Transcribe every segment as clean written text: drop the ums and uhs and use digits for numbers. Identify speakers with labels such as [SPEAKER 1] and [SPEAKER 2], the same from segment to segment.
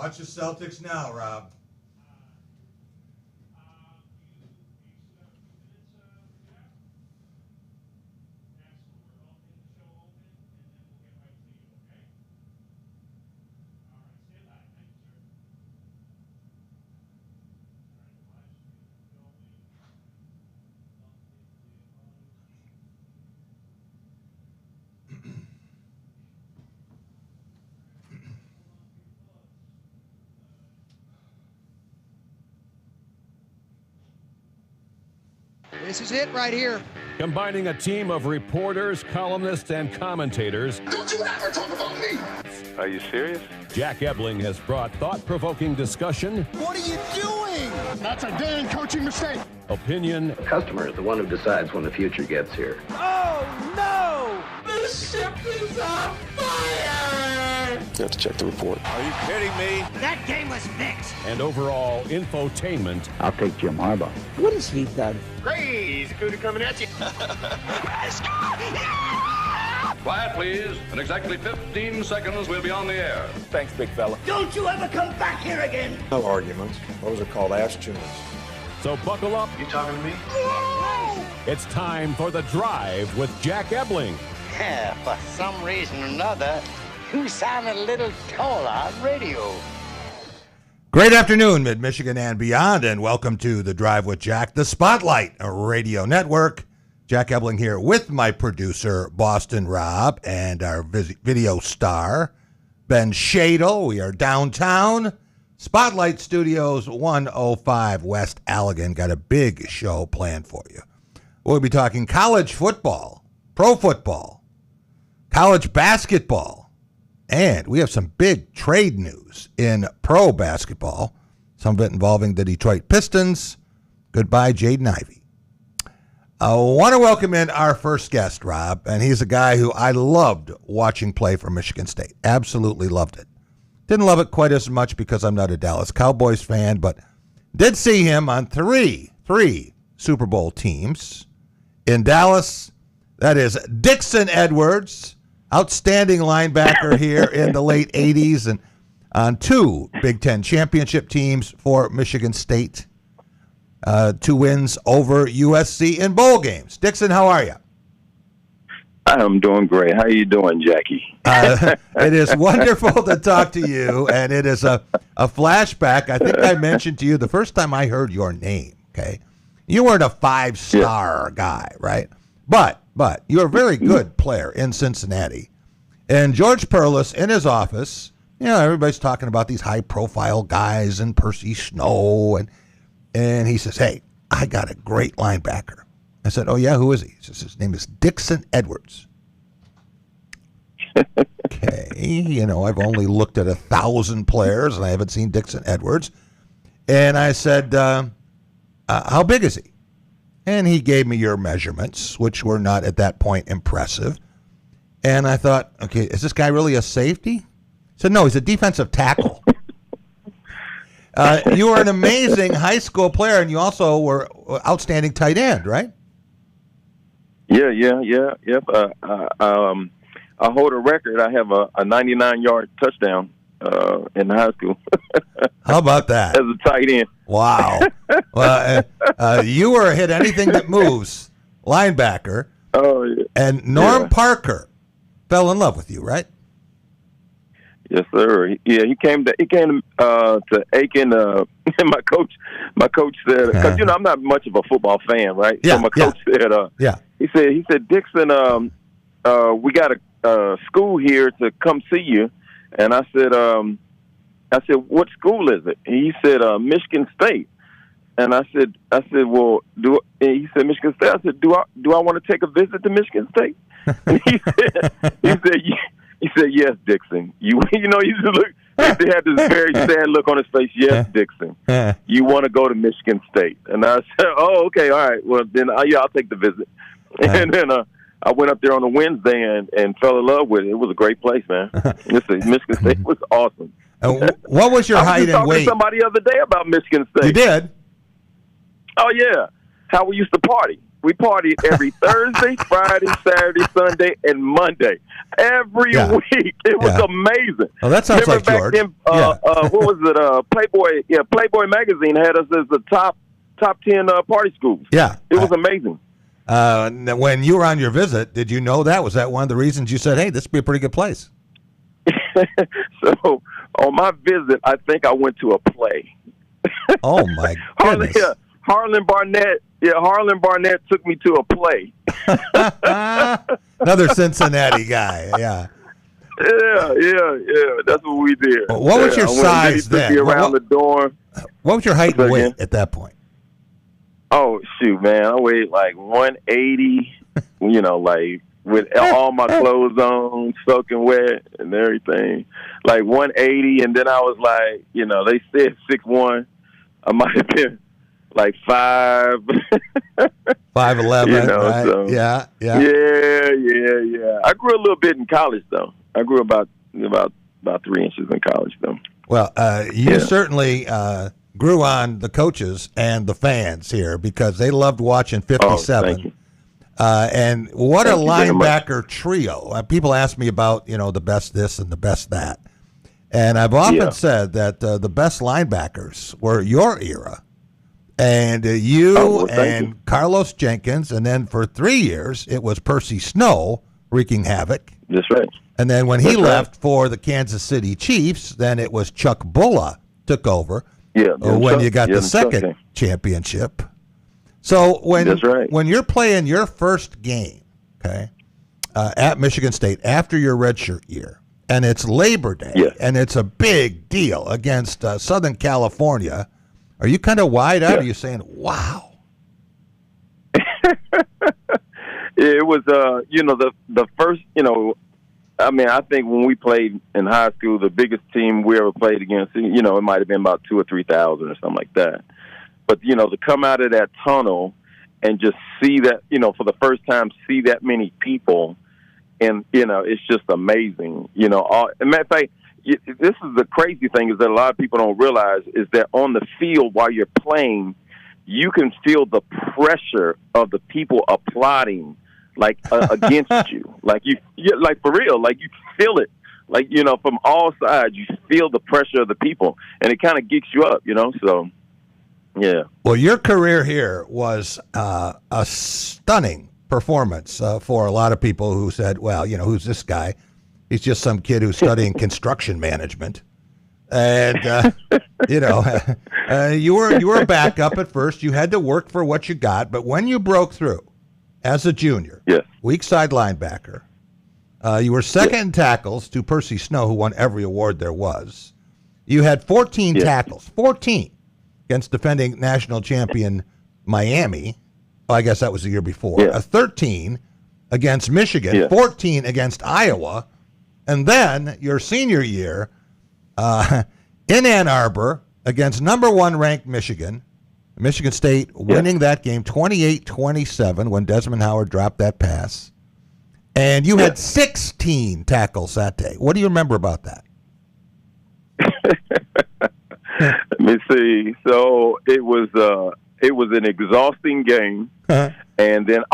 [SPEAKER 1] Watch the Celtics now, Rob.
[SPEAKER 2] This is it right here.
[SPEAKER 3] Combining a team of reporters, columnists, and commentators.
[SPEAKER 4] Don't you ever talk about me!
[SPEAKER 5] Are you serious?
[SPEAKER 3] Jack Ebling has brought thought-provoking discussion.
[SPEAKER 2] What are you doing?
[SPEAKER 4] That's a damn coaching mistake!
[SPEAKER 3] Opinion.
[SPEAKER 6] The customer is the one who decides when the future gets here.
[SPEAKER 2] Oh, no!
[SPEAKER 4] The ship is on fire!
[SPEAKER 5] You have to check the report.
[SPEAKER 2] Are you kidding me? That game was fixed.
[SPEAKER 3] And overall infotainment.
[SPEAKER 6] I'll take Jim Harbaugh.
[SPEAKER 2] What has he done?
[SPEAKER 4] Crazy cootie coming at you.
[SPEAKER 7] Quiet, please. In exactly 15 seconds, we'll be on the air.
[SPEAKER 5] Thanks, big fella.
[SPEAKER 2] Don't you ever come back here again.
[SPEAKER 8] No arguments. Those are called ass tunes.
[SPEAKER 3] So buckle up.
[SPEAKER 4] You talking to me?
[SPEAKER 3] It's time for The Drive with Jack Ebling.
[SPEAKER 9] Yeah, for some reason or another, you sound a little taller on radio.
[SPEAKER 1] Great afternoon, Mid-Michigan and beyond, and welcome to The Drive with Jack, the Spotlight Radio Network. Jack Ebling here with my producer, Boston Rob, and our video star, Ben Schadel. We are downtown, Spotlight Studios, 105 West Allegan. Got a big show planned for you. We'll be talking college football, pro football, college basketball, and we have some big trade news in pro basketball, some of it involving the Detroit Pistons. Goodbye, Jaden Ivey. I want to welcome in our first guest, Rob, and he's a guy who I loved watching play for Michigan State. Absolutely loved it. Didn't love it quite as much because I'm not a Dallas Cowboys fan, but did see him on three Super Bowl teams in Dallas. That is Dixon Edwards, outstanding linebacker here in the late 80s, and on two Big Ten championship teams for Michigan State. 2 wins over USC in bowl games. Dixon, how are you?
[SPEAKER 5] I'm doing great. How you doing, Jackie?
[SPEAKER 1] It is wonderful to talk to you, and it is a flashback. I think I mentioned to you the first time I heard your name, okay? You weren't a 5-star guy, right? But you're a very good player in Cincinnati. And George Perlis in his office, everybody's talking about these high-profile guys and Percy Snow, and he says, hey, I got a great linebacker. I said, oh, yeah, who is he? He says, his name is Dixon Edwards. Okay, I've only looked at 1,000 players, and I haven't seen Dixon Edwards. And I said, how big is he? And he gave me your measurements, which were not at that point impressive. And I thought, okay, is this guy really a safety? He said, no, he's a defensive tackle. You were an amazing high school player, and you also were outstanding tight end, right?
[SPEAKER 5] Yep. I hold a record. I have a 99-yard touchdown in high school.
[SPEAKER 1] How about that?
[SPEAKER 5] As a tight end.
[SPEAKER 1] Wow. Well, you were a hit anything that moves linebacker.
[SPEAKER 5] Oh, yeah.
[SPEAKER 1] And Norm Parker fell in love with you, right?
[SPEAKER 5] Yes, sir. Yeah, he came to Aiken. And my coach said, because I'm not much of a football fan, right?
[SPEAKER 1] Yeah,
[SPEAKER 5] so my coach said, he said, Dixon, we got a school here to come see you, and I said, what school is it? And he said, Michigan State. And I said, well, he said Michigan State. I said, do I want to take a visit to Michigan State? And he said, yes, Dixon. You just look. He had this very sad look on his face. Yes, Dixon. You want to go to Michigan State? And I said, oh, okay, all right. Well, then I'll take the visit. And then I went up there on a Wednesday and fell in love with it. It was a great place, man. Michigan State was awesome.
[SPEAKER 1] What was your height and weight?
[SPEAKER 5] I was talking to somebody the other day about Michigan State.
[SPEAKER 1] You did?
[SPEAKER 5] Oh, yeah. How we used to party. We partied every Thursday, Friday, Saturday, Sunday, and Monday. Every week. It was amazing.
[SPEAKER 1] Oh, that sounds
[SPEAKER 5] Remember
[SPEAKER 1] like George.
[SPEAKER 5] Then, what was it? Playboy. Yeah, Playboy magazine had us as the top 10 party schools.
[SPEAKER 1] Yeah,
[SPEAKER 5] it was amazing.
[SPEAKER 1] When you were on your visit, did you know that? Was that one of the reasons you said, "Hey, this would be a pretty good place"?
[SPEAKER 5] So on my visit, I think I went to a play.
[SPEAKER 1] Oh my goodness!
[SPEAKER 5] Harlan Barnett. Yeah, Harlan Barnett took me to a play.
[SPEAKER 1] Another Cincinnati guy. Yeah.
[SPEAKER 5] Yeah. That's what we did.
[SPEAKER 1] What was your size then?
[SPEAKER 5] Took me around the dorm.
[SPEAKER 1] What was your height and weight at that point?
[SPEAKER 5] Oh shoot, man! I weighed like 180. Like with all my clothes on, soaking wet and everything, like 180. And then I was like, they said 6'1". I might have been like 5'11".
[SPEAKER 1] Right?
[SPEAKER 5] So,
[SPEAKER 1] yeah.
[SPEAKER 5] I grew a little bit in college, though. I grew about 3 inches in college, though.
[SPEAKER 1] Well, you certainly grew on the coaches and the fans here because they loved watching 57.
[SPEAKER 5] Thank you.
[SPEAKER 1] And what a linebacker trio. People ask me about, the best this and the best that. And I've often said that the best linebackers were your era. And you and Carlos Jenkins, and then for 3 years, it was Percy Snow wreaking havoc.
[SPEAKER 5] That's right.
[SPEAKER 1] And then when he left for the Kansas City Chiefs, then it was Chuck Bulla took over when you got the second championship. So when you're playing your first game, at Michigan State after your redshirt year, and it's Labor Day, and it's a big deal against Southern California, are you kind of wide out? Or are you saying, wow?
[SPEAKER 5] It was, the first, I think when we played in high school, the biggest team we ever played against, it might have been about 2,000 or 3,000 or something like that. But, to come out of that tunnel and just see that, for the first time, see that many people, and, it's just amazing. Matter of fact, this is the crazy thing is that a lot of people don't realize is that on the field while you're playing, you can feel the pressure of the people applauding, like against you, like like for real, like you feel it, like from all sides, you feel the pressure of the people, and it kind of geeks you up, So, yeah.
[SPEAKER 1] Well, your career here was a stunning performance for a lot of people who said, "Well, who's this guy? He's just some kid who's studying construction management." And, you were a backup at first. You had to work for what you got. But when you broke through as a junior, weak side linebacker, you were second in tackles to Percy Snow, who won every award there was. You had 14 tackles, 14 against defending national champion Miami. Well, I guess that was the year before. 13 against Michigan, 14 against Iowa. And then your senior year in Ann Arbor against number 1 ranked Michigan State winning that game 28-27 when Desmond Howard dropped that pass. And you had 16 tackles that day. What do you remember about that?
[SPEAKER 5] Let me see. So it was an exhausting game. And then,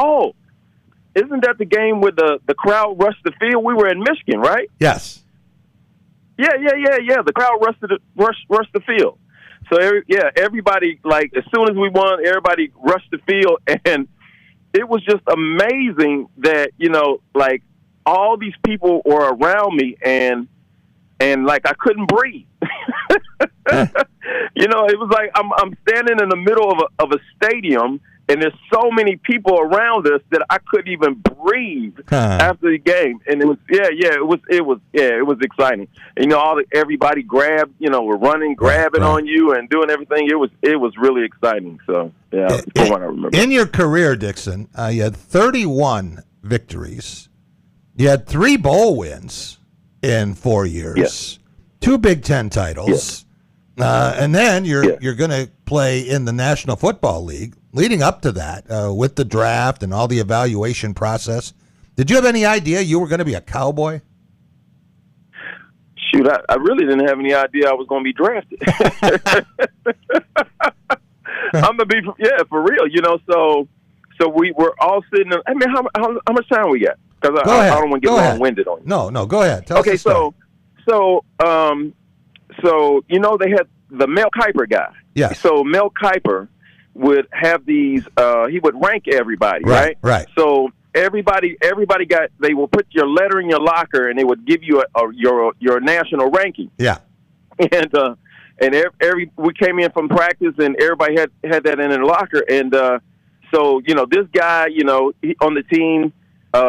[SPEAKER 5] isn't that the game where the crowd rushed the field? We were in Michigan, right?
[SPEAKER 1] Yes.
[SPEAKER 5] Yeah. The crowd rushed the field. So everybody, like, as soon as we won, everybody rushed the field, and it was just amazing that like all these people were around me, and like I couldn't breathe. It was like I'm standing in the middle of a stadium. And there's so many people around us that I couldn't even breathe after the game, and it was exciting. And, everybody grabbed, were running, grabbing on you, and doing everything. It was really exciting. So that's the one I remember.
[SPEAKER 1] In your career, Dixon, you had 31 victories. You had 3 bowl wins in 4 years, 2 Big Ten titles, and then you're going to play in the National Football League. Leading up to that, with the draft and all the evaluation process, did you have any idea you were going to be a Cowboy?
[SPEAKER 5] Shoot, I really didn't have any idea I was going to be drafted. I'm going to be, for real, So So we were all sitting. I mean, how much time we got? Because I don't want to get long-winded on you.
[SPEAKER 1] No, go ahead. Tell us the story.
[SPEAKER 5] So they had the Mel Kiper guy.
[SPEAKER 1] Yes.
[SPEAKER 5] So Mel Kiper would have these. He would rank everybody, right?
[SPEAKER 1] Right.
[SPEAKER 5] So everybody they will put your letter in your locker, and they would give you your national ranking.
[SPEAKER 1] Yeah.
[SPEAKER 5] And we came in from practice, and everybody had that in their locker, and so this guy, he, on the team.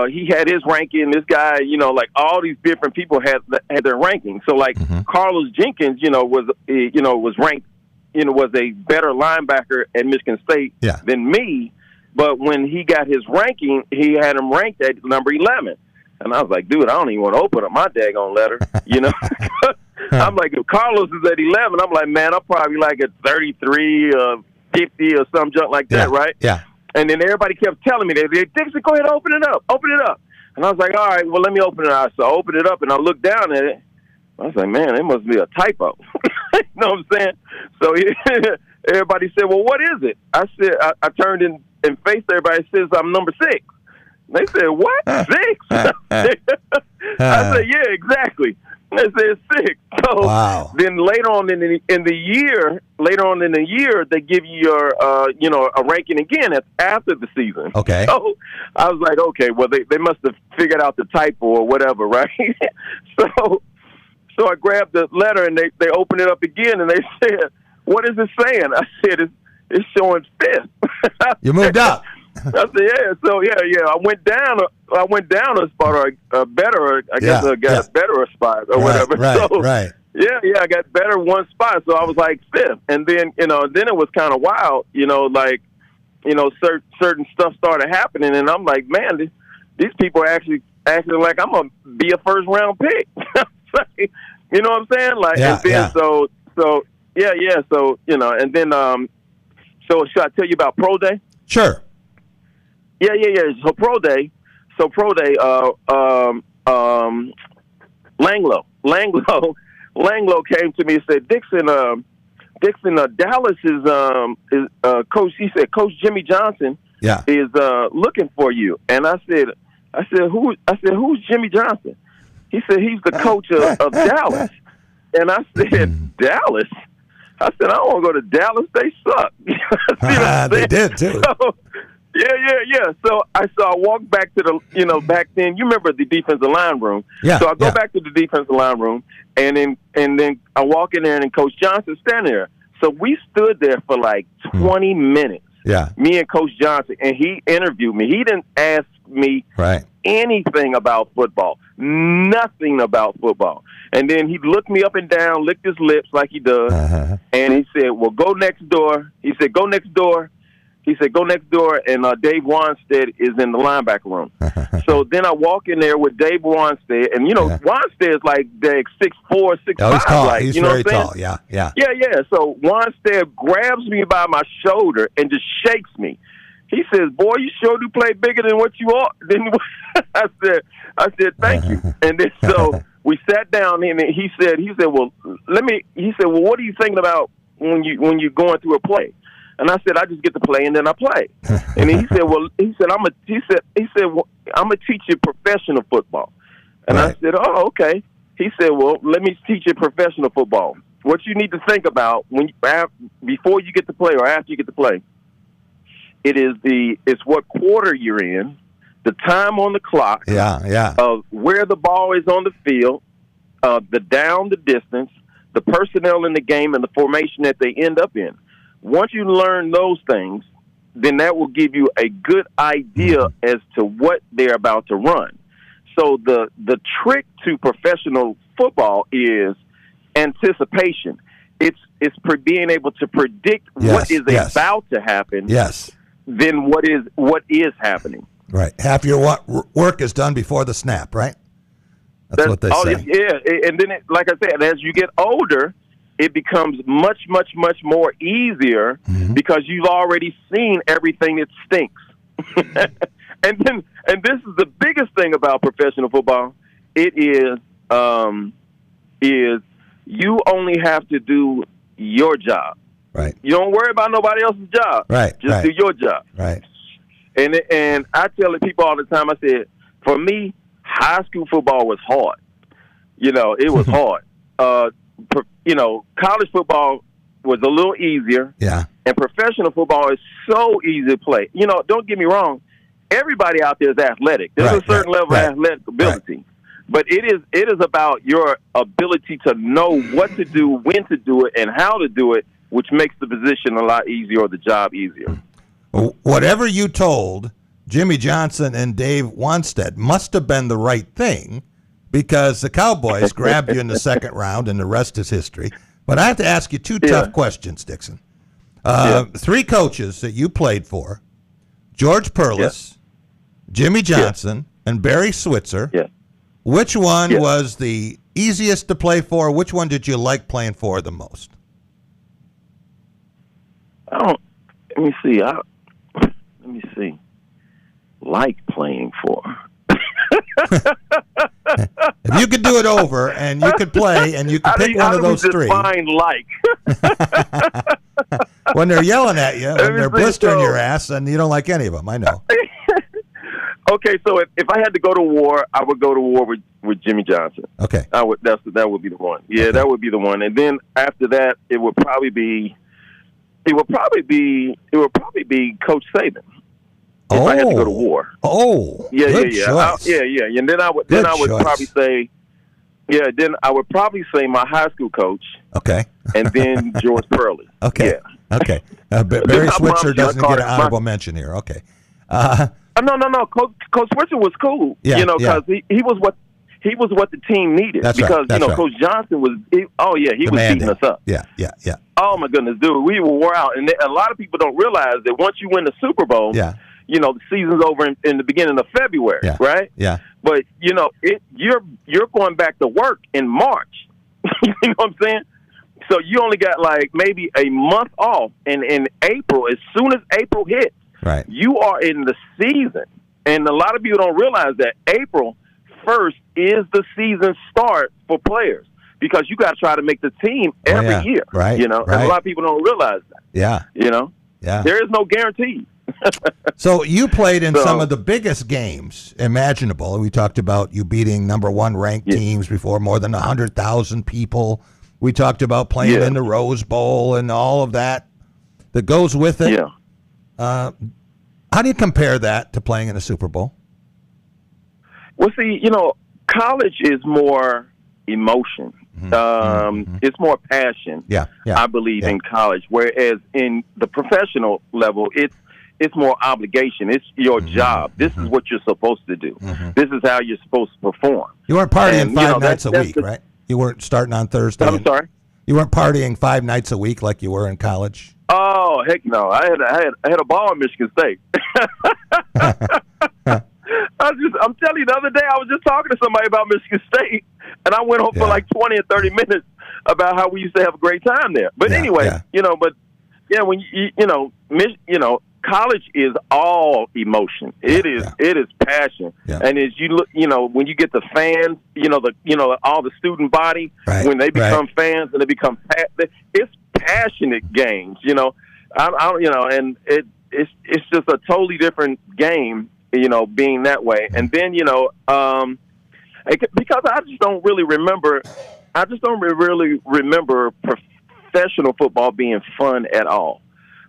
[SPEAKER 5] He had his ranking. This guy, like all these different people had their ranking. So, like Carlos Jenkins, was ranked, was a better linebacker at Michigan State than me. But when he got his ranking, he had him ranked at number 11. And I was like, dude, I don't even want to open up my daggone letter, I'm like, if Carlos is at 11, I'm like, man, I'm probably like at 33 or 50 or some junk like that, right?
[SPEAKER 1] Yeah.
[SPEAKER 5] And then everybody kept telling me, Dixon, go ahead, open it up. And I was like, all right, well, let me open it up. So I opened it up, and I looked down at it. I was like, man, it must be a typo. You know what I'm saying? So everybody said, well, what is it? I said, I turned and faced everybody and says, I'm number 6. They said, what? 6? I said, yeah, exactly. They said 6. So then later on in the year, they give you your a ranking again. That's after the season.
[SPEAKER 1] Okay.
[SPEAKER 5] So I was like, okay, well they must have figured out the typo or whatever, right? So I grabbed the letter and they opened it up again and they said, what is it saying? I said it's showing 5th.
[SPEAKER 1] You moved up.
[SPEAKER 5] I said, yeah. So yeah. I went down a spot or a better. I guess I got a better spot or whatever.
[SPEAKER 1] Right.
[SPEAKER 5] Yeah. I got better one spot. So I was like 5th, and then then it was kind of wild. Certain stuff started happening, and I'm like, man, these people are actually acting like I'm gonna be a first round pick. You know what I'm saying? Like, and then so yeah. So and then so should I tell you about Pro Day?
[SPEAKER 1] Sure.
[SPEAKER 5] Yeah. So Pro Day, Langlo came to me and said, Dixon, Dallas is coach. He said, Coach Jimmy Johnson is looking for you. And I said, who's Jimmy Johnson? He said, he's the coach of Dallas. And I said, Dallas? I said, I don't want to go to Dallas. They suck.
[SPEAKER 1] They did too.
[SPEAKER 5] So, yeah. So I walked back to the, back then, you remember the defensive line room.
[SPEAKER 1] Yeah.
[SPEAKER 5] So I go back to the defensive line room, and then I walk in there, and Coach Johnson standing there. So we stood there for like 20 minutes.
[SPEAKER 1] Yeah.
[SPEAKER 5] Me and Coach Johnson, and he interviewed me. He didn't ask me anything about football, nothing about football. And then he looked me up and down, licked his lips like he does, and he said, well, go next door. He said, go next door. And Dave Wanstead is in the linebacker room. So then I walk in there with Dave Wanstead, and Wanstead is like 6'4", 6'5".
[SPEAKER 1] He's tall.
[SPEAKER 5] Like,
[SPEAKER 1] he's
[SPEAKER 5] you know
[SPEAKER 1] very
[SPEAKER 5] what I'm
[SPEAKER 1] tall.
[SPEAKER 5] saying?
[SPEAKER 1] Yeah.
[SPEAKER 5] So Wanstead grabs me by my shoulder and just shakes me. He says, "Boy, you sure do play bigger than what you are." Then I said, "Thank you." And then so we sat down, and he said, "Well, what are you thinking about when you're going through a play?" And I said, I just get to play, and then I play. And then he said, I'm gonna teach you professional football. And I said, oh, okay. He said, well, let me teach you professional football. What you need to think about before you get to play or after you get to play, it's what quarter you're in, the time on the clock, where the ball is on the field, the distance, the personnel in the game, and the formation that they end up in. Once you learn those things, then that will give you a good idea as to what they're about to run. So the trick to professional football is anticipation. It's being able to predict what is about to happen than what is happening.
[SPEAKER 1] Right. Half your work is done before the snap, right? That's what they say.
[SPEAKER 5] Yeah, and then, like I said, as you get older, it becomes much, much, much more easier because you've already seen everything that stinks. and this is the biggest thing about professional football. It is you only have to do your job.
[SPEAKER 1] Right.
[SPEAKER 5] You don't worry about nobody else's job.
[SPEAKER 1] Right.
[SPEAKER 5] Just do your job.
[SPEAKER 1] Right.
[SPEAKER 5] And I tell people all the time, I said, for me, high school football was hard. It was hard. College football was a little easier.
[SPEAKER 1] Yeah.
[SPEAKER 5] And professional football is so easy to play. Don't get me wrong. Everybody out there is athletic. There's a certain level of athletic ability. Right. But it is about your ability to know what to do, when to do it, and how to do it, which makes the position a lot easier or the job easier.
[SPEAKER 1] Whatever you told Jimmy Johnson and Dave Wanstead must have been the right thing, because the Cowboys grabbed you in the second round, and the rest is history. But I have to ask you two tough questions, Dixon. 3 coaches that you played for, George Perlis, Jimmy Johnson, and Barry Switzer.
[SPEAKER 5] Yeah.
[SPEAKER 1] Which one was the easiest to play for? Which one did you like playing for the most?
[SPEAKER 5] Let me see. Like playing for.
[SPEAKER 1] If you could do it over and you could play and you could pick one of those 3.
[SPEAKER 5] Define like.
[SPEAKER 1] When they're yelling at you and they're blistering your ass, and you don't like any of them, I know.
[SPEAKER 5] Okay, so if I had to go to war, I would go to war with Jimmy Johnson.
[SPEAKER 1] Okay,
[SPEAKER 5] that would be the one. Yeah, that would be the one. And then after that, it would probably be Coach Saban. If I had to go to war.
[SPEAKER 1] Oh,
[SPEAKER 5] yeah.
[SPEAKER 1] Choice.
[SPEAKER 5] And then I would probably say, then I would probably say my high school coach.
[SPEAKER 1] Okay.
[SPEAKER 5] And then George Perlis.
[SPEAKER 1] Okay.
[SPEAKER 5] Yeah.
[SPEAKER 1] Okay. Barry Switzer doesn't get an honorable mention here. Okay.
[SPEAKER 5] No. Coach Switzer was cool.
[SPEAKER 1] Yeah,
[SPEAKER 5] because he was what the team needed.
[SPEAKER 1] That's
[SPEAKER 5] because
[SPEAKER 1] right.
[SPEAKER 5] Coach Johnson was. He was beating us up.
[SPEAKER 1] Yeah.
[SPEAKER 5] Oh my goodness, dude, we were wore out, and a lot of people don't realize that once you win the Super Bowl, the season's over in the beginning of February, right?
[SPEAKER 1] Yeah.
[SPEAKER 5] But you're going back to work in March. You know what I'm saying? So you only got like maybe a month off, and in April, as soon as April hits,
[SPEAKER 1] right,
[SPEAKER 5] you are in the season. And a lot of people don't realize that April 1st is the season start for players, because you got to try to make the team every year.
[SPEAKER 1] Right.
[SPEAKER 5] And a lot of people don't realize that.
[SPEAKER 1] Yeah. Yeah.
[SPEAKER 5] There is no guarantee.
[SPEAKER 1] So you played in some of the biggest games imaginable. We talked about you beating number 1 ranked teams before more than 100,000 people. We talked about playing in the Rose Bowl and all of that goes with it.
[SPEAKER 5] Yeah.
[SPEAKER 1] How do you compare that to playing in a Super Bowl?
[SPEAKER 5] Well, see, college is more emotion. It's more passion.
[SPEAKER 1] Yeah.
[SPEAKER 5] I believe in college, whereas in the professional level, it's more obligation. It's your job. This is what you're supposed to do. This is how you're supposed to perform.
[SPEAKER 1] You weren't partying 5 nights a week, right? You weren't starting on Thursday.
[SPEAKER 5] I'm sorry?
[SPEAKER 1] You weren't partying 5 nights a week like you were in college.
[SPEAKER 5] Oh, heck no! I had a ball in Michigan State. I'm telling you, the other day I was just talking to somebody about Michigan State, and I went home for like 20 or 30 minutes about how we used to have a great time there. But anyway, when college is all emotion. It is passion. Yeah. And as you look, when you get the fans, all the student body, when they become fans and they become it's passionate games, and it's just a totally different game, being that way. And then, because I just don't really remember professional football being fun at all.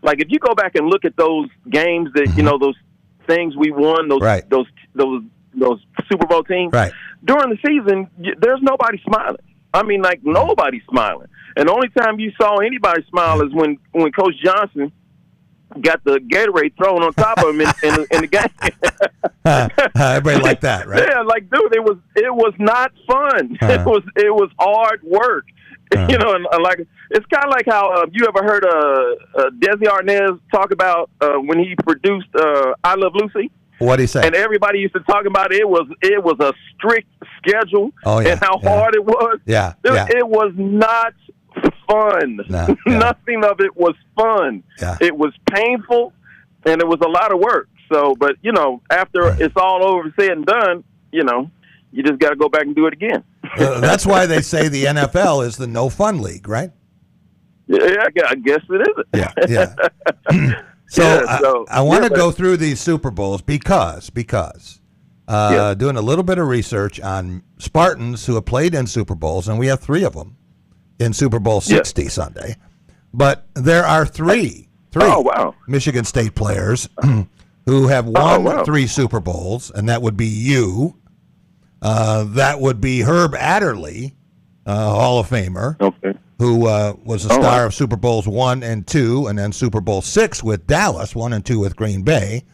[SPEAKER 5] Like if you go back and look at those games that those things we won, those Super Bowl teams during the season, there's nobody smiling. I mean, like nobody's smiling. And the only time you saw anybody smile is when Coach Johnson got the Gatorade thrown on top of him in the game.
[SPEAKER 1] Everybody liked that, right?
[SPEAKER 5] Yeah, like dude, it was not fun. It was hard work. And like it's kind of like how you ever heard Desi Arnaz talk about when he produced I Love Lucy.
[SPEAKER 1] What'd he say?
[SPEAKER 5] And everybody used to talk about it was a strict schedule and how hard it was.
[SPEAKER 1] Yeah,
[SPEAKER 5] It was not fun. No, nothing of it was fun. Yeah. It was painful, and it was a lot of work. So, but after it's all over, said and done, you just got to go back and do it again.
[SPEAKER 1] That's why they say the NFL is the no fun league, right?
[SPEAKER 5] Yeah, I guess it is.
[SPEAKER 1] Yeah. So I want to go through these Super Bowls because doing a little bit of research on Spartans who have played in Super Bowls, and we have 3 of them in Super Bowl 60 Sunday. But there are three Michigan State players who have won 3 Super Bowls, and that would be you. That would be Herb Adderley, Hall of Famer, who was a star of Super Bowls 1 and 2, and then Super Bowl 6 with Dallas, 1 and 2 with Green Bay.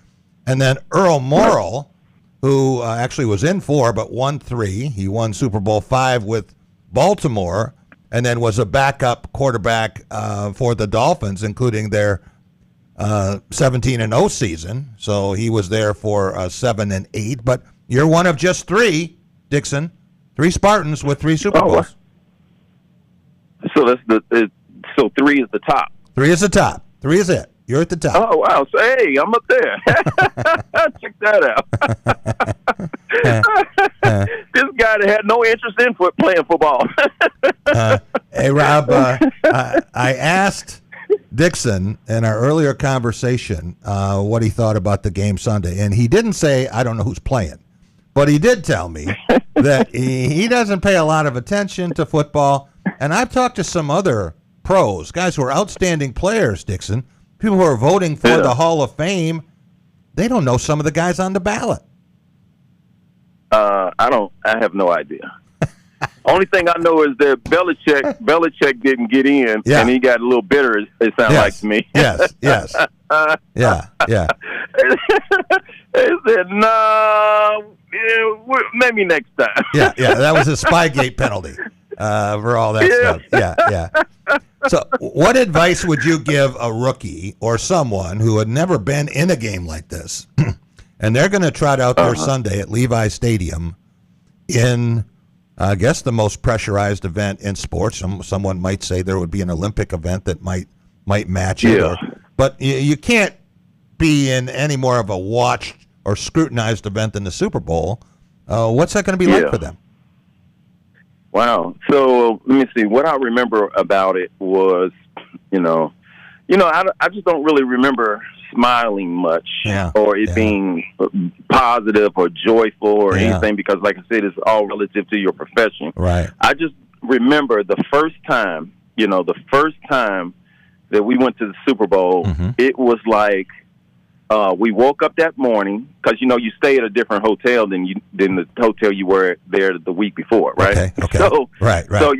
[SPEAKER 1] And then Earl Morrall, who actually was in 4 but won 3. He won Super Bowl 5 with Baltimore, and then was a backup quarterback for the Dolphins, including their 17-0 season. So he was there for 7 and 8. But you're one of just 3, Dixon, 3 Spartans with 3 Super Bowls.
[SPEAKER 5] So so 3 is the top.
[SPEAKER 1] 3 is the top. 3 is it. You're at the top.
[SPEAKER 5] Oh, wow. So, hey, I'm up there. Check that out. This guy that had no interest in playing football.
[SPEAKER 1] Hey, Rob, I asked Dixon in our earlier conversation what he thought about the game Sunday, and he didn't say, I don't know who's playing. But he did tell me that he doesn't pay a lot of attention to football. And I've talked to some other pros, guys who are outstanding players, Dixon, people who are voting for the Hall of Fame. They don't know some of the guys on the ballot.
[SPEAKER 5] I have no idea. Only thing I know is that Belichick didn't get in, and he got a little bitter, it sounds like to me.
[SPEAKER 1] Yes. Yeah.
[SPEAKER 5] He said, no, maybe next time.
[SPEAKER 1] Yeah, that was a Spygate penalty for all that stuff. Yeah. So what advice would you give a rookie or someone who had never been in a game like this, and they're going to trot out their Sunday at Levi Stadium in, I guess, the most pressurized event in sports? Someone might say there would be an Olympic event that might match it. But you can't be in any more of a watched or scrutinized event than the Super Bowl. What's that going to be like for them?
[SPEAKER 5] Wow. So let me see. What I remember about it was, I just don't really remember smiling much or it being positive or joyful or anything, because, like I said, it's all relative to your profession.
[SPEAKER 1] Right.
[SPEAKER 5] I just remember the first time that we went to the Super Bowl, it was like we woke up that morning, because you stay at a different hotel than the hotel you were there the week before, right?
[SPEAKER 1] Okay.
[SPEAKER 5] So
[SPEAKER 1] right.
[SPEAKER 5] So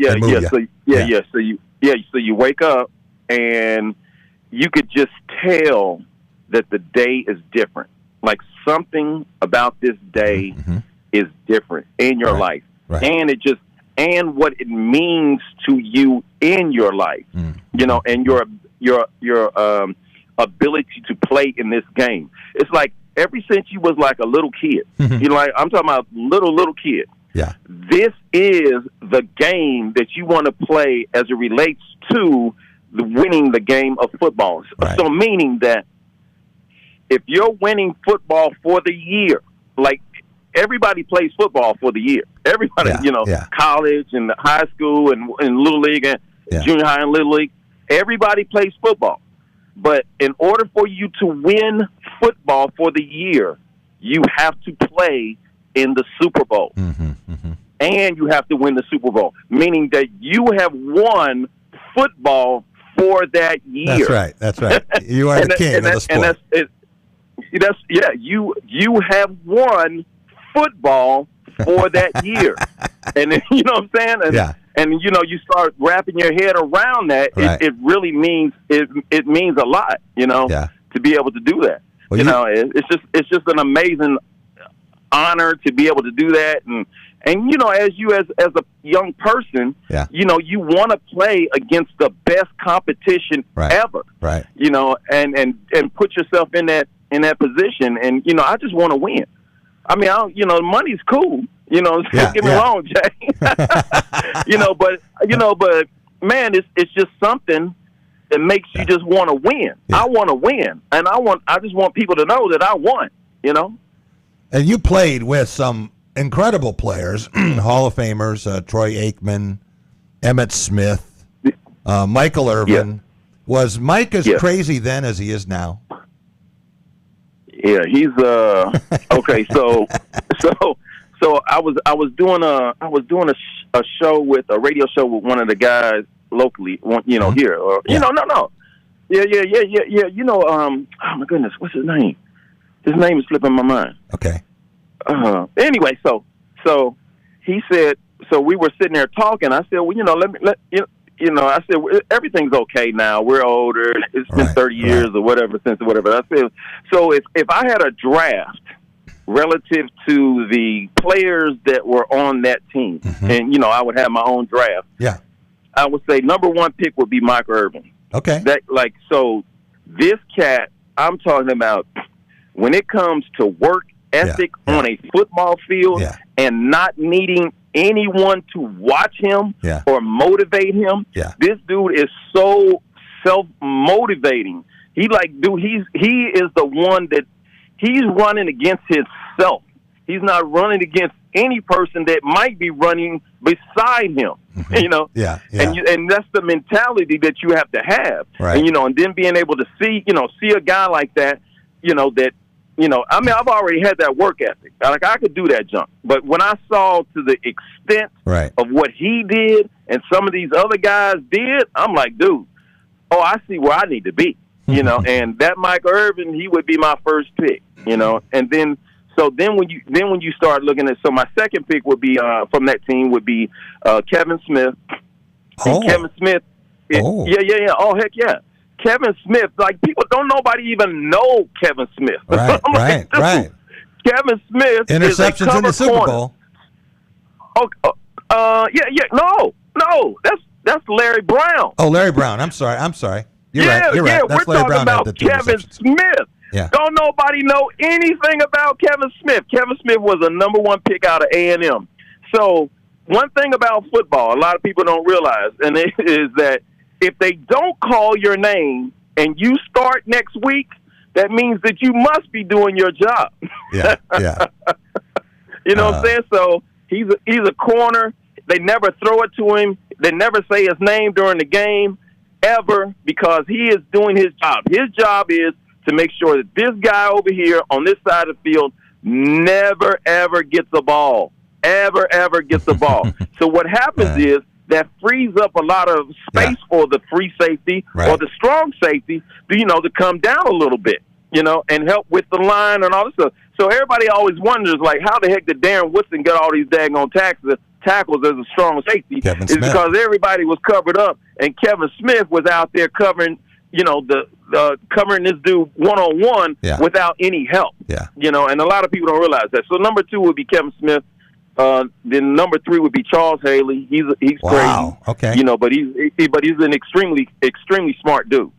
[SPEAKER 5] So you wake up and you could just tell that the day is different. Like something about this day is different in your life, and and what it means to you in your life, and your ability to play in this game. It's like ever since you was like a little kid, like I'm talking about little kid.
[SPEAKER 1] Yeah.
[SPEAKER 5] This is the game that you want to play as it relates to winning the game of football.
[SPEAKER 1] Right.
[SPEAKER 5] So meaning that if you're winning football for the year, like everybody plays football for the year. Everybody, college and high school and little league and junior high and little league, everybody plays football. But in order for you to win football for the year, you have to play in the Super Bowl. And you have to win the Super Bowl, meaning that you have won football for that year.
[SPEAKER 1] That's right. You are the king of the sport.
[SPEAKER 5] You have won football for that year. And then, you know what I'm saying? And you start wrapping your head around that.
[SPEAKER 1] Right.
[SPEAKER 5] It really means it means a lot, to be able to do that.
[SPEAKER 1] Well,
[SPEAKER 5] it's just an amazing honor to be able to do that. And as a young person, you want to play against the best competition ever.
[SPEAKER 1] Right.
[SPEAKER 5] And put yourself in that position. And I just want to win. I mean, money's cool. Don't get me wrong, Jay. But man, it's just something that makes you just want to win. I want to win, and I just want people to know that I won.
[SPEAKER 1] And you played with some incredible players, Hall of Famers, Troy Aikman, Emmitt Smith, Michael Irvin. Was Mike as crazy then as he is now?
[SPEAKER 5] Yeah, he's okay. So I was doing a show with a radio show with one of the guys locally, here. Or, no. Yeah. Oh my goodness, what's his name? His name is slipping my mind.
[SPEAKER 1] Okay.
[SPEAKER 5] Anyway, so he said. So we were sitting there talking. I said, well, I said, everything's okay now. We're older. It's been 30 years or whatever since whatever. I said, so if I had a draft relative to the players that were on that team, and, I would have my own draft.
[SPEAKER 1] Yeah.
[SPEAKER 5] I would say number one pick would be Michael Irvin.
[SPEAKER 1] Okay.
[SPEAKER 5] So this cat, I'm talking about when it comes to work ethic on a football field and not needing anyone to watch him or motivate him. Yeah. This dude is so self-motivating. He is the one that he's running against himself. He's not running against any person that might be running beside him.
[SPEAKER 1] Yeah.
[SPEAKER 5] And that's the mentality that you have to have.
[SPEAKER 1] Right.
[SPEAKER 5] And and then being able to see a guy like that, I've already had that work ethic. Like, I could do that junk. But when I saw to the extent of what he did and some of these other guys did, I'm like, dude, I see where I need to be, and that Michael Irvin, he would be my first pick, and then when you start looking at, so my second pick would be, from that team would be, Kevin Smith.
[SPEAKER 1] Oh.
[SPEAKER 5] Kevin Smith. Oh, heck yeah. Kevin Smith, like, people don't nobody even know Kevin Smith.
[SPEAKER 1] Right.
[SPEAKER 5] Kevin Smith
[SPEAKER 1] interceptions
[SPEAKER 5] is a
[SPEAKER 1] in the Super Bowl.
[SPEAKER 5] No, that's Larry Brown.
[SPEAKER 1] Oh, Larry Brown. I'm sorry. You're right. That's
[SPEAKER 5] we're
[SPEAKER 1] Larry
[SPEAKER 5] talking
[SPEAKER 1] Brown
[SPEAKER 5] about Kevin Smith.
[SPEAKER 1] Yeah.
[SPEAKER 5] Don't nobody know anything about Kevin Smith. Kevin Smith was a number one pick out of A&M. So one thing about football, a lot of people don't realize, and it is that if they don't call your name and you start next week, that means that you must be doing your job.
[SPEAKER 1] Yeah.
[SPEAKER 5] You know what I'm saying? So he's a corner. They never throw it to him. They never say his name during the game ever, because he is doing his job. His job is to make sure that this guy over here on this side of the field never, ever gets the ball. Ever gets the ball. So what happens is, that frees up a lot of space for the free safety or the strong safety, to come down a little bit, and help with the line and all this stuff. So everybody always wonders, like, how the heck did Darren Woodson get all these daggone tackles as a strong safety? It's because everybody was covered up, and Kevin Smith was out there covering, covering this dude one-on-one without any help. Yeah. And a lot of people don't realize that. So number two would be Kevin Smith. Then number three would be Charles Haley. He's
[SPEAKER 1] wow.
[SPEAKER 5] crazy,
[SPEAKER 1] okay.
[SPEAKER 5] But he's an extremely smart dude.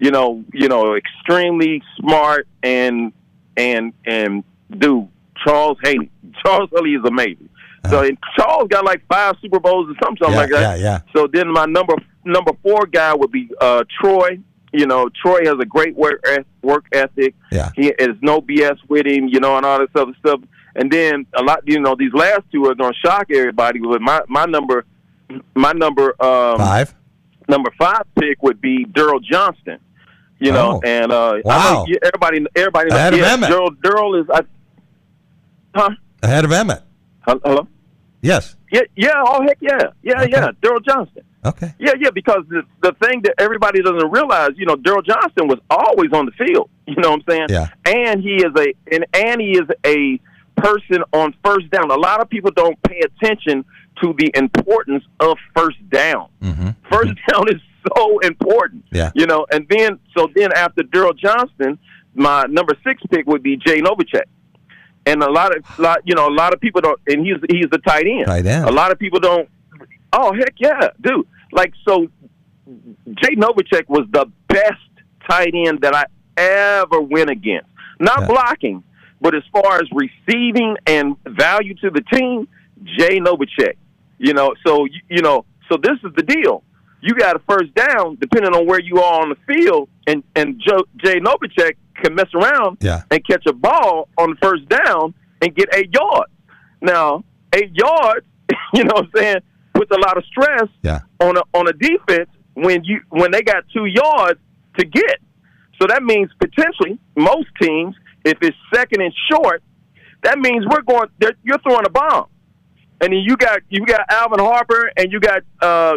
[SPEAKER 5] Extremely smart and dude, Charles Haley. Charles Haley is amazing. So and Charles got like 5 Super Bowls or something like that.
[SPEAKER 1] Yeah.
[SPEAKER 5] So then my number 4 guy would be Troy. Troy has a great work ethic. Yeah. He is no BS with him, and all this other stuff. And then a lot, these last two are going to shock everybody. But my number
[SPEAKER 1] 5.
[SPEAKER 5] Number 5 pick would be Daryl Johnston.
[SPEAKER 1] Wow.
[SPEAKER 5] Everybody
[SPEAKER 1] ahead of Emmett.
[SPEAKER 5] Daryl is
[SPEAKER 1] ahead of Emmett.
[SPEAKER 5] Hello.
[SPEAKER 1] Yes.
[SPEAKER 5] Yeah. Oh heck yeah. Daryl Johnston.
[SPEAKER 1] Okay.
[SPEAKER 5] Yeah. Because the thing that everybody doesn't realize, Daryl Johnston was always on the field. You know what I'm saying? Yeah. And he is a person on first down. A lot of people don't pay attention to the importance of first down. Mm-hmm. First down is so important. Yeah. And then after Daryl Johnston, my number 6 pick would be Jay Novacek. And a lot of people don't, and he's the tight end. A lot of people don't. Oh heck yeah, dude! Like, so, Jay Novacek was the best tight end that I ever went against. Not blocking, but as far as receiving and value to the team, Jay Novacek. So this is the deal. You got a first down, depending on where you are on the field, and Jay Novacek can mess around and catch a ball on the first down and get 8 yards. Now, 8 yards, you know what I'm saying, puts a lot of stress on a defense when they got 2 yards to get. So that means potentially most teams If it's second and short, that means you're throwing a bomb. And then you got Alvin Harper and you got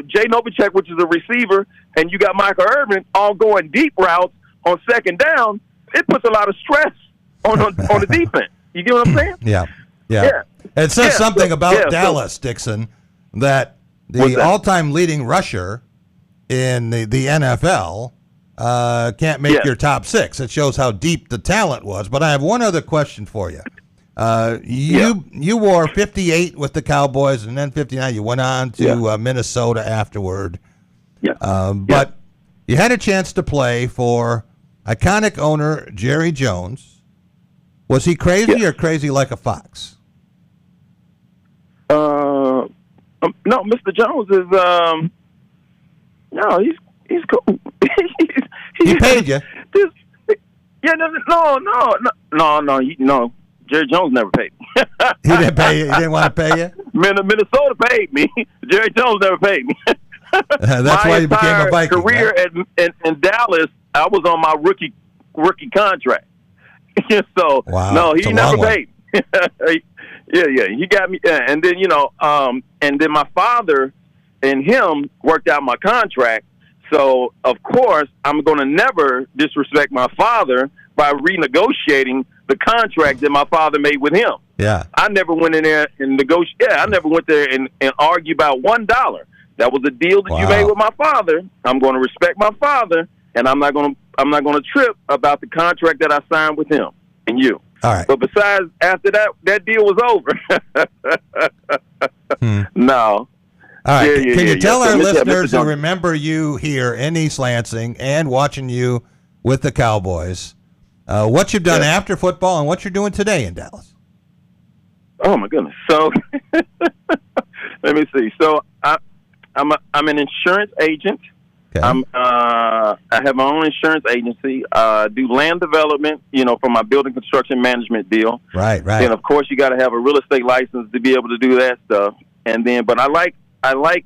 [SPEAKER 5] Jay Novacek, which is a receiver, and you got Michael Irvin all going deep routes on second down. It puts a lot of stress on the defense. You get what I'm saying?
[SPEAKER 1] Yeah. It says something about Dallas, Dixon, that the all-time leading rusher in the NFL can't make your top 6. It shows how deep the talent was. But I have one other question for you. You wore 58 with the Cowboys and then 59. You went on to Minnesota afterward. But you had a chance to play for iconic owner Jerry Jones. Was he crazy or crazy like a fox?
[SPEAKER 5] No, Mr. Jones is no, he's cool.
[SPEAKER 1] He paid you.
[SPEAKER 5] No. Jerry Jones never paid me.
[SPEAKER 1] He didn't pay you? He didn't want to pay you?
[SPEAKER 5] Minnesota paid me. Jerry Jones never paid me.
[SPEAKER 1] That's why you became a Viking.
[SPEAKER 5] My career in Dallas, I was on my rookie contract. So, no, he never paid me. He got me. And then, and then my father and him worked out my contract. So, of course, I'm going to never disrespect my father by renegotiating the contract that my father made with him.
[SPEAKER 1] Yeah.
[SPEAKER 5] I never went in there and negotiate. Yeah, I never went there and argue about $1. That was a deal that you made with my father. I'm going to respect my father, and I'm not going to trip about the contract that I signed with him and you.
[SPEAKER 1] All right.
[SPEAKER 5] But besides, after that deal was over. No.
[SPEAKER 1] All right. Can you tell our listeners who remember you here in East Lansing and watching you with the Cowboys, what you've done after football and what you're doing today in Dallas?
[SPEAKER 5] Oh my goodness! So let me see. So I'm an insurance agent. Okay. I have my own insurance agency. Do land development, for my building construction management deal.
[SPEAKER 1] Right.
[SPEAKER 5] And of course, you got to have a real estate license to be able to do that stuff. And then, but I like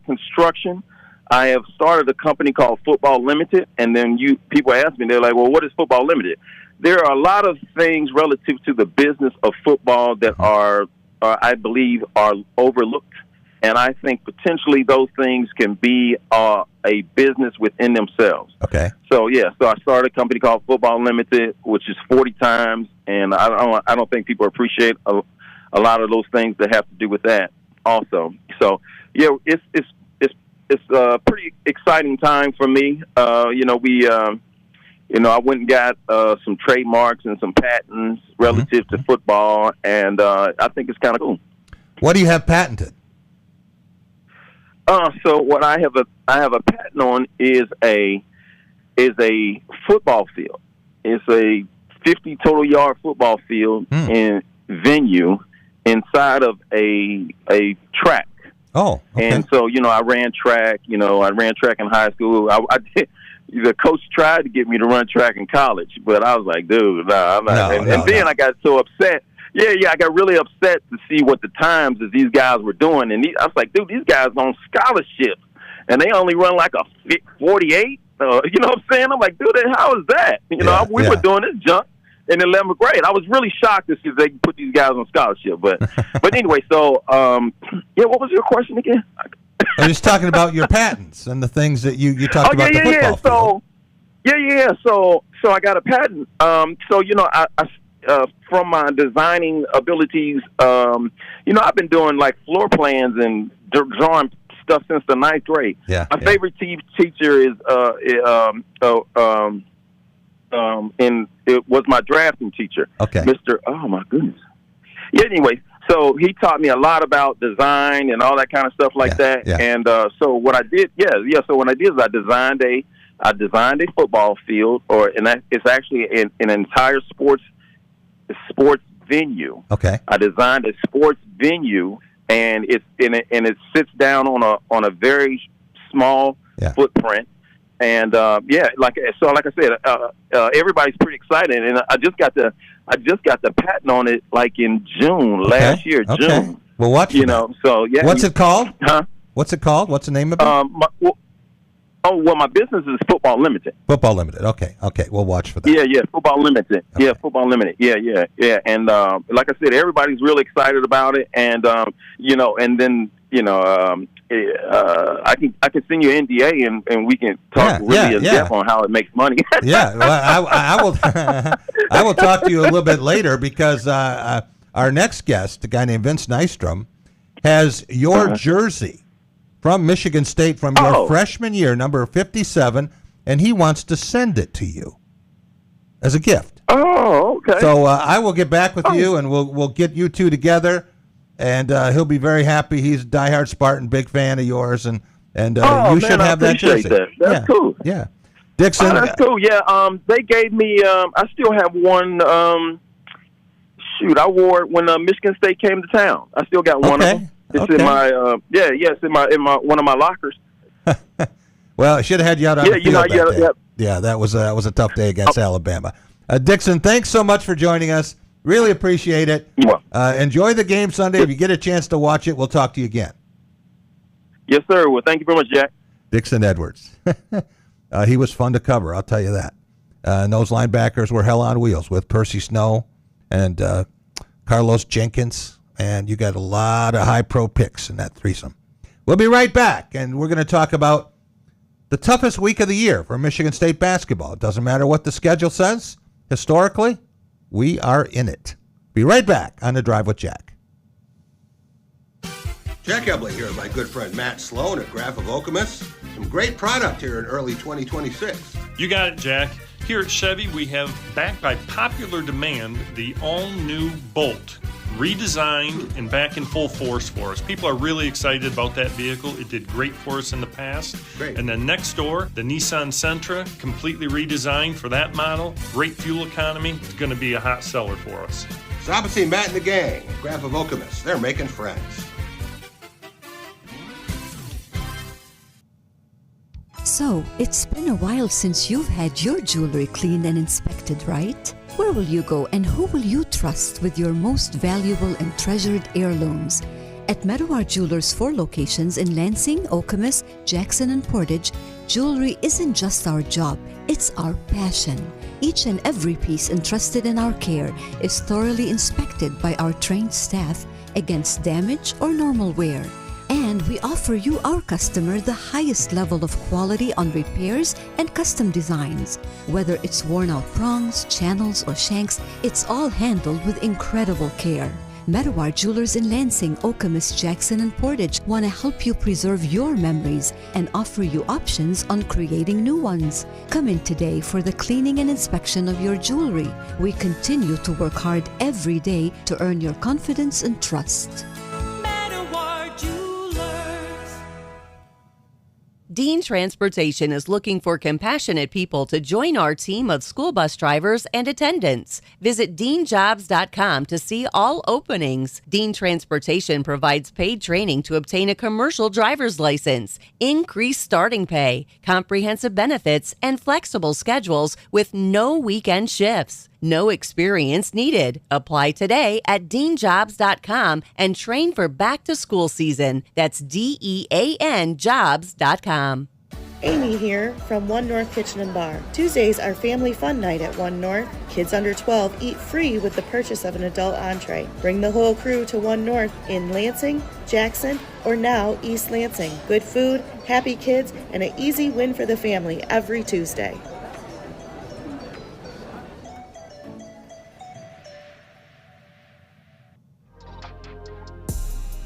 [SPEAKER 5] construction. I have started a company called Football Limited, and then people ask me, they're like, well, what is Football Limited? There are a lot of things relative to the business of football that I believe, are overlooked. And I think potentially those things can be a business within themselves.
[SPEAKER 1] Okay.
[SPEAKER 5] So I started a company called Football Limited, which is 40 times, and I don't think people appreciate a lot of those things that have to do with that also. So it's a pretty exciting time for me. I went and got some trademarks and some patents relative to football, and I think it's kind of cool.
[SPEAKER 1] What do you have patented?
[SPEAKER 5] So what I have a patent on is a football field. It's a 50 total yard football field in venue inside of a track.
[SPEAKER 1] Oh, okay.
[SPEAKER 5] And so I ran track. I ran track in high school. I did. The coach tried to get me to run track in college, but I was like, dude, nah, I'm not. And then I got so upset. I got really upset to see what the times that these guys were doing. And I was like, dude, these guys on scholarships, and they only run like a 48. You know what I'm saying? I'm like, dude, how is that? We were doing this junk in 11th grade. I was really shocked to see they put these guys on scholarship. But anyway, so, what was your question again?
[SPEAKER 1] I was just talking about your patents and the things that you talked about the football field.
[SPEAKER 5] So I got a patent. I from my designing abilities, I've been doing like floor plans and drawing stuff since the 9th grade. My favorite teacher is and it was my drafting teacher.
[SPEAKER 1] Okay.
[SPEAKER 5] Oh my goodness. Anyway, so he taught me a lot about design and all that kind of stuff like that. Yeah. And so what I did, so what I did is I designed a football field, it's actually an entire sports venue.
[SPEAKER 1] Okay.
[SPEAKER 5] I designed a sports venue, and it sits down on a very small footprint. And like I said, everybody's pretty excited, and I just got the patent on it like in June last year.
[SPEAKER 1] Okay.
[SPEAKER 5] June.
[SPEAKER 1] Well,
[SPEAKER 5] So
[SPEAKER 1] what's it called?
[SPEAKER 5] Huh?
[SPEAKER 1] What's it called? What's the name of it?
[SPEAKER 5] Oh, well, my business is Football Limited.
[SPEAKER 1] Football Limited. Okay. We'll watch for that.
[SPEAKER 5] Yeah, Football Limited.
[SPEAKER 1] Okay.
[SPEAKER 5] Yeah, Football Limited. Yeah. And like I said, everybody's really excited about it. And I can send you an NDA and we can talk in depth on how it makes money.
[SPEAKER 1] Yeah, well, I will. I will talk to you a little bit later because our next guest, a guy named Vince Nystrom, has your jersey from Michigan State from your freshman year, number 57, and he wants to send it to you as a gift.
[SPEAKER 5] Oh, okay.
[SPEAKER 1] So I will get back with you, and we'll get you two together, and he'll be very happy. He's a diehard Spartan, big fan of yours, and you should have that jersey.
[SPEAKER 5] That's cool.
[SPEAKER 1] Yeah, Dixon.
[SPEAKER 5] Oh, that's cool. Yeah, they gave me. I still have one. I wore it when Michigan State came to town. I still got one of them. It's in my it's in my one of my lockers.
[SPEAKER 1] Well, I should have had you out on the field Yeah, that was a tough day against Alabama. Dixon, thanks so much for joining us. Really appreciate it. Enjoy the game Sunday. If you get a chance to watch it, we'll talk to you again.
[SPEAKER 5] Yes, sir. Well, thank you very much, Jack.
[SPEAKER 1] Dixon Edwards. He was fun to cover, I'll tell you that. And those linebackers were hell on wheels with Percy Snow and Carlos Jenkins. And you got a lot of high pro picks in that threesome. We'll be right back, and we're going to talk about the toughest week of the year for Michigan State basketball. It doesn't matter what the schedule says. Historically, we are in it. Be right back on The Drive with Jack.
[SPEAKER 10] Jack Ebling here with my good friend Matt Sloan at Graph of Okemos. Some great product here in early 2026.
[SPEAKER 11] You got it, Jack. Here at Chevy, we have, backed by popular demand, the all-new Bolt. Redesigned and back in full force for us. People are really excited about that vehicle. It did great for us in the past.
[SPEAKER 10] Great.
[SPEAKER 11] And then next door, the Nissan Sentra, completely redesigned for that model. Great fuel economy. It's going to be a hot seller for us.
[SPEAKER 10] Stop and see Matt and the gang at Graph of Okemos. They're making friends.
[SPEAKER 12] So, it's been a while since you've had your jewelry cleaned and inspected, right? Where will you go and who will you trust with your most valuable and treasured heirlooms? At Meadowar Jewelers' 4 locations in Lansing, Okemos, Jackson, and Portage, jewelry isn't just our job, it's our passion. Each and every piece entrusted in our care is thoroughly inspected by our trained staff against damage or normal wear. And we offer you, our customer, the highest level of quality on repairs and custom designs. Whether it's worn out prongs, channels, or shanks, it's all handled with incredible care. Meadowar Jewelers in Lansing, Okemos, Jackson, and Portage want to help you preserve your memories and offer you options on creating new ones. Come in today for the cleaning and inspection of your jewelry. We continue to work hard every day to earn your confidence and trust.
[SPEAKER 13] Dean Transportation is looking for compassionate people to join our team of school bus drivers and attendants. Visit deanjobs.com to see all openings. Dean Transportation provides paid training to obtain a commercial driver's license, increased starting pay, comprehensive benefits, and flexible schedules with no weekend shifts. No experience needed. Apply today at deanjobs.com and train for back-to-school season. That's DEAN jobs.com.
[SPEAKER 14] Amy here from One North Kitchen and Bar. Tuesdays are family fun night at One North. Kids under 12 eat free with the purchase of an adult entree. Bring the whole crew to One North in Lansing, Jackson, or now East Lansing. Good food, happy kids, and an easy win for the family every Tuesday.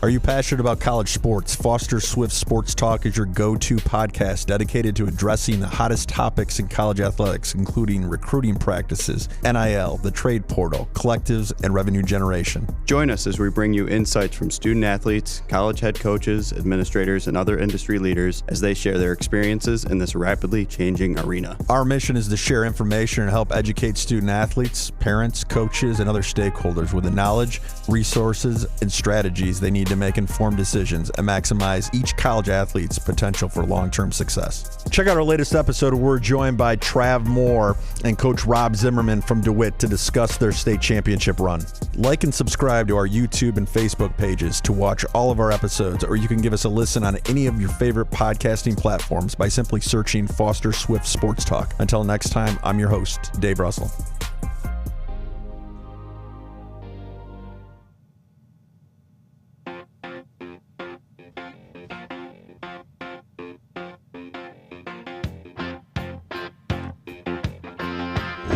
[SPEAKER 15] Are you passionate about college sports? Foster Swift Sports Talk is your go-to podcast dedicated to addressing the hottest topics in college athletics, including recruiting practices, NIL, the trade portal, collectives, and revenue generation.
[SPEAKER 16] Join us as we bring you insights from student athletes, college head coaches, administrators, and other industry leaders as they share their experiences in this rapidly changing arena.
[SPEAKER 15] Our mission is to share information and help educate student athletes, parents, coaches, and other stakeholders with the knowledge, resources, and strategies they need to to make informed decisions and maximize each college athlete's potential for long-term success. Check out our latest episode where we're joined by Trav Moore and Coach Rob Zimmerman from DeWitt to discuss their state championship run. Like and subscribe to our YouTube and Facebook pages to watch all of our episodes, or you can give us a listen on any of your favorite podcasting platforms by simply searching Foster Swift Sports Talk. Until next time, I'm your host, Dave Russell.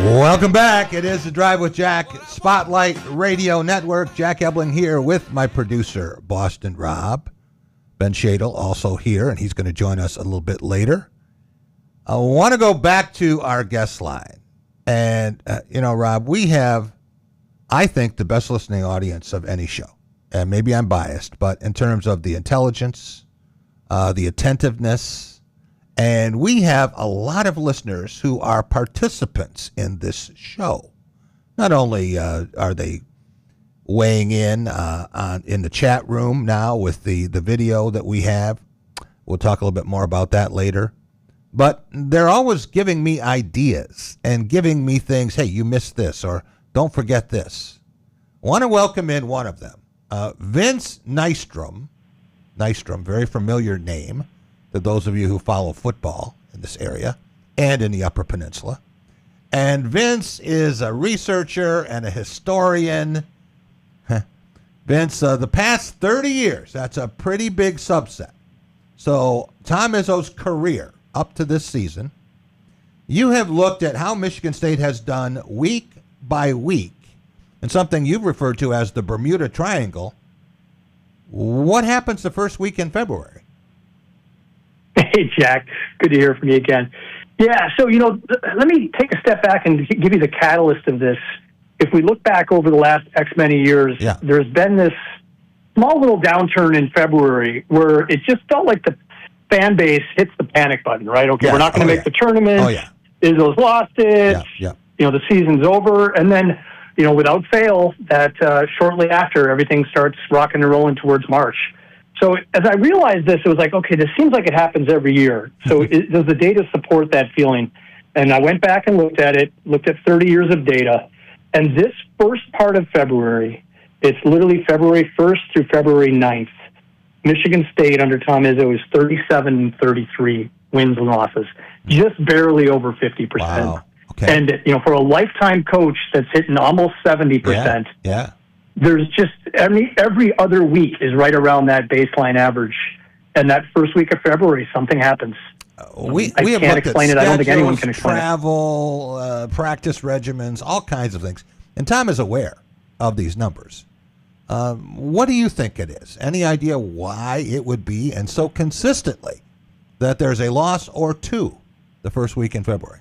[SPEAKER 1] Welcome back. It is the Drive with Jack Spotlight Radio Network. Jack Ebling here with my producer, Boston Rob. Ben Schadel also here, and he's going to join us a little bit later. I want to go back to our guest line. And, Rob, we have, I think, the best listening audience of any show. And maybe I'm biased, but in terms of the intelligence, the attentiveness, and we have a lot of listeners who are participants in this show. Not only are they weighing in the chat room now with the video that we have. We'll talk a little bit more about that later. But they're always giving me ideas and giving me things. Hey, you missed this, or don't forget this. I want to welcome in one of them, Vince Nystrom. Nystrom, very familiar name to those of you who follow football in this area and in the Upper Peninsula. And Vince is a researcher and a historian. Vince, the past 30 years, that's a pretty big subset. So Tom Izzo's career up to this season, you have looked at how Michigan State has done week by week, and something you've referred to as the Bermuda Triangle. What happens the first week in February?
[SPEAKER 17] Hey, Jack. Good to hear from you again. Yeah, so, let me take a step back and give you the catalyst of this. If we look back over the last X many years, there's been this small little downturn in February where it just felt like the fan base hits the panic button, right? Okay, we're not going to make the tournament. Izzo's lost it. The season's over. And then, without fail, that shortly after, everything starts rocking and rolling towards March. So as I realized this, it was like, okay, this seems like it happens every year. So does the data support that feeling? And I went back and looked at 30 years of data. And this first part of February, it's literally February 1st through February 9th. Michigan State under Tom Izzo is 37-33 wins and losses, just barely over 50%.
[SPEAKER 1] Wow. Okay.
[SPEAKER 17] And, for a lifetime coach that's hitting almost 70%, there's just every other week is right around that baseline average. And that first week of February, something happens.
[SPEAKER 1] We
[SPEAKER 17] I
[SPEAKER 1] have
[SPEAKER 17] can't
[SPEAKER 1] looked
[SPEAKER 17] explain
[SPEAKER 1] at
[SPEAKER 17] it. I don't think anyone can explain
[SPEAKER 1] travel, practice regimens, all kinds of things. And Tom is aware of these numbers. What do you think it is? Any idea why it would be, and so consistently, that there's a loss or two the first week in February?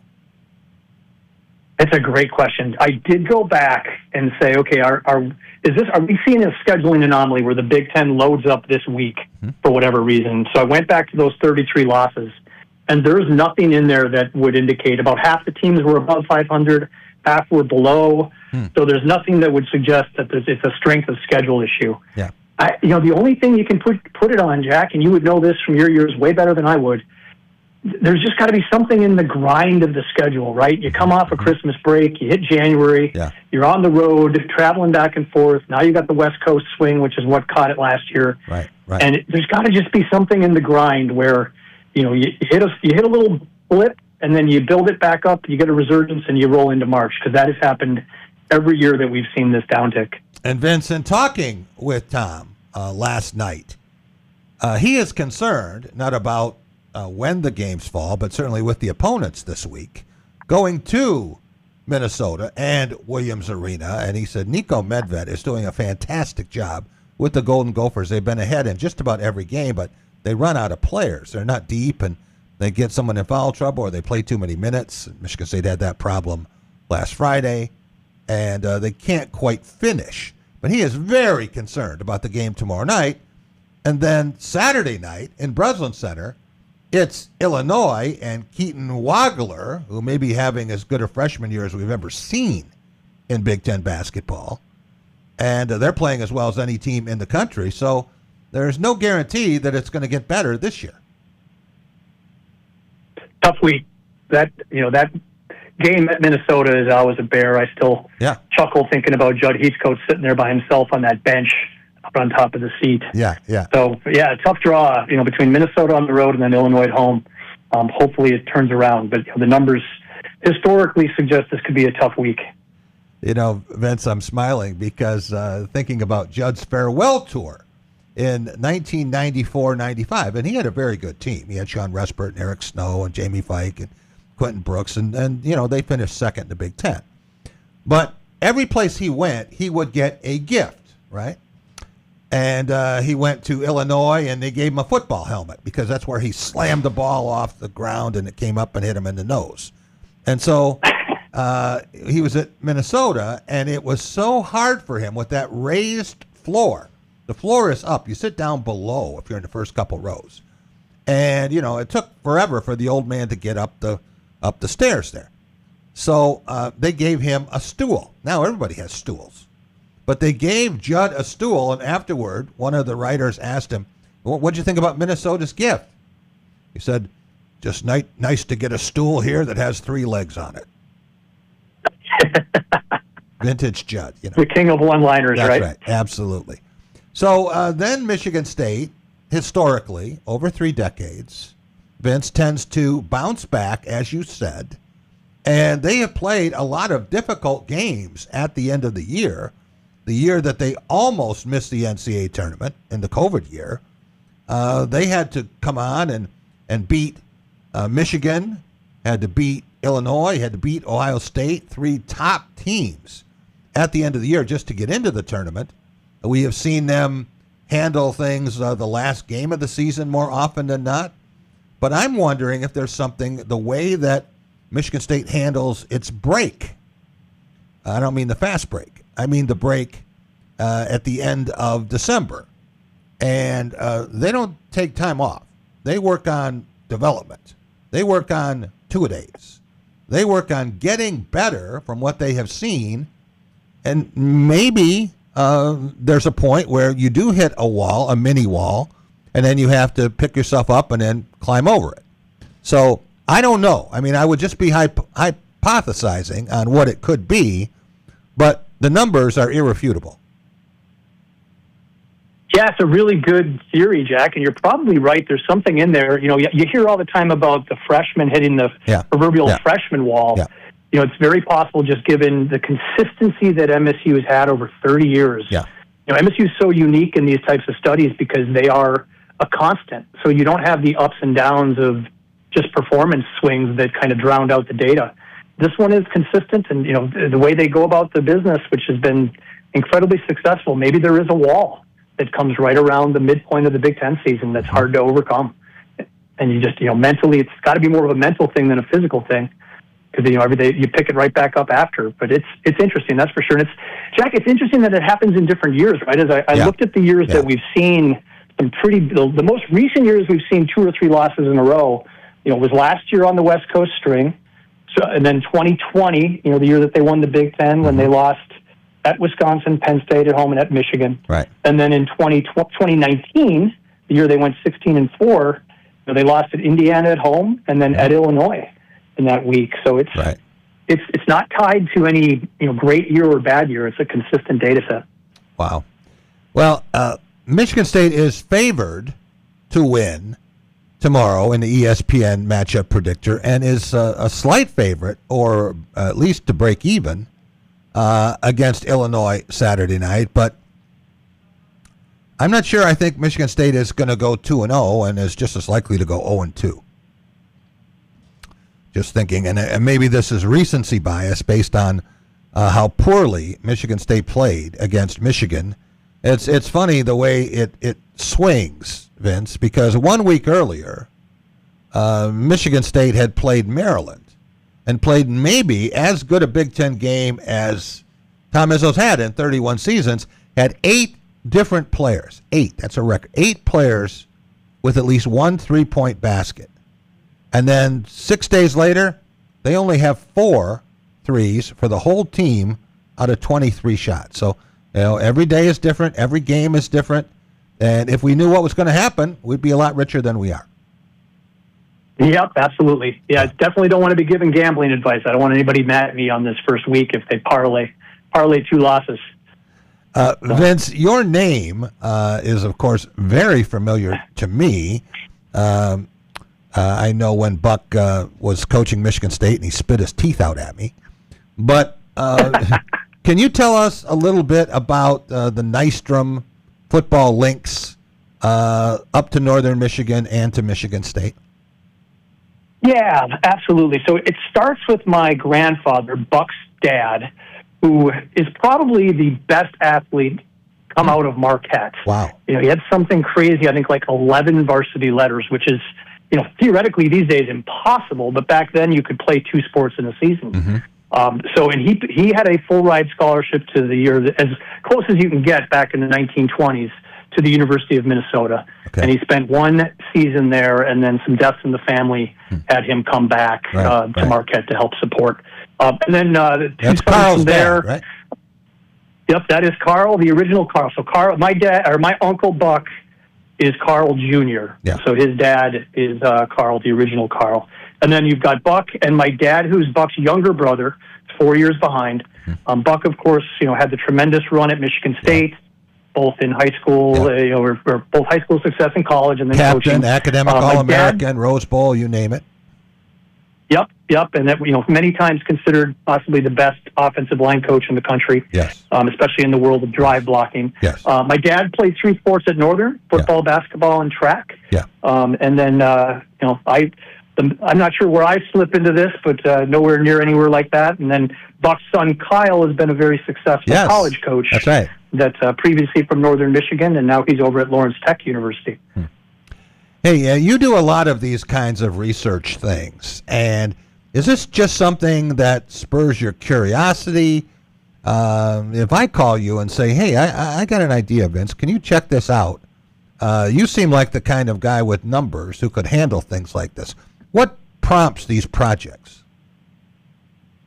[SPEAKER 17] It's a great question. I did go back and say, okay, are we seeing a scheduling anomaly where the Big Ten loads up this week for whatever reason? So I went back to those 33 losses, and there's nothing in there that would indicate about half the teams were above 500, half were below. So there's nothing that would suggest that it's a strength of schedule issue.
[SPEAKER 1] Yeah.
[SPEAKER 17] The only thing you can put it on, Jack, and you would know this from your years way better than I would, there's just got to be something in the grind of the schedule, right? You come off a Christmas break, you hit January, you're on the road, traveling back and forth. Now you got the West Coast swing, which is what caught it last year.
[SPEAKER 1] Right.
[SPEAKER 17] And there's got to just be something in the grind where, you hit a little blip, and then you build it back up, you get a resurgence, and you roll into March, because that has happened every year that we've seen this downtick.
[SPEAKER 1] And Vincent, talking with Tom last night, he is concerned not about when the games fall, but certainly with the opponents this week, going to Minnesota and Williams Arena. And he said Nico Medved is doing a fantastic job with the Golden Gophers. They've been ahead in just about every game, but they run out of players. They're not deep, and they get someone in foul trouble or they play too many minutes. Michigan State had that problem last Friday, and they can't quite finish. But he is very concerned about the game tomorrow night. And then Saturday night in Breslin Center, it's Illinois and Keaton Wagler, who may be having as good a freshman year as we've ever seen in Big Ten basketball. And they're playing as well as any team in the country. So there's no guarantee that it's going to get better this year.
[SPEAKER 17] Tough week. That game at Minnesota is always a bear. I still chuckle thinking about Judd Heathcote sitting there by himself on that bench up on top of the seat.
[SPEAKER 1] Yeah.
[SPEAKER 17] So, tough draw, between Minnesota on the road and then Illinois at home. Hopefully it turns around. But the numbers historically suggest this could be a tough week.
[SPEAKER 1] Vince, I'm smiling because thinking about Judd's farewell tour in 1994-95, and he had a very good team. He had Sean Respert and Eric Snow and Jamie Fike and Quentin Brooks, and they finished second in the Big Ten. But every place he went, he would get a gift, right? And he went to Illinois, and they gave him a football helmet because that's where he slammed the ball off the ground, and it came up and hit him in the nose. And so he was at Minnesota, and it was so hard for him with that raised floor. The floor is up. You sit down below if you're in the first couple rows. And, it took forever for the old man to get up the stairs there. So they gave him a stool. Now everybody has stools. But they gave Judd a stool, and afterward, one of the writers asked him, what did you think about Minnesota's gift? He said, just nice to get a stool here that has 3 legs on it. Vintage Judd.
[SPEAKER 17] The king of one-liners,
[SPEAKER 1] right?
[SPEAKER 17] That's
[SPEAKER 1] right, absolutely. So then Michigan State, historically, over 3 decades, Vince, tends to bounce back, as you said, and they have played a lot of difficult games at the end of the year that they almost missed the NCAA tournament in the COVID year. They had to come on and beat Michigan, had to beat Illinois, had to beat Ohio State, 3 top teams at the end of the year just to get into the tournament. We have seen them handle things the last game of the season more often than not. But I'm wondering if there's something, the way that Michigan State handles its break. I don't mean the fast break. I mean the break at the end of December. And they don't take time off. They work on development. They work on two-a-days. They work on getting better from what they have seen. And maybe there's a point where you do hit a wall, a mini wall, and then you have to pick yourself up and then climb over it. So I don't know. I mean, I would just be hypothesizing on what it could be, but the numbers are irrefutable.
[SPEAKER 17] Yeah, it's a really good theory, Jack, and you're probably right. There's something in there. You hear all the time about the freshmen hitting the proverbial freshman wall. Yeah. It's very possible, just given the consistency that MSU has had over 30 years. Yeah. MSU is so unique in these types of studies because they are a constant. So you don't have the ups and downs of just performance swings that kind of drowned out the data. This one is consistent, and the way they go about the business, which has been incredibly successful. Maybe there is a wall that comes right around the midpoint of the Big Ten season that's hard to overcome. And you just, mentally, it's got to be more of a mental thing than a physical thing. Because, every day you pick it right back up after. But it's interesting, that's for sure. And Jack, it's interesting that it happens in different years, right? As I looked at the years that we've seen some the most recent years we've seen 2 or 3 losses in a row, was last year on the West Coast string. So, and then 2020, the year that they won the Big Ten when they lost at Wisconsin, Penn State at home, and at Michigan. Right. And then in 2019, the year they went 16-4, they lost at Indiana at home and then at Illinois in that week. So it's not tied to any great year or bad year. It's a consistent data set.
[SPEAKER 1] Wow. Well, Michigan State is favored to win tomorrow in the ESPN matchup predictor and is a slight favorite, or at least to break even, against Illinois Saturday night. But I'm not sure. I think Michigan State is going to go 2-0 and is just as likely to go 0-2. Just thinking, and maybe this is recency bias based on how poorly Michigan State played against Michigan. It's funny the way it swings, Vince, because 1 week earlier, Michigan State had played Maryland and played maybe as good a Big Ten game as Tom Izzo's had in 31 seasons, had 8 different players. 8, that's a record. 8 players with at least 1 3-point basket. And then 6 days later, they only have 4 threes for the whole team out of 23 shots. So, every day is different. Every game is different. And if we knew what was going to happen, we'd be a lot richer than we are.
[SPEAKER 17] Yep, absolutely. Yeah, I definitely don't want to be giving gambling advice. I don't want anybody mad at me on this first week if they parlay 2 losses.
[SPEAKER 1] Vince, your name is, of course, very familiar to me. I know when Buck was coaching Michigan State and he spit his teeth out at me. But can you tell us a little bit about the Nystrom football links up to Northern Michigan and to Michigan State?
[SPEAKER 17] Yeah, absolutely. So it starts with my grandfather, Buck's dad, who is probably the best athlete come out of Marquette.
[SPEAKER 1] Wow.
[SPEAKER 17] He had something crazy, I think like 11 varsity letters, which is, theoretically these days impossible, but back then you could play 2 sports in a season.
[SPEAKER 1] Mm-hmm.
[SPEAKER 17] He had a full ride scholarship to the year, as close as you can get back in the 1920s, to the University of Minnesota.
[SPEAKER 1] Okay.
[SPEAKER 17] And he spent 1 season there, and then some deaths in the family had him come back to Marquette to help support. And then
[SPEAKER 1] that's Carl's
[SPEAKER 17] there.
[SPEAKER 1] Dad, right?
[SPEAKER 17] Yep, that is Carl, the original Carl. So Carl, my uncle Buck is Carl Jr.
[SPEAKER 1] Yeah.
[SPEAKER 17] So his dad is Carl, the original Carl. And then you've got Buck and my dad, who's Buck's younger brother, 4 years behind. Buck, of course, had the tremendous run at Michigan State, both in high school, or both high school success and college, and then
[SPEAKER 1] Captain,
[SPEAKER 17] coaching.
[SPEAKER 1] academic All-American, Rose Bowl, you name it.
[SPEAKER 17] Yep, and that many times considered possibly the best offensive line coach in the country.
[SPEAKER 1] Yes,
[SPEAKER 17] especially in the world of drive blocking.
[SPEAKER 1] Yes,
[SPEAKER 17] my dad played 3 sports at Northern: football, basketball, and track.
[SPEAKER 1] Yeah,
[SPEAKER 17] and then I'm not sure where I slip into this, but nowhere near anywhere like that. And then Buck's son Kyle has been a very successful college coach.
[SPEAKER 1] That's right.
[SPEAKER 17] That's previously from Northern Michigan, and now he's over at Lawrence Tech University.
[SPEAKER 1] Hey, you do a lot of these kinds of research things, and is this just something that spurs your curiosity? If I call you and say, hey, I got an idea, Vince, can you check this out? You seem like the kind of guy with numbers who could handle things like this. What prompts these projects?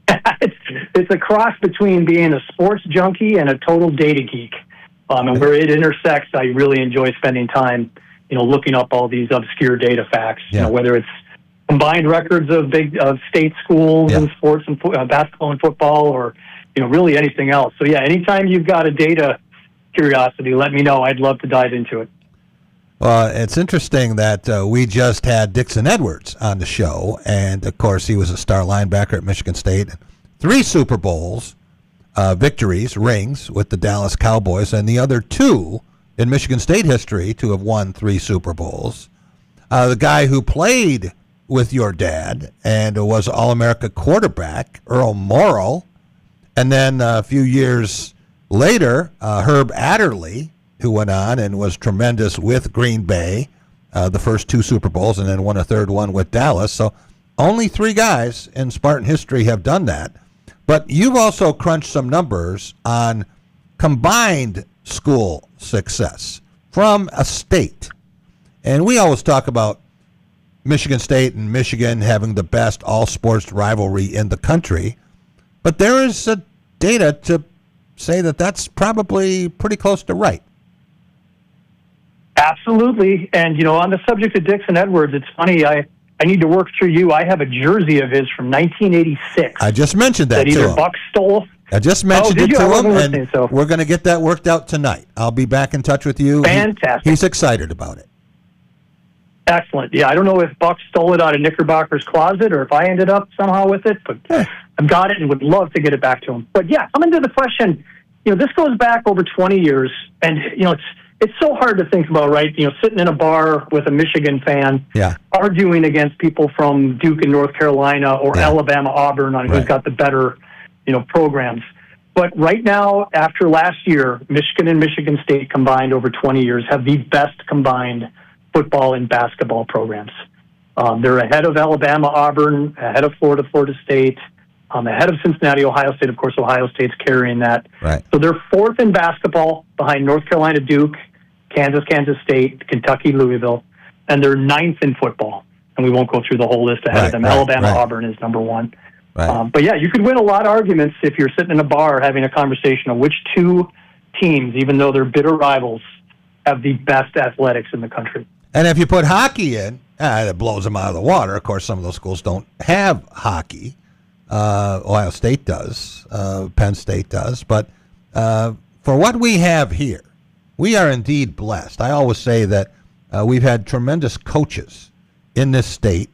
[SPEAKER 17] It's a cross between being a sports junkie and a total data geek. And where it intersects, I really enjoy spending time, looking up all these obscure data facts, whether it's combined records of state schools and sports and basketball and football, or, really anything else. So, anytime you've got a data curiosity, let me know. I'd love to dive into it.
[SPEAKER 1] Well, it's interesting that we just had Dixon Edwards on the show, and, of course, he was a star linebacker at Michigan State. 3 Super Bowls, victories, rings with the Dallas Cowboys, and the other 2 in Michigan State history to have won 3 Super Bowls. The guy who played with your dad and was All-America quarterback, Earl Morrill, and then a few years later, Herb Adderley, who went on and was tremendous with Green Bay, the first 2 Super Bowls, and then won a 3rd one with Dallas. So only 3 guys in Spartan history have done that. But you've also crunched some numbers on combined school success from a state. And we always talk about Michigan State and Michigan having the best all-sports rivalry in the country. But there is data to say that that's probably pretty close to right.
[SPEAKER 17] Absolutely. And, on the subject of Dixon Edwards, it's funny, I need to work through you. I have a jersey of his from 1986.
[SPEAKER 1] I just mentioned that to
[SPEAKER 17] either
[SPEAKER 1] him.
[SPEAKER 17] Buck stole.
[SPEAKER 1] I just mentioned it to him, and
[SPEAKER 17] so.
[SPEAKER 1] We're going to get that worked out tonight. I'll be back in touch with you.
[SPEAKER 17] Fantastic.
[SPEAKER 1] He's excited about it.
[SPEAKER 17] Excellent. Yeah, I don't know if Buck stole it out of Knickerbocker's closet or if I ended up somehow with it, but I've got it and would love to get it back to him. But coming to the question, this goes back over 20 years, and, it's so hard to think about, right? Sitting in a bar with a Michigan fan, arguing against people from Duke and North Carolina or Alabama, Auburn on who's got the better, programs. But right now, after last year, Michigan and Michigan State combined over 20 years have the best combined football and basketball programs. They're ahead of Alabama, Auburn, ahead of Florida, Florida State, ahead of Cincinnati, Ohio State. Of course, Ohio State's carrying that.
[SPEAKER 1] Right.
[SPEAKER 17] So they're 4th in basketball behind North Carolina, Duke, Kansas, Kansas State, Kentucky, Louisville, and they're 9th in football. And we won't go through the whole list ahead of them. Alabama, Auburn is number 1.
[SPEAKER 1] Right.
[SPEAKER 17] But you could win a lot of arguments if you're sitting in a bar having a conversation of which 2 teams, even though they're bitter rivals, have the best athletics in the country.
[SPEAKER 1] And if you put hockey in, it blows them out of the water. Of course, some of those schools don't have hockey. Ohio State does. Penn State does. But for what we have here, we are indeed blessed. I always say that we've had tremendous coaches in this state.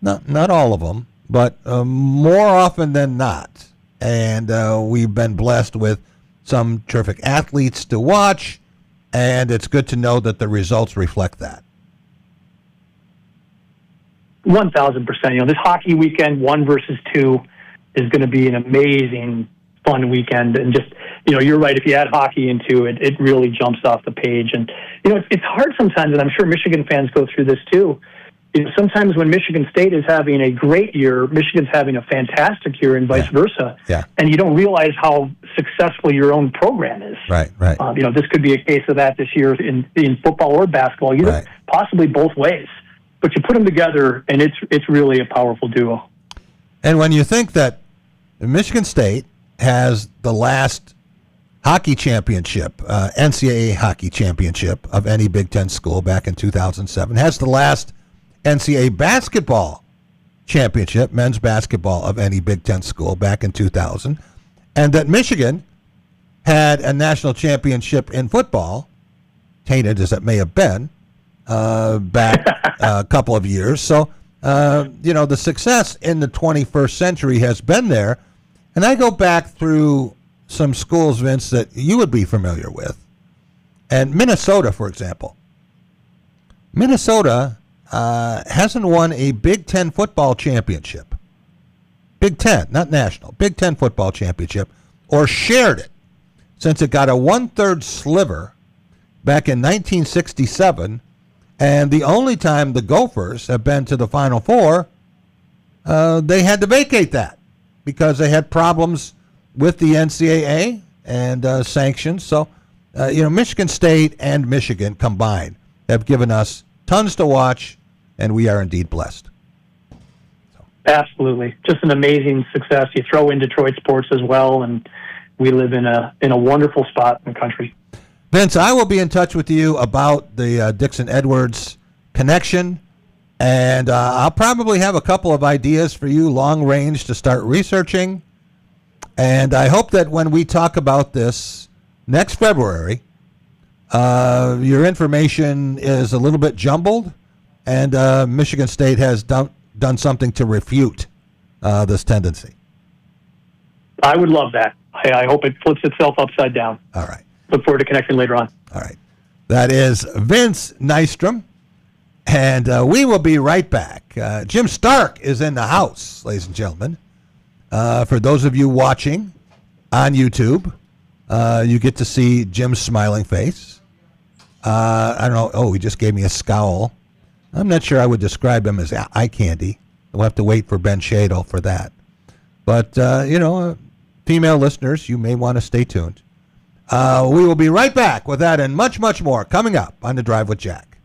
[SPEAKER 1] Not all of them, but more often than not. And we've been blessed with some terrific athletes to watch, and it's good to know that the results reflect that.
[SPEAKER 17] 1,000%. This hockey weekend, 1 versus 2, is going to be an amazing, fun weekend. And just, you're right. If you add hockey into it, it really jumps off the page. And, it's hard sometimes, and I'm sure Michigan fans go through this too. Sometimes when Michigan State is having a great year, Michigan's having a fantastic year, and vice versa.
[SPEAKER 1] Yeah.
[SPEAKER 17] And you don't realize how successful your own program is.
[SPEAKER 1] Right.
[SPEAKER 17] This could be a case of that this year in football or basketball, possibly both ways. But you put them together, and it's really a powerful duo.
[SPEAKER 1] And when you think that Michigan State has the last hockey championship, NCAA hockey championship of any Big Ten school back in 2007, has the last NCAA basketball championship, men's basketball, of any Big Ten school back in 2000, and that Michigan had a national championship in football, tainted as it may have been, back a couple of years. So, the success in the 21st century has been there. And I go back through some schools, Vince, that you would be familiar with. And Minnesota, for example. Minnesota hasn't won a Big Ten football championship. Big Ten, not national. Big Ten football championship, or shared it, since it got a 1/3 sliver back in 1967. And the only time the Gophers have been to the Final Four, they had to vacate that because they had problems with the NCAA and sanctions. So, Michigan State and Michigan combined have given us tons to watch, and we are indeed blessed.
[SPEAKER 17] Absolutely. Just an amazing success. You throw in Detroit sports as well, and we live in a wonderful spot in the country.
[SPEAKER 1] Vince, I will be in touch with you about the Dixon Edwards connection, and I'll probably have a couple of ideas for you long range to start researching. And I hope that when we talk about this next February, your information is a little bit jumbled, and Michigan State has done something to refute this tendency.
[SPEAKER 17] I would love that. I hope it flips itself upside down.
[SPEAKER 1] All right.
[SPEAKER 17] Look forward to connecting later on.
[SPEAKER 1] All right. That is Vince Nystrom, and we will be right back. Jim Stark is in the house, ladies and gentlemen. For those of you watching on YouTube, you get to see Jim's smiling face. I don't know. Oh, he just gave me a scowl. I'm not sure I would describe him as eye candy. We'll have to wait for Ben Schadel for that. But, female listeners, you may want to stay tuned. We will be right back with that and much, much more coming up on The Drive with Jack.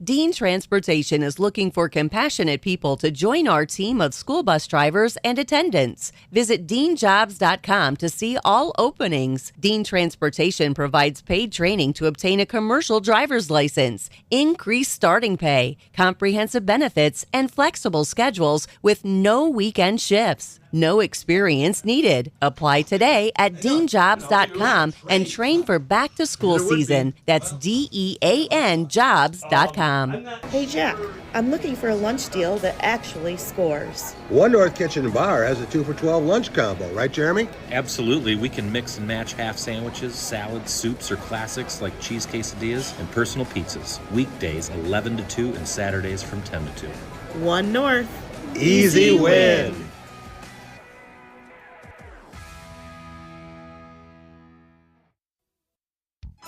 [SPEAKER 13] Dean Transportation is looking for compassionate people to join our team of school bus drivers and attendants. Visit deanjobs.com to see all openings. Dean Transportation provides paid training to obtain a commercial driver's license, increased starting pay, comprehensive benefits, and flexible schedules with no weekend shifts. No experience needed. Apply today at deanjobs.com and train for back to school season. That's DEAN jobs.com.
[SPEAKER 14] Hey Jack, I'm looking for a lunch deal that actually scores.
[SPEAKER 10] One North Kitchen and Bar has a 2 for $12 lunch combo, right, Jeremy?
[SPEAKER 18] Absolutely. We can mix and match half sandwiches, salads, soups, or classics like cheese quesadillas and personal pizzas. Weekdays 11 to 2 and Saturdays from 10 to 2.
[SPEAKER 14] One North.
[SPEAKER 10] Easy win.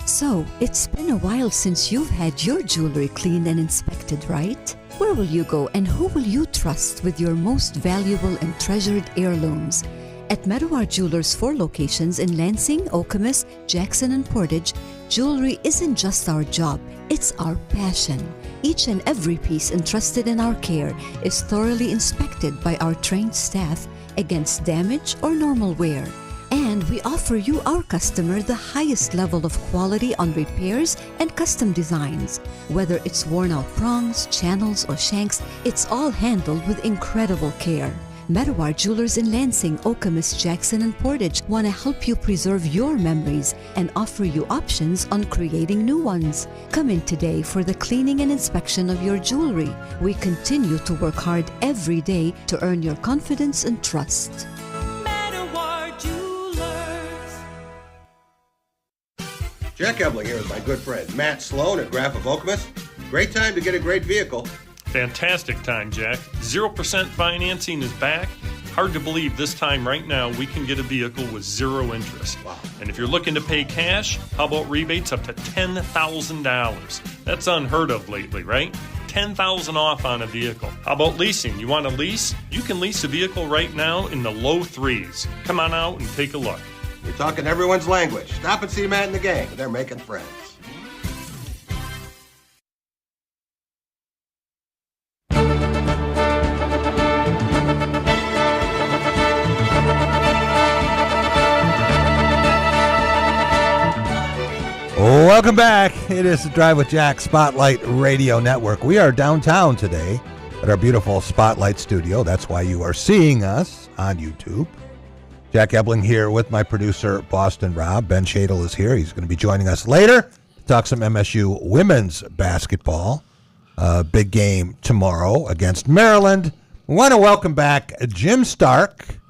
[SPEAKER 12] So, it's been a while since you've had your jewelry cleaned and inspected, right? Where will you go and who will you trust with your most valuable and treasured heirlooms? At Meadowar Jewelers' 4 locations in Lansing, Okemos, Jackson, and Portage, jewelry isn't just our job, it's our passion. Each and every piece entrusted in our care is thoroughly inspected by our trained staff against damage or normal wear. And And we offer you, our customer, the highest level of quality on repairs and custom designs. Whether it's worn out prongs, channels, or shanks, it's all handled with incredible care. Meadowar Jewelers in Lansing, Okemos, Jackson, and Portage want to help you preserve your memories and offer you options on creating new ones. Come in today for the cleaning and inspection of your jewelry. We continue to work hard every day to earn your confidence and trust.
[SPEAKER 10] Jack Ebling here with my good friend Matt Sloan at Graf of Okemos. Great time to get a great vehicle.
[SPEAKER 11] Fantastic time, Jack. 0% financing is back. Hard to believe this time right now we can get a vehicle with zero interest.
[SPEAKER 10] Wow.
[SPEAKER 11] And if you're looking to pay cash, how about rebates up to $10,000? That's unheard of lately, right? $10,000 off on a vehicle. How about leasing? You want to lease? You can lease a vehicle right now in the low threes. Come on out and take a look.
[SPEAKER 10] We're talking everyone's language. Stop and see Matt and the gang. They're making friends.
[SPEAKER 1] Welcome back. It is the Drive with Jack Spotlight Radio Network. We are downtown today at our beautiful Spotlight studio. That's why you are seeing us on YouTube. Jack Ebling here with my producer, Boston Rob. Ben Schadel is here. He's going to be joining us later to talk some MSU women's basketball. Big game tomorrow against Maryland. We want to welcome back Jim Stark,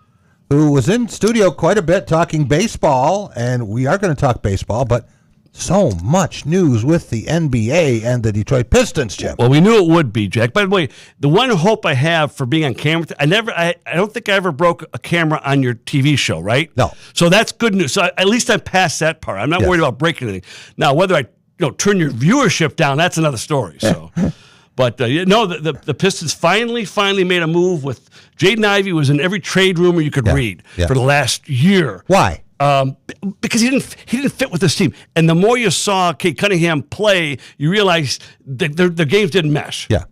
[SPEAKER 1] who was in studio quite a bit talking baseball, and we are going to talk baseball, but so much news with the NBA and the Detroit Pistons, Jim.
[SPEAKER 19] Well, we knew it would be, Jack. By the way, the one hope I have for being on camera, I don't think I ever broke a camera on your TV show, right?
[SPEAKER 1] No.
[SPEAKER 19] So that's good news. So at least I'm past that part. I'm not worried about breaking anything. Now, whether I turn your viewership down, that's another story. So, but the Pistons finally made a move with Jaden Ivey. Was in every trade rumor you could read for the last year.
[SPEAKER 1] Why?
[SPEAKER 19] Because he didn't fit with this team, and the more you saw Kate Cunningham play, you realize that their games didn't mesh.
[SPEAKER 1] Yeah,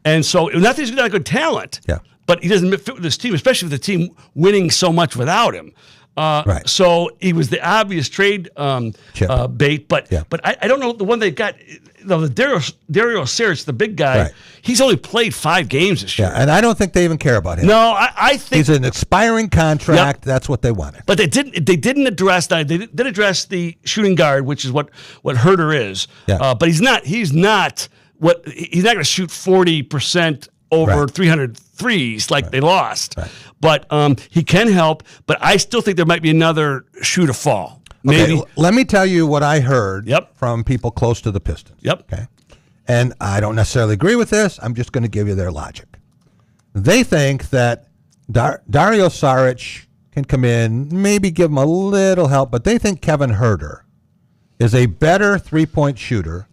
[SPEAKER 19] and so not that he's not good talent.
[SPEAKER 1] Yeah,
[SPEAKER 19] but he doesn't fit with this team, especially with the team winning so much without him.
[SPEAKER 1] Right.
[SPEAKER 19] So he was the obvious trade bait, but I don't know the one they got. The Dario Saric, the big guy, he's only played 5 games this year.
[SPEAKER 1] Yeah, and I don't think they even care about him.
[SPEAKER 19] No, I think
[SPEAKER 1] he's an expiring contract. Yep. That's what they wanted.
[SPEAKER 19] But they didn't address that. They did address the shooting guard, which is what Herter is.
[SPEAKER 1] Yeah.
[SPEAKER 19] But he's not going to shoot 40% over 300 threes like they lost. Right. But he can help. But I still think there might be another shoe to fall. Maybe.
[SPEAKER 1] Okay, let me tell you what I heard from people close to the Pistons. Okay. And I don't necessarily agree with this. I'm just going to give you their logic. They think that Dario Saric can come in, maybe give him a little help, but they think Kevin Herter is a better three-point shooter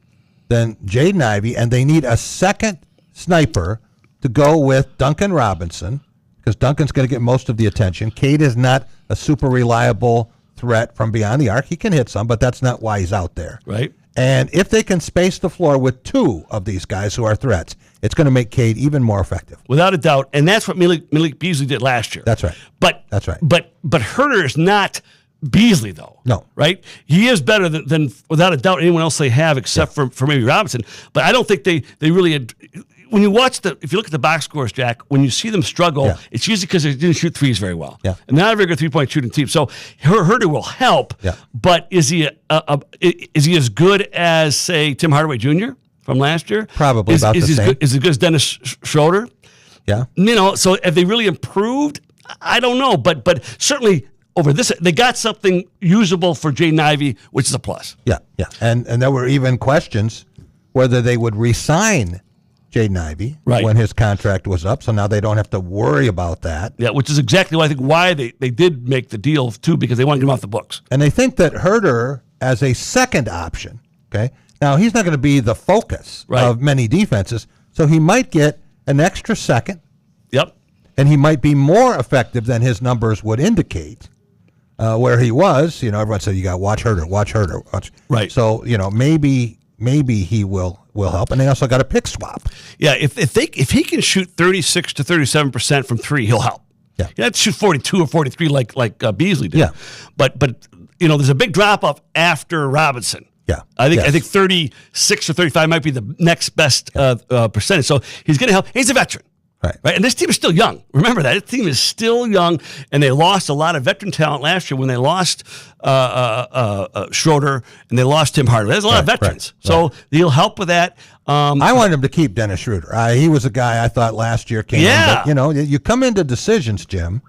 [SPEAKER 1] than Jaden Ivey, and they need a second sniper to go with Duncan Robinson, because Duncan's going to get most of the attention. Cade is not a super reliable threat from beyond the arc. He can hit some, but that's not why he's out there.
[SPEAKER 19] Right.
[SPEAKER 1] And if they can space the floor with 2 of these guys who are threats, it's going to make Cade even more effective.
[SPEAKER 19] Without a doubt. And that's what Malik Beasley did last year.
[SPEAKER 1] That's right. That's right.
[SPEAKER 19] But Herter is not Beasley, though.
[SPEAKER 1] No.
[SPEAKER 19] Right? He is better than without a doubt, anyone else they have except for maybe Robinson. But I don't think they really when you watch if you look at the box scores, Jack, when you see them struggle, it's usually because they didn't shoot threes very well.
[SPEAKER 1] Yeah.
[SPEAKER 19] And not a very good 3-point shooting team. So Herter will help.
[SPEAKER 1] Yeah.
[SPEAKER 19] But is he as good as, say, Tim Hardaway Jr. from last year?
[SPEAKER 1] Probably about the same.
[SPEAKER 19] Is he as good as Dennis Schroeder?
[SPEAKER 1] Yeah.
[SPEAKER 19] So have they really improved? I don't know. But certainly over this, they got something usable for Jaden Ivey, which is a plus.
[SPEAKER 1] Yeah. And there were even questions whether they would re-sign Jaden Ivey when his contract was up, so now they don't have to worry about that.
[SPEAKER 19] Yeah, which is exactly why they did make the deal, too, because they want to get him off the books.
[SPEAKER 1] And they think that Herter as a second option, okay? Now, he's not going to be the focus of many defenses, so he might get an extra second.
[SPEAKER 19] Yep.
[SPEAKER 1] And he might be more effective than his numbers would indicate. Where he was, everyone said, you got to watch Herter.
[SPEAKER 19] Right.
[SPEAKER 1] So, maybe he will help, and they also got a pick swap.
[SPEAKER 19] Yeah, if he can shoot 36 to 37% from 3, he'll help.
[SPEAKER 1] Yeah.
[SPEAKER 19] He had to shoot 42 or 43 like Beasley did.
[SPEAKER 1] Yeah.
[SPEAKER 19] But there's a big drop off after Robinson.
[SPEAKER 1] Yeah.
[SPEAKER 19] I think 36 or 35 might be the next best percentage. So he's going to help. He's a veteran. Right. And this team is still young. Remember that. This team is still young, and they lost a lot of veteran talent last year when they lost Schroeder and they lost Tim Hardaway. There's a lot of veterans. So he'll help with that.
[SPEAKER 1] I wanted him to keep Dennis Schroeder. He was a guy I thought last year came in. But, you come into decisions, Jim,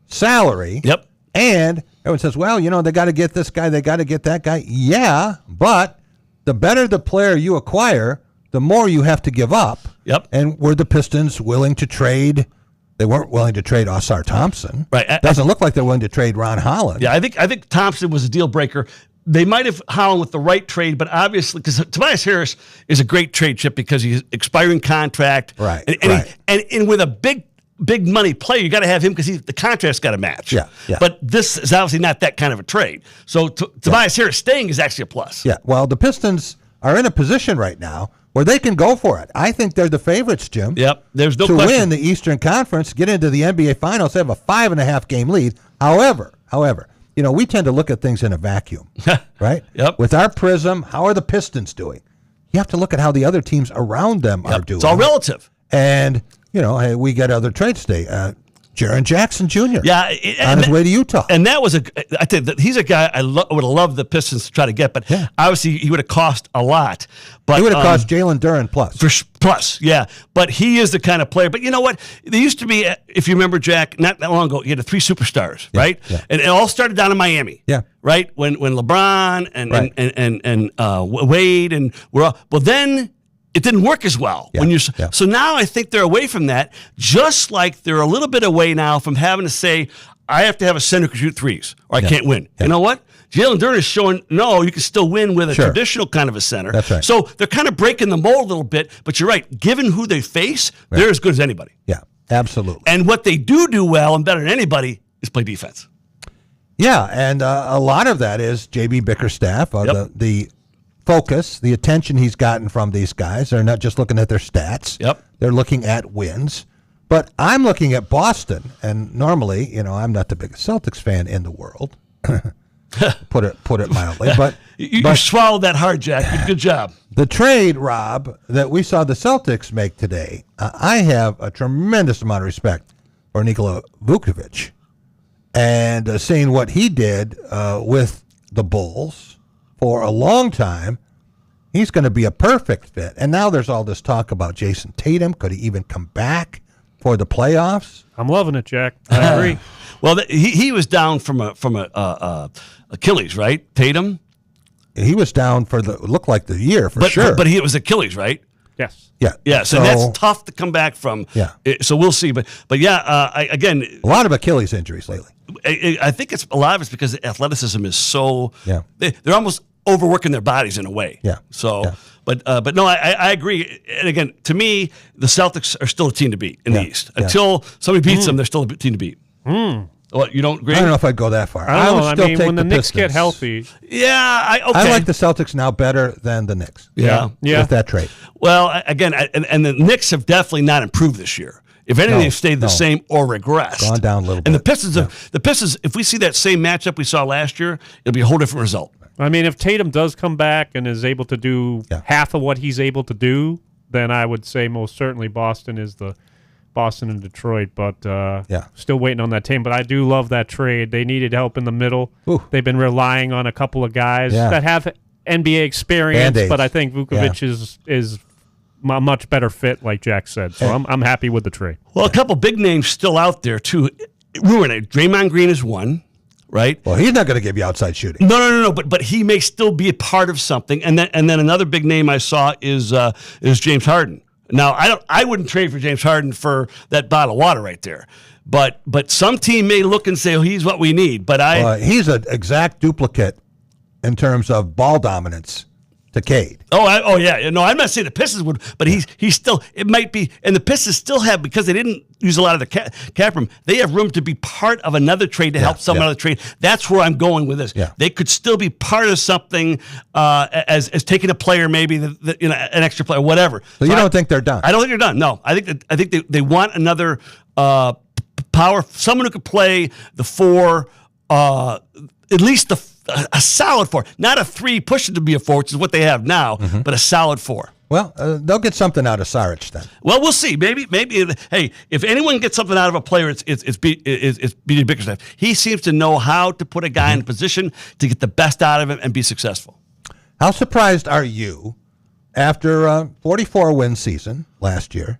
[SPEAKER 1] salary.
[SPEAKER 19] Yep.
[SPEAKER 1] And everyone says, well, they got to get this guy, they got to get that guy. Yeah, but the better the player you acquire, the more you have to give up.
[SPEAKER 19] Yep.
[SPEAKER 1] And were the Pistons willing to trade? They weren't willing to trade Osar Thompson.
[SPEAKER 19] Right.
[SPEAKER 1] Doesn't look like they're willing to trade Ron Holland.
[SPEAKER 19] Yeah, I think Thompson was a deal breaker. They might have Holland with the right trade, but obviously, because Tobias Harris is a great trade chip because he's expiring contract.
[SPEAKER 1] Right.
[SPEAKER 19] And with a big money player, you got to have him because the contract's got to match.
[SPEAKER 1] Yeah.
[SPEAKER 19] But this is obviously not that kind of a trade. So Tobias Harris staying is actually a plus.
[SPEAKER 1] Yeah. Well, the Pistons are in a position right now where they can go for it. I think they're the favorites, Jim.
[SPEAKER 19] Yep. There's no
[SPEAKER 1] to
[SPEAKER 19] question.
[SPEAKER 1] win the Eastern Conference, get into the NBA Finals, they have a 5.5 game lead. However, we tend to look at things in a vacuum, right?
[SPEAKER 19] Yep.
[SPEAKER 1] With our prism, how are the Pistons doing? You have to look at how the other teams around them are doing.
[SPEAKER 19] It's all relative.
[SPEAKER 1] And, hey, we get other trades today. Jaren Jackson Jr.
[SPEAKER 19] Yeah,
[SPEAKER 1] on his way to Utah.
[SPEAKER 19] And that was I think that he's a guy I would have loved the Pistons to try to get, but obviously he would have cost a lot. But
[SPEAKER 1] he would have cost Jalen Duren plus.
[SPEAKER 19] Yeah. But he is the kind of player. But you know what? There used to be, if you remember, Jack, not that long ago, you had the 3 superstars, right?
[SPEAKER 1] Yeah.
[SPEAKER 19] And it all started down in Miami.
[SPEAKER 1] Yeah.
[SPEAKER 19] Right? When LeBron and Wade and then it didn't work as well. So now I think they're away from that, just like they're a little bit away now from having to say, I have to have a center who can shoot threes or I can't win.
[SPEAKER 1] Yeah.
[SPEAKER 19] You know what? Jalen Duren is showing, no, you can still win with a traditional kind of a center.
[SPEAKER 1] That's right.
[SPEAKER 19] So they're kind of breaking the mold a little bit, but you're right. Given who they face, they're as good as anybody.
[SPEAKER 1] Yeah, absolutely.
[SPEAKER 19] And what they do well and better than anybody is play defense.
[SPEAKER 1] Yeah, and a lot of that is J.B. Bickerstaff, the focus, the attention he's gotten from these guys. They're not just looking at their stats.
[SPEAKER 19] Yep.
[SPEAKER 1] They're looking at wins. But I'm looking at Boston, and normally, I'm not the biggest Celtics fan in the world. put it mildly. But
[SPEAKER 19] you swallowed that hard, Jack. Good job.
[SPEAKER 1] The trade, Rob, that we saw the Celtics make today, I have a tremendous amount of respect for Nikola Vucevic. And seeing what he did with the Bulls for a long time, he's going to be a perfect fit. And now there's all this talk about Jason Tatum. Could he even come back for the playoffs?
[SPEAKER 20] I'm loving it, Jack. I agree.
[SPEAKER 19] Well, he was down from Achilles, right? Tatum.
[SPEAKER 1] He was down for looked like the year for sure.
[SPEAKER 19] But it was Achilles, right?
[SPEAKER 20] Yes.
[SPEAKER 19] Yeah. So that's tough to come back from.
[SPEAKER 1] Yeah.
[SPEAKER 19] So we'll see. But yeah, again,
[SPEAKER 1] a lot of Achilles injuries lately.
[SPEAKER 19] I think a lot of it's because athleticism is so.
[SPEAKER 1] Yeah.
[SPEAKER 19] They're almost overworking their bodies in a way.
[SPEAKER 1] Yeah.
[SPEAKER 19] So, but no, I agree. And again, to me, the Celtics are still a team to beat in the East. Until somebody beats them, they're still a team to beat. What, you don't agree?
[SPEAKER 1] I don't know if I'd go that far.
[SPEAKER 20] I don't know.
[SPEAKER 1] would still take
[SPEAKER 20] when the Knicks
[SPEAKER 1] Pistons.
[SPEAKER 20] get healthy.
[SPEAKER 19] Yeah,
[SPEAKER 1] I like the Celtics now better than the Knicks.
[SPEAKER 19] Yeah.
[SPEAKER 1] With that trade.
[SPEAKER 19] Well, again, and the Knicks have definitely not improved this year. If anything, they've stayed the same or regressed.
[SPEAKER 1] Gone down a little bit.
[SPEAKER 19] And the Pistons, if we see that same matchup we saw last year, it'll be a whole different result.
[SPEAKER 20] I mean, if Tatum does come back and is able to do half of what he's able to do, then I would say most certainly Boston is the Boston and Detroit. But still waiting on that team. But I do love that trade. They needed help in the middle.
[SPEAKER 1] Ooh.
[SPEAKER 20] They've been relying on a couple of guys that have NBA experience,
[SPEAKER 1] Band-Aids.
[SPEAKER 20] but I think Vucevic is a much better fit, like Jack said. So I'm happy with the trade.
[SPEAKER 19] Well, a couple big names still out there, too. Draymond Green is one, right?
[SPEAKER 1] Well, he's not going to give you outside shooting.
[SPEAKER 19] No. But he may still be a part of something. And then another big name I saw is James Harden. Now, I wouldn't trade for James Harden for that bottle of water right there. But some team may look and say, oh, he's what we need. But
[SPEAKER 1] he's an exact duplicate in terms of ball dominance to Cade.
[SPEAKER 19] Yeah. No, I'm not saying the Pistons would, but he's still, it might be, and the Pistons still have, because they didn't use a lot of the cap room, they have room to be part of another trade to help someone other trade. That's where I'm going with this. Yeah. They could still be part of something as taking a player, maybe an extra player, whatever.
[SPEAKER 1] So you don't think they're done?
[SPEAKER 19] I don't think they're done. No, I think they want another power, someone who could play the 4, at least a solid 4, not a 3 pushing to be a 4, which is what they have now, but a solid 4.
[SPEAKER 1] Well, they'll get something out of Saric then.
[SPEAKER 19] Well, we'll see. Maybe. Hey, if anyone gets something out of a player, it's B.J. Bickerstaff. He seems to know how to put a guy in a position to get the best out of him and be successful.
[SPEAKER 1] How surprised are you after a 44-win season last year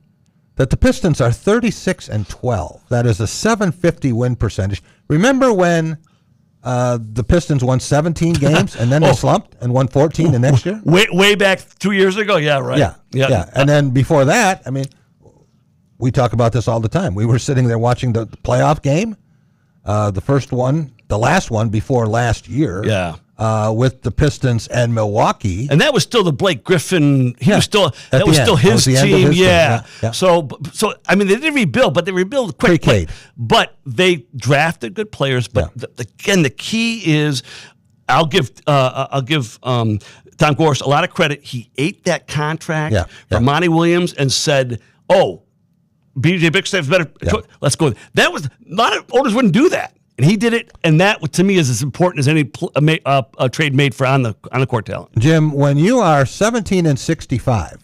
[SPEAKER 1] that the Pistons are 36-12? That is a 750 win percentage. Remember when the Pistons won 17 games and then they slumped and won 14 the next year?
[SPEAKER 19] Way back 2 years ago? Yeah, right.
[SPEAKER 1] Yeah. And then before that, I mean, we talk about this all the time. We were sitting there watching the playoff game, the last one before last year.
[SPEAKER 19] Yeah.
[SPEAKER 1] With the Pistons and Milwaukee,
[SPEAKER 19] and that was still the Blake Griffin. That was still his team. Yeah. So I mean, they didn't rebuild, but they rebuild quick. But they drafted good players. But again, the key is, I'll give Tom Gorse a lot of credit. He ate that contract from Monty Williams and said, "Oh, B.J. Bickerstaff's better. Let's go." That was, a lot of owners wouldn't do that. And he did it, and that, to me, is as important as any trade made for on the court talent.
[SPEAKER 1] Jim, when you are 17-65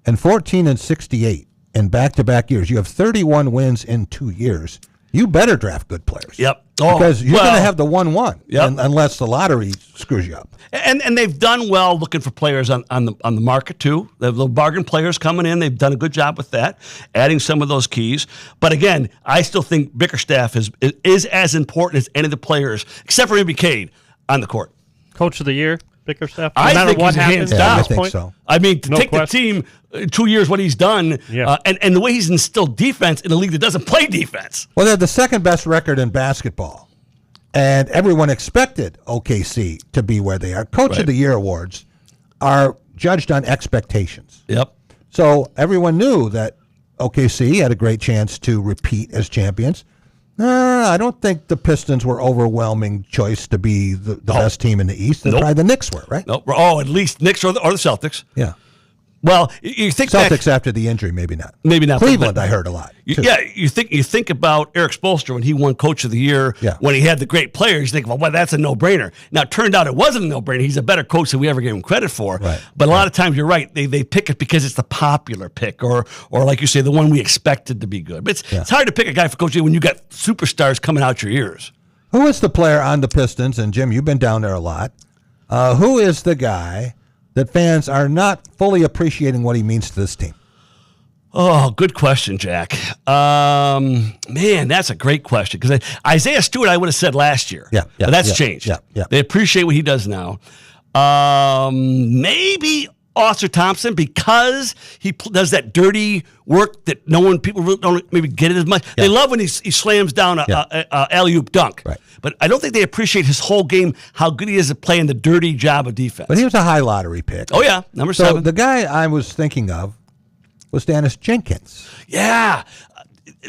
[SPEAKER 1] and 14-68 in back-to-back years, you have 31 wins in 2 years. You better draft good players.
[SPEAKER 19] Yep.
[SPEAKER 1] Because you're going to have the 1-1 unless the lottery screws you up.
[SPEAKER 19] And they've done well looking for players on the market too. They have little bargain players coming in. They've done a good job with that, adding some of those keys. But again, I still think Bickerstaff is as important as any of the players, except for Amy Cade, on the court.
[SPEAKER 20] Coach of the year, Bickerstaff.
[SPEAKER 19] I think
[SPEAKER 20] what
[SPEAKER 19] he's hands
[SPEAKER 20] happens
[SPEAKER 19] down.
[SPEAKER 20] at this point.
[SPEAKER 1] So.
[SPEAKER 19] I mean, to take the team 2 years, what he's done, and the way he's instilled defense in a league that doesn't play defense.
[SPEAKER 1] Well, they're the second best record in basketball, and everyone expected OKC to be where they are. Coach of the Year awards are judged on expectations.
[SPEAKER 19] Yep.
[SPEAKER 1] So everyone knew that OKC had a great chance to repeat as champions. I don't think the Pistons were overwhelming choice to be the best team in the East. Probably the Knicks were, right?
[SPEAKER 19] Nope. Oh, at least Knicks or the Celtics.
[SPEAKER 1] Yeah.
[SPEAKER 19] Well, you think
[SPEAKER 1] Celtics after the injury, maybe not.
[SPEAKER 19] Maybe not.
[SPEAKER 1] Cleveland, I heard a lot.
[SPEAKER 19] You think about Eric Spoelstra when he won Coach of the Year.
[SPEAKER 1] Yeah.
[SPEAKER 19] When he had the great players, you think, well, that's a no-brainer. Now, it turned out it wasn't a no-brainer. He's a better coach than we ever gave him credit for.
[SPEAKER 1] Right.
[SPEAKER 19] But a lot of times, you're right. They pick it because it's the popular pick, or like you say, the one we expected to be good. But it's hard to pick a guy for Coach of the Year when you got superstars coming out your ears.
[SPEAKER 1] Who is the player on the Pistons? And Jim, you've been down there a lot. Who is the guy that fans are not fully appreciating what he means to this team?
[SPEAKER 19] Oh, good question, Jack. Man, that's a great question. Because Isaiah Stewart, I would have said last year.
[SPEAKER 1] Yeah,
[SPEAKER 19] but that's changed.
[SPEAKER 1] Yeah.
[SPEAKER 19] They appreciate what he does now. Maybe Austin Thompson, because he does that dirty work that people really don't maybe get it as much. They love when he slams down a alley-oop dunk.
[SPEAKER 1] Right.
[SPEAKER 19] But I don't think they appreciate his whole game, how good he is at playing the dirty job of defense.
[SPEAKER 1] But he was a high lottery pick.
[SPEAKER 19] Oh, yeah, number 7.
[SPEAKER 1] So the guy I was thinking of was Dennis Jenkins.
[SPEAKER 19] Yeah.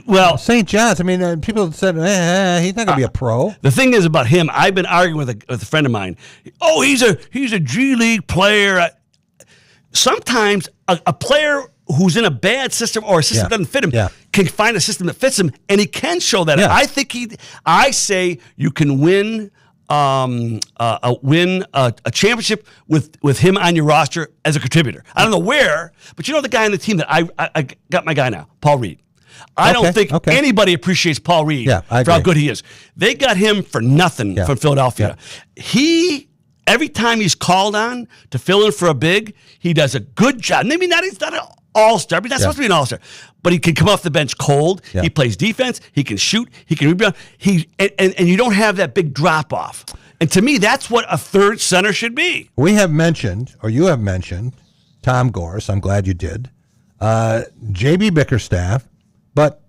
[SPEAKER 19] Well,
[SPEAKER 1] St. John's, I mean, people said, he's not going to be a pro.
[SPEAKER 19] The thing is about him, I've been arguing with a friend of mine. Oh, he's a G League player. Sometimes a player who's in a bad system or a system that doesn't fit him can find a system that fits him, and he can show that.
[SPEAKER 1] Yeah.
[SPEAKER 19] I say you can win a championship with him on your roster as a contributor. I don't know where, but you know the guy on the team that I got my guy now, Paul Reed. I don't think anybody appreciates Paul Reed for how good he is. They got him for nothing from Philadelphia. Every time he's called on to fill in for a big, he does a good job. Maybe he's not an all-star, but he's not supposed to be an all-star. But he can come off the bench cold. Yeah. He plays defense. He can shoot. He can rebound. And you don't have that big drop-off. And to me, that's what a third center should be.
[SPEAKER 1] We have mentioned, or you have mentioned, Tom Gorse. I'm glad you did. J.B. Bickerstaff. But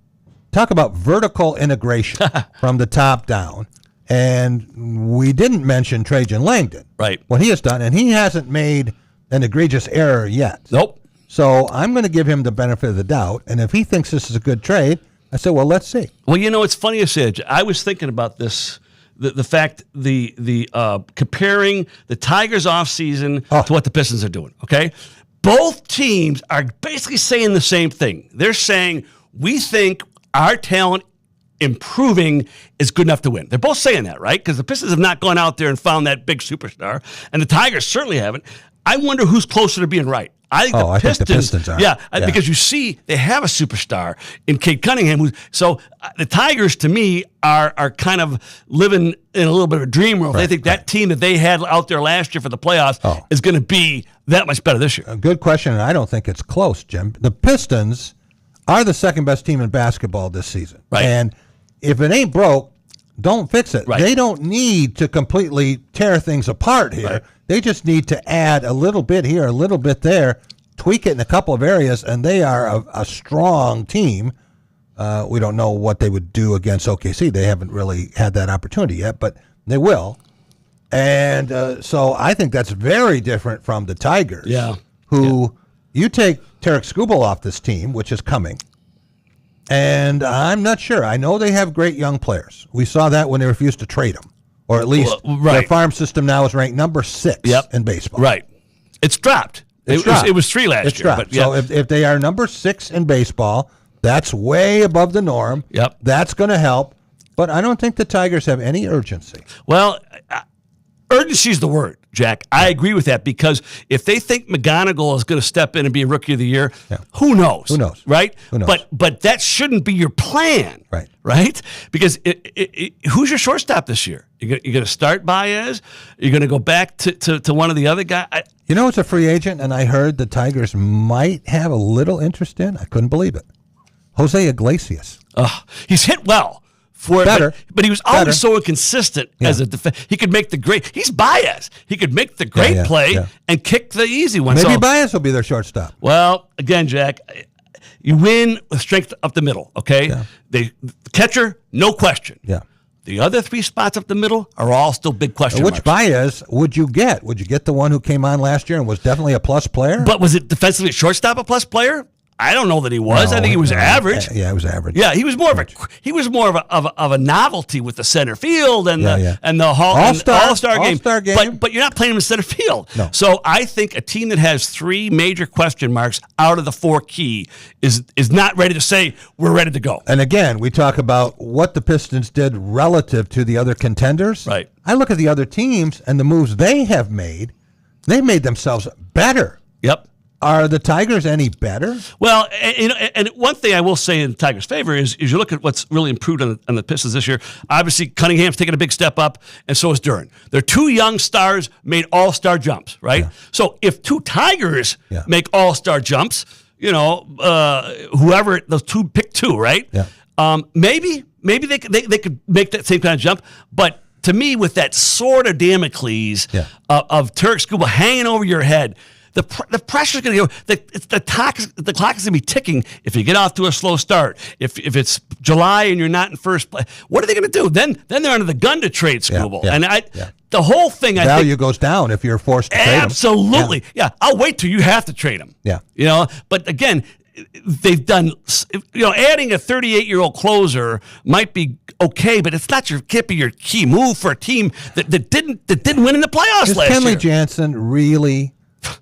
[SPEAKER 1] talk about vertical integration from the top down. And we didn't mention Trajan Langdon.
[SPEAKER 19] Right.
[SPEAKER 1] What he has done, and he hasn't made an egregious error yet.
[SPEAKER 19] Nope.
[SPEAKER 1] So I'm going to give him the benefit of the doubt. And if he thinks this is a good trade, I said, well, let's see.
[SPEAKER 19] Well, it's funny you said. I was thinking about this, the fact, the comparing the Tigers offseason to what the Pistons are doing, okay? Both teams are basically saying the same thing. They're saying, we think our talent improving is good enough to win. They're both saying that, right? Because the Pistons have not gone out there and found that big superstar, and the Tigers certainly haven't. I wonder who's closer to being right. I think the Pistons are. Yeah, because you see they have a superstar in Cade Cunningham. So the Tigers, to me, are kind of living in a little bit of a dream world. They think that team that they had out there last year for the playoffs is going to be that much better this year.
[SPEAKER 1] A good question, and I don't think it's close, Jim. The Pistons are the second best team in basketball this season.
[SPEAKER 19] Right.
[SPEAKER 1] And if it ain't broke, don't fix it.
[SPEAKER 19] Right.
[SPEAKER 1] They don't need to completely tear things apart here. Right. They just need to add a little bit here, a little bit there, tweak it in a couple of areas, and they are a strong team. We don't know what they would do against OKC. They haven't really had that opportunity yet, but they will. And so I think that's very different from the Tigers, who you take Tarek Skubal off this team, which is coming, and I'm not sure. I know they have great young players. We saw that when they refused to trade them. Or at least their farm system now is ranked number 6 in baseball.
[SPEAKER 19] Right. It's dropped. It was 3 last year.
[SPEAKER 1] But, so if they are number 6 in baseball, that's way above the norm.
[SPEAKER 19] Yep.
[SPEAKER 1] That's going to help. But I don't think the Tigers have any urgency.
[SPEAKER 19] Well, urgency is the word, Jack. I agree with that because if they think McGonigal is going to step in and be a Rookie of the Year, who knows?
[SPEAKER 1] Who knows?
[SPEAKER 19] Right?
[SPEAKER 1] Who knows?
[SPEAKER 19] But that shouldn't be your plan.
[SPEAKER 1] Right?
[SPEAKER 19] Because who's your shortstop this year? You're going to start Baez? You're going to go back to one of the other guys?
[SPEAKER 1] It's a free agent, and I heard the Tigers might have a little interest in. I couldn't believe it. Jose Iglesias.
[SPEAKER 19] He's hit well. But he was always so inconsistent as a defense. He could make he's Baez. He could make the great play and kick the easy one.
[SPEAKER 1] Maybe Baez will be their shortstop.
[SPEAKER 19] Well, again, Jack, you win with strength up the middle, okay?
[SPEAKER 1] Yeah.
[SPEAKER 19] The catcher, no question.
[SPEAKER 1] Yeah.
[SPEAKER 19] The other 3 spots up the middle are all still big question marks.
[SPEAKER 1] Which Baez would you get? Would you get the one who came on last year and was definitely a plus player?
[SPEAKER 19] But was it defensively shortstop a plus player? I don't know that he was. I think he was average.
[SPEAKER 1] Yeah, he was average.
[SPEAKER 19] Yeah, he was more of a novelty with the center field and the All-Star game. But you're not playing him in center field.
[SPEAKER 1] No.
[SPEAKER 19] So I think a team that has 3 major question marks out of the 4 key is not ready to say we're ready to go.
[SPEAKER 1] And again, we talk about what the Pistons did relative to the other contenders.
[SPEAKER 19] Right.
[SPEAKER 1] I look at the other teams and the moves they have made. They've made themselves better.
[SPEAKER 19] Yep.
[SPEAKER 1] Are the Tigers any better?
[SPEAKER 19] Well, and one thing I will say in the Tigers' favor is you look at what's really improved on the Pistons this year. Obviously, Cunningham's taken a big step up, and so is Duren. Their 2 young stars made all-star jumps, right? Yeah. So if 2 Tigers make all-star jumps, whoever those 2 pick 2, right?
[SPEAKER 1] Yeah.
[SPEAKER 19] Maybe they could make that same kind of jump, but to me, with that sword of Damocles of Tarek Skubal hanging over your head. The pressure's going to go. The clock is going to be ticking if you get off to a slow start. If it's July and you're not in first place, what are they going to do? Then they're under the gun to trade Skubal.
[SPEAKER 1] Yeah,
[SPEAKER 19] and the whole thing,
[SPEAKER 1] the value goes down if you're forced to trade him.
[SPEAKER 19] Absolutely. Yeah. I'll wait till you have to trade him.
[SPEAKER 1] Yeah.
[SPEAKER 19] But again, they've done. Adding a 38-year-old closer might be okay, but it's not can't be your key move for a team that didn't win in the playoffs last year.
[SPEAKER 1] Kenley Jansen really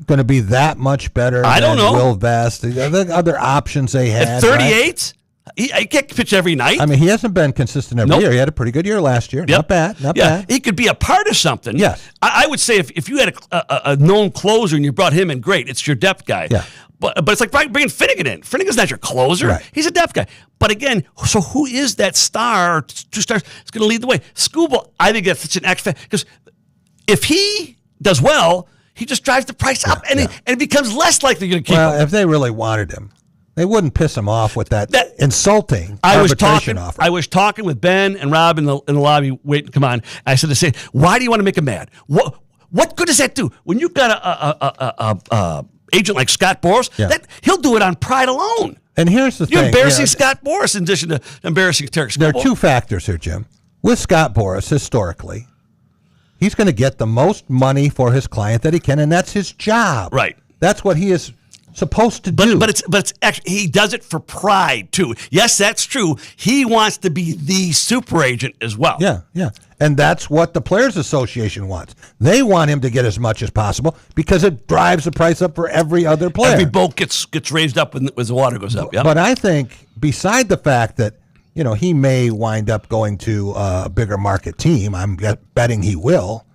[SPEAKER 1] going to be that much better
[SPEAKER 19] I don't
[SPEAKER 1] than
[SPEAKER 19] know.
[SPEAKER 1] Will Vest? The other options they had.
[SPEAKER 19] At 38? Right? He can't pitch every night.
[SPEAKER 1] I mean, he hasn't been consistent every year. He had a pretty good year last year.
[SPEAKER 19] Yep.
[SPEAKER 1] Not bad.
[SPEAKER 19] He could be a part of something.
[SPEAKER 1] Yes.
[SPEAKER 19] I would say if you had a known closer and you brought him in, great. It's your depth guy.
[SPEAKER 1] Yeah.
[SPEAKER 19] But it's like bringing Finnegan in. Finnegan's not your closer.
[SPEAKER 1] Right.
[SPEAKER 19] He's a depth guy. But again, so who is that star, 2 stars, is going to lead the way? Skubal, I think that's such an X factor. Because if he does well, he just drives the price up, and it becomes less likely you're going to keep him.
[SPEAKER 1] Well, if they really wanted him, they wouldn't piss him off with that insulting arbitration offer.
[SPEAKER 19] I was talking with Ben and Rob in the lobby waiting to come on. I said, why do you want to make him mad? What good does that do? When you've got a agent like Scott Boras, he'll do it on pride alone.
[SPEAKER 1] And here's the thing.
[SPEAKER 19] You're embarrassing Scott Boras in addition to embarrassing Tarek Skubal.
[SPEAKER 1] There are 2 factors here, Jim. With Scott Boras, historically, he's going to get the most money for his client that he can, and that's his job.
[SPEAKER 19] Right.
[SPEAKER 1] That's what he is supposed to do.
[SPEAKER 19] But it's actually, he does it for pride too. Yes, that's true. He wants to be the super agent as well.
[SPEAKER 1] Yeah. And that's what the Players Association wants. They want him to get as much as possible because it drives the price up for every other player.
[SPEAKER 19] Every boat gets raised up when the water goes up. Yep.
[SPEAKER 1] But I think, beside the fact that he may wind up going to a bigger market team. I'm betting he will.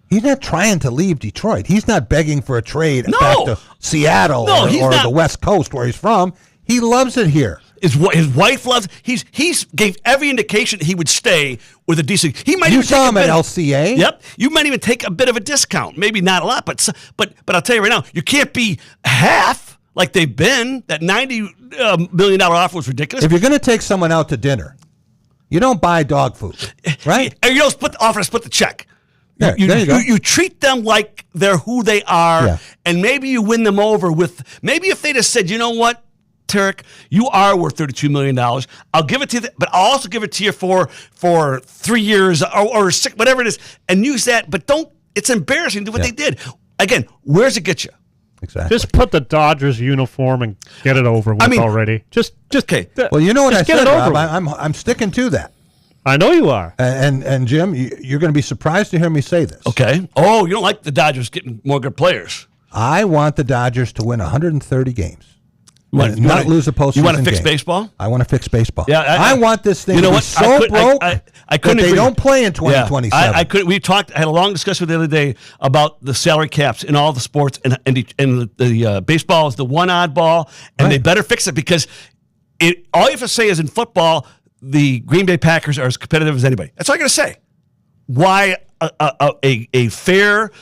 [SPEAKER 1] He's not trying to leave Detroit. He's not begging for a trade back to Seattle or the West Coast where he's from. He loves it here.
[SPEAKER 19] His wife loves. He's gave every indication he would stay with a decent. He might.
[SPEAKER 1] You saw him at LCA.
[SPEAKER 19] Yep. You might even take a bit of a discount. Maybe not a lot, but I'll tell you right now, you can't be half like they've been. That $90 million offer was ridiculous.
[SPEAKER 1] If you're going to take someone out to dinner, you don't buy dog food, right?
[SPEAKER 19] And you don't split the check.
[SPEAKER 1] There you go.
[SPEAKER 19] You treat them like they're who they are, and maybe you win them over with. Maybe if they just said, you know what, Tarek, you are worth $32 million. I'll give it to you, but I'll also give it to you for 3 years or 6, whatever it is, and use that. But don't. It's embarrassing to what they did. Again, where's it get you?
[SPEAKER 1] Exactly.
[SPEAKER 20] Just put the Dodgers uniform and get it over with already. Just
[SPEAKER 19] okay.
[SPEAKER 1] Well, you know what I said, Rob. I'm sticking to that.
[SPEAKER 20] I know you are.
[SPEAKER 1] And Jim, you're going to be surprised to hear me say this.
[SPEAKER 19] Okay. Oh, you don't like the Dodgers getting more good players.
[SPEAKER 1] I want the Dodgers to win 130 games.
[SPEAKER 19] Not
[SPEAKER 1] lose a postseason game.
[SPEAKER 19] You want to fix baseball?
[SPEAKER 1] I want to fix baseball.
[SPEAKER 19] Yeah,
[SPEAKER 1] I want this thing to be so broke that they don't play in 2027.
[SPEAKER 19] I had a long discussion the other day about the salary caps in all the sports, and the baseball is the one oddball, and they better fix it because all you have to say is in football, the Green Bay Packers are as competitive as anybody. That's all I got to say. Why a fair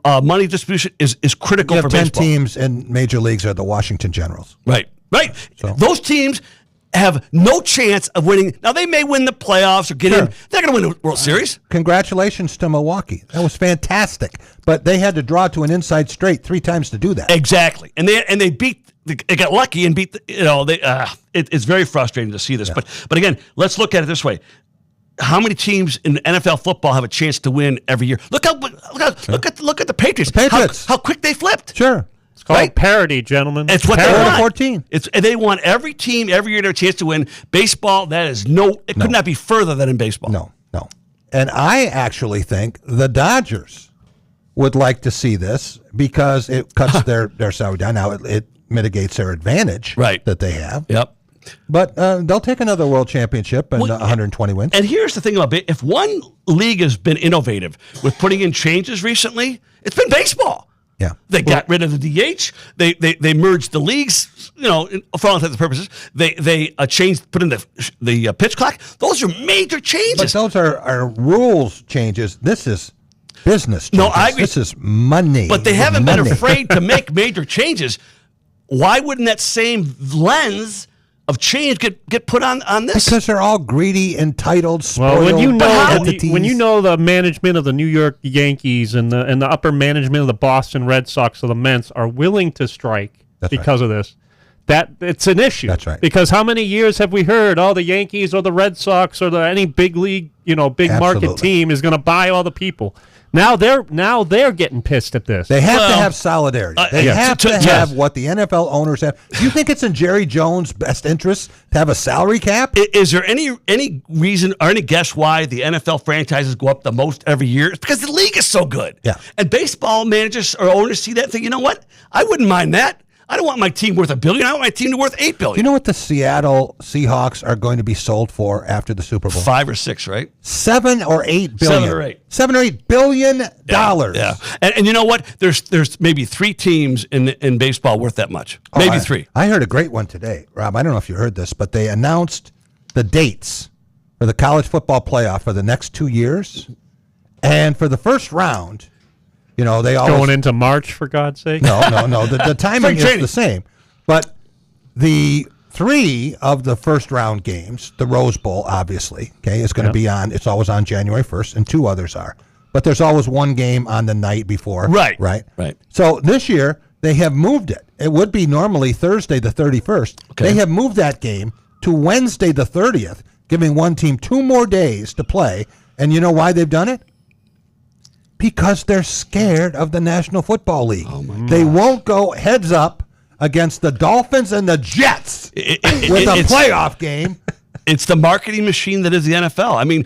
[SPEAKER 19] money distribution is critical for baseball.
[SPEAKER 1] 10 teams in major leagues are the Washington Generals.
[SPEAKER 19] Right. So. Those teams have no chance of winning. Now, they may win the playoffs or get in. They're going to win the World Series.
[SPEAKER 1] Congratulations to Milwaukee. That was fantastic. But they had to draw to an inside straight 3 times to do that.
[SPEAKER 19] Exactly. And they beat. They got lucky and beat. It's very frustrating to see this. Yeah. But again, let's look at it this way. How many teams in NFL football have a chance to win every year? Look at the Patriots. How quick they flipped.
[SPEAKER 1] Sure.
[SPEAKER 20] It's called parity, gentlemen.
[SPEAKER 19] It's what they want.
[SPEAKER 1] 14.
[SPEAKER 19] They want every team every year to have a chance to win. Baseball, could not be further than in baseball.
[SPEAKER 1] No. And I actually think the Dodgers would like to see this because it cuts their salary down. Now it mitigates their advantage that they have.
[SPEAKER 19] Yep.
[SPEAKER 1] But they'll take another world championship and 120 wins.
[SPEAKER 19] And here's the thing about it. If one league has been innovative with putting in changes recently, it's been baseball.
[SPEAKER 1] Yeah.
[SPEAKER 19] They got rid of the DH. They merged the leagues, for all intents and purposes. They put in the pitch clock. Those are major changes.
[SPEAKER 1] But those are rules changes. This is business changes.
[SPEAKER 19] No, I agree.
[SPEAKER 1] This is money.
[SPEAKER 19] But they haven't been afraid to make major changes. Why wouldn't that same lens of change get put on this?
[SPEAKER 1] Because they're all greedy, entitled, spoiled
[SPEAKER 20] entities. When you know the management of the New York Yankees and the upper management of the Boston Red Sox or the Mets are willing to strike because of this, that it's an issue.
[SPEAKER 1] That's right.
[SPEAKER 20] Because how many years have we heard the Yankees or the Red Sox or any big league, big market team is going to buy all the people? Now they're getting pissed at this.
[SPEAKER 1] They have to have solidarity. They have to have what the NFL owners have. Do you think it's in Jerry Jones' best interest to have a salary cap?
[SPEAKER 19] Is there any reason or any guess why the NFL franchises go up the most every year? It's because the league is so good.
[SPEAKER 1] Yeah.
[SPEAKER 19] And baseball managers or owners see that and think, you know what? I wouldn't mind that. I don't want my team worth $1 billion. I want my team to worth $8 billion.
[SPEAKER 1] Do you know what the Seattle Seahawks are going to be sold for after the Super Bowl?
[SPEAKER 19] 5 or 6, right?
[SPEAKER 1] 7 or 8 billion.
[SPEAKER 19] 7 or 8.
[SPEAKER 1] $7 or $8 billion.
[SPEAKER 19] Yeah. And you know what? There's maybe 3 teams in baseball worth that much. Maybe 3.
[SPEAKER 1] I heard a great one today, Rob. I don't know if you heard this, but they announced the dates for the college football playoff for the next 2 years, and for the first round. They always
[SPEAKER 20] going into March, for God's sake.
[SPEAKER 1] No. The timing is the same, but the 3 of the first round games, the Rose Bowl, obviously, is going to be on. It's always on January 1st, and 2 others are. But there's always one game on the night before. Right. So this year they have moved it. It would be normally Thursday the 31st. Okay. They have moved that game to Wednesday the 30th, giving one team 2 more days to play. And you know why they've done it? Because they're scared of the National Football League. They won't go heads up against the Dolphins and the Jets with a playoff game.
[SPEAKER 19] It's the marketing machine that is the NFL. I mean,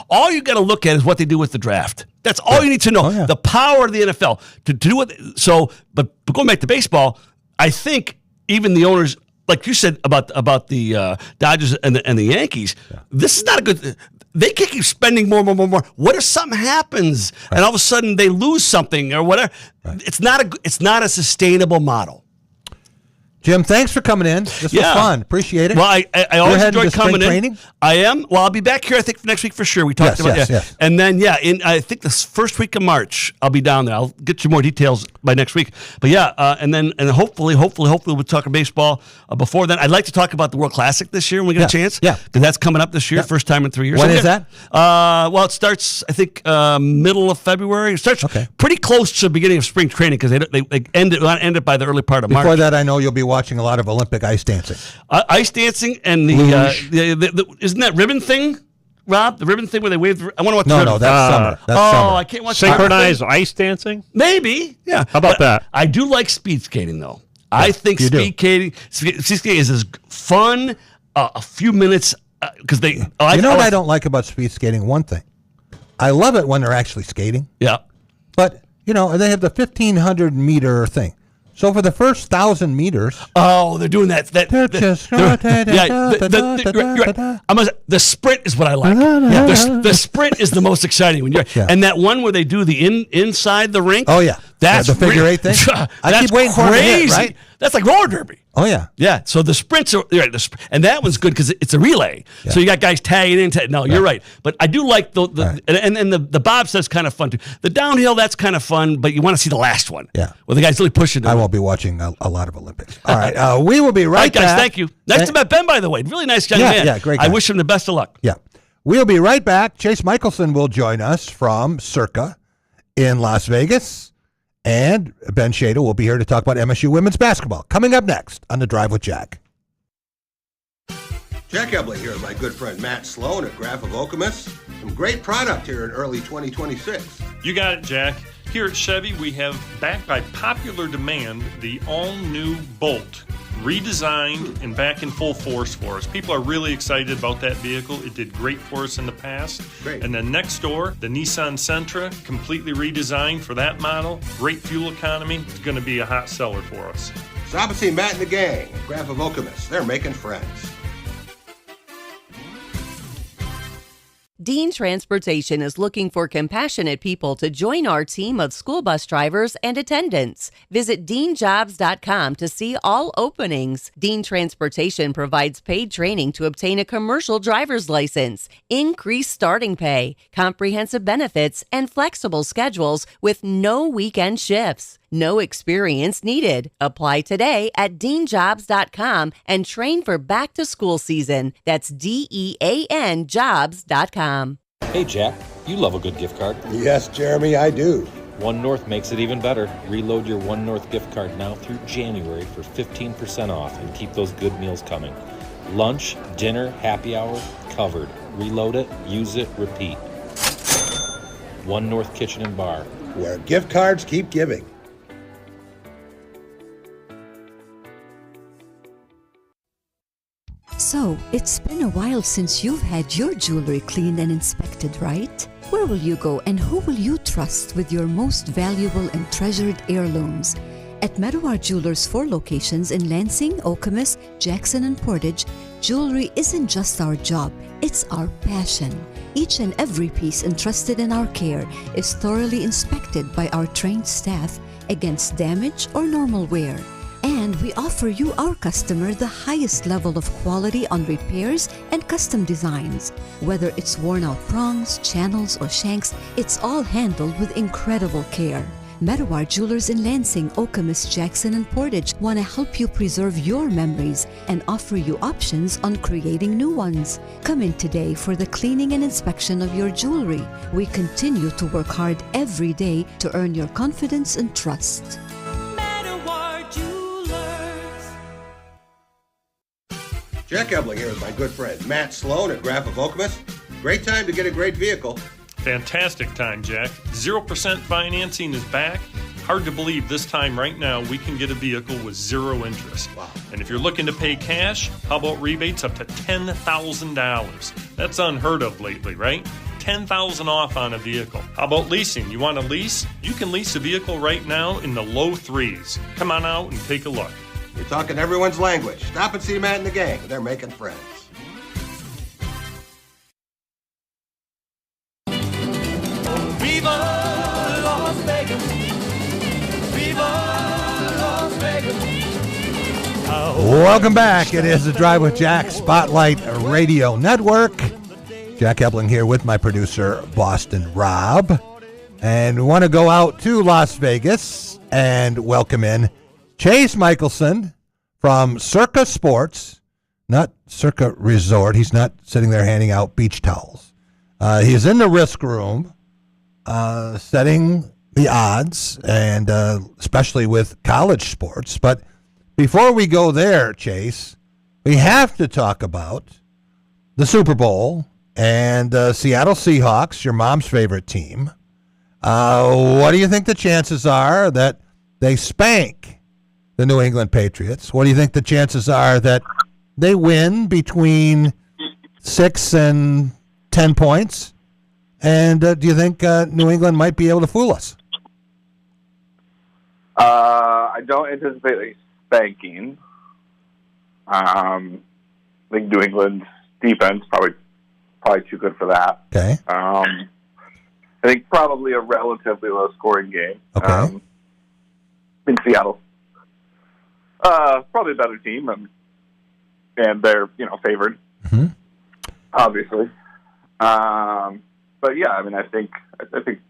[SPEAKER 19] all you got to look at is what they do with the draft. That's all you need to know. The power of the NFL to do it. So, but going back to baseball, I think even the owners like you said about the Dodgers and the Yankees, this is not a good. They can't keep spending more. What if something happens and all of a sudden they lose something or whatever? Right. It's not a sustainable model.
[SPEAKER 1] Jim, thanks for coming in. This was fun. Appreciate it.
[SPEAKER 19] Well, I always enjoy coming
[SPEAKER 1] training?
[SPEAKER 19] in. I am. Well, I'll be back here, I think, for next week for sure. We talked about that.
[SPEAKER 1] Yes.
[SPEAKER 19] And then, I think the first week of March, I'll be down there. I'll get you more details by next week. But and hopefully we'll talk about baseball before then. I'd like to talk about the World Classic this year when we get a chance.
[SPEAKER 1] Yeah.
[SPEAKER 19] Because that's coming up this year, first time in 3 years.
[SPEAKER 1] When is that?
[SPEAKER 19] Well, it starts, I think, middle of February. It starts pretty close to the beginning of spring training because they end it by the early part of March.
[SPEAKER 1] Before that, I know you'll be watching a lot of Olympic ice dancing.
[SPEAKER 19] Ice dancing and the isn't that ribbon thing, Rob? The ribbon thing where they wave. I want to watch.
[SPEAKER 1] No, that's summer. That's summer.
[SPEAKER 19] I can't watch
[SPEAKER 20] synchronized ice dancing.
[SPEAKER 19] Maybe, yeah.
[SPEAKER 20] How about that?
[SPEAKER 19] I do like speed skating though. I think speed skating is as fun. A few minutes because they.
[SPEAKER 1] What I don't like about speed skating? One thing, I love it when they're actually skating.
[SPEAKER 19] Yeah,
[SPEAKER 1] but they have the 1,500 meter thing. So for the first 1,000 meters,
[SPEAKER 19] they're doing that. The sprint is what I like. The sprint is the most exciting when and that one where they do the inside the rink.
[SPEAKER 1] Oh yeah,
[SPEAKER 19] that's
[SPEAKER 1] the figure eight thing. I keep waiting for it to hit, right?
[SPEAKER 19] That's like roller derby.
[SPEAKER 1] Oh yeah,
[SPEAKER 19] yeah. So the sprints are and that one's good because it's a relay. Yeah. So you got guys tagging in. No, you're right. But I do like the bobsled's kind of fun too. The downhill, that's kind of fun, but you want to see the last one.
[SPEAKER 1] Yeah,
[SPEAKER 19] where the guy's really pushing.
[SPEAKER 1] I won't be watching a lot of Olympics. All right, we will be right back.
[SPEAKER 19] Guys, thank you. Nice to meet Ben, by the way. Really nice young man.
[SPEAKER 1] Yeah, great guy.
[SPEAKER 19] I wish him the best of luck.
[SPEAKER 1] Yeah, we'll be right back. Chase Michaelson will join us from Circa in Las Vegas. And Ben Schadel will be here to talk about MSU women's basketball. Coming up next on The Drive with Jack.
[SPEAKER 10] Jack Ebling here with my good friend Matt Sloan at Graph of Okemos. Some great product here in early 2026.
[SPEAKER 11] You got it, Jack. Here at Chevy, we have, backed by popular demand, the all-new Bolt. Redesigned and back in full force for us. People are really excited about that vehicle. It did great for us in the past.
[SPEAKER 10] Great.
[SPEAKER 11] And then next door, the Nissan Sentra, completely redesigned for that model. Great fuel economy. It's going to be a hot seller for us.
[SPEAKER 10] Stop and see Matt and the gang at Graph of Okemos. They're making friends.
[SPEAKER 13] Dean Transportation is looking for compassionate people to join our team of school bus drivers and attendants. Visit deanjobs.com to see all openings. Dean Transportation provides paid training to obtain a commercial driver's license, increased starting pay, comprehensive benefits, and flexible schedules with no weekend shifts. No experience needed. Apply today at deanjobs.com and train for back to school season. That's DEAN jobs.com.
[SPEAKER 18] Hey, Jack, you love a good gift card.
[SPEAKER 10] Yes, Jeremy, I do.
[SPEAKER 18] One North makes it even better. Reload your One North gift card now through January for 15% off and keep those good meals coming. Lunch, dinner, happy hour, covered. Reload it, use it, repeat. One North Kitchen and Bar.
[SPEAKER 10] Where gift cards keep giving.
[SPEAKER 12] So, it's been a while since you've had your jewelry cleaned and inspected, right? Where will you go and who will you trust with your most valuable and treasured heirlooms? At Meadowar Jewelers' 4 locations in Lansing, Okemos, Jackson, and Portage, jewelry isn't just our job, it's our passion. Each and every piece entrusted in our care is thoroughly inspected by our trained staff against damage or normal wear. And we offer you, our customer, the highest level of quality on repairs and custom designs. Whether it's worn out prongs, channels, or shanks, it's all handled with incredible care. Meadowar Jewelers in Lansing, Okemos, Jackson, and Portage want to help you preserve your memories and offer you options on creating new ones. Come in today for the cleaning and inspection of your jewelry. We continue to work hard every day to earn your confidence and trust.
[SPEAKER 10] Jack Ebling here with my good friend Matt Sloan at Graph of Okemos. Great time to get a great vehicle.
[SPEAKER 11] Fantastic time, Jack. 0% financing is back. Hard to believe this time right now we can get a vehicle with 0 interest.
[SPEAKER 10] Wow.
[SPEAKER 11] And if you're looking to pay cash, how about rebates up to $10,000? That's unheard of lately, right? $10,000 off on a vehicle. How about leasing? You want to lease? You can lease a vehicle right now in the low 3s. Come on out and take a look.
[SPEAKER 10] You're talking everyone's language. Stop and see Matt and the gang. They're making friends.
[SPEAKER 4] Viva Las Vegas. Viva Las Vegas.
[SPEAKER 1] Welcome back. It is the Drive with Jack Spotlight Radio Network. Jack Ebling here with my producer, Boston Rob. And we want to go out to Las Vegas and welcome in Chase Michaelson from Circa Sports, not Circa Resort. He's not sitting there handing out beach towels. He's in the risk room setting the odds, and especially with college sports. But before we go there, Chase, we have to talk about the Super Bowl and Seattle Seahawks, your mom's favorite team. What do you think the chances are that they spank the New England Patriots? What do you think the chances are that they win between 6 and 10 points? And do you think New England might be able to fool us?
[SPEAKER 21] I don't anticipate spanking. I think New England's defense probably too good for that.
[SPEAKER 1] Okay.
[SPEAKER 21] I think probably a relatively low-scoring game.
[SPEAKER 1] Okay.
[SPEAKER 21] In Seattle, probably a better team, and they're favored, obviously. But yeah, I mean, I think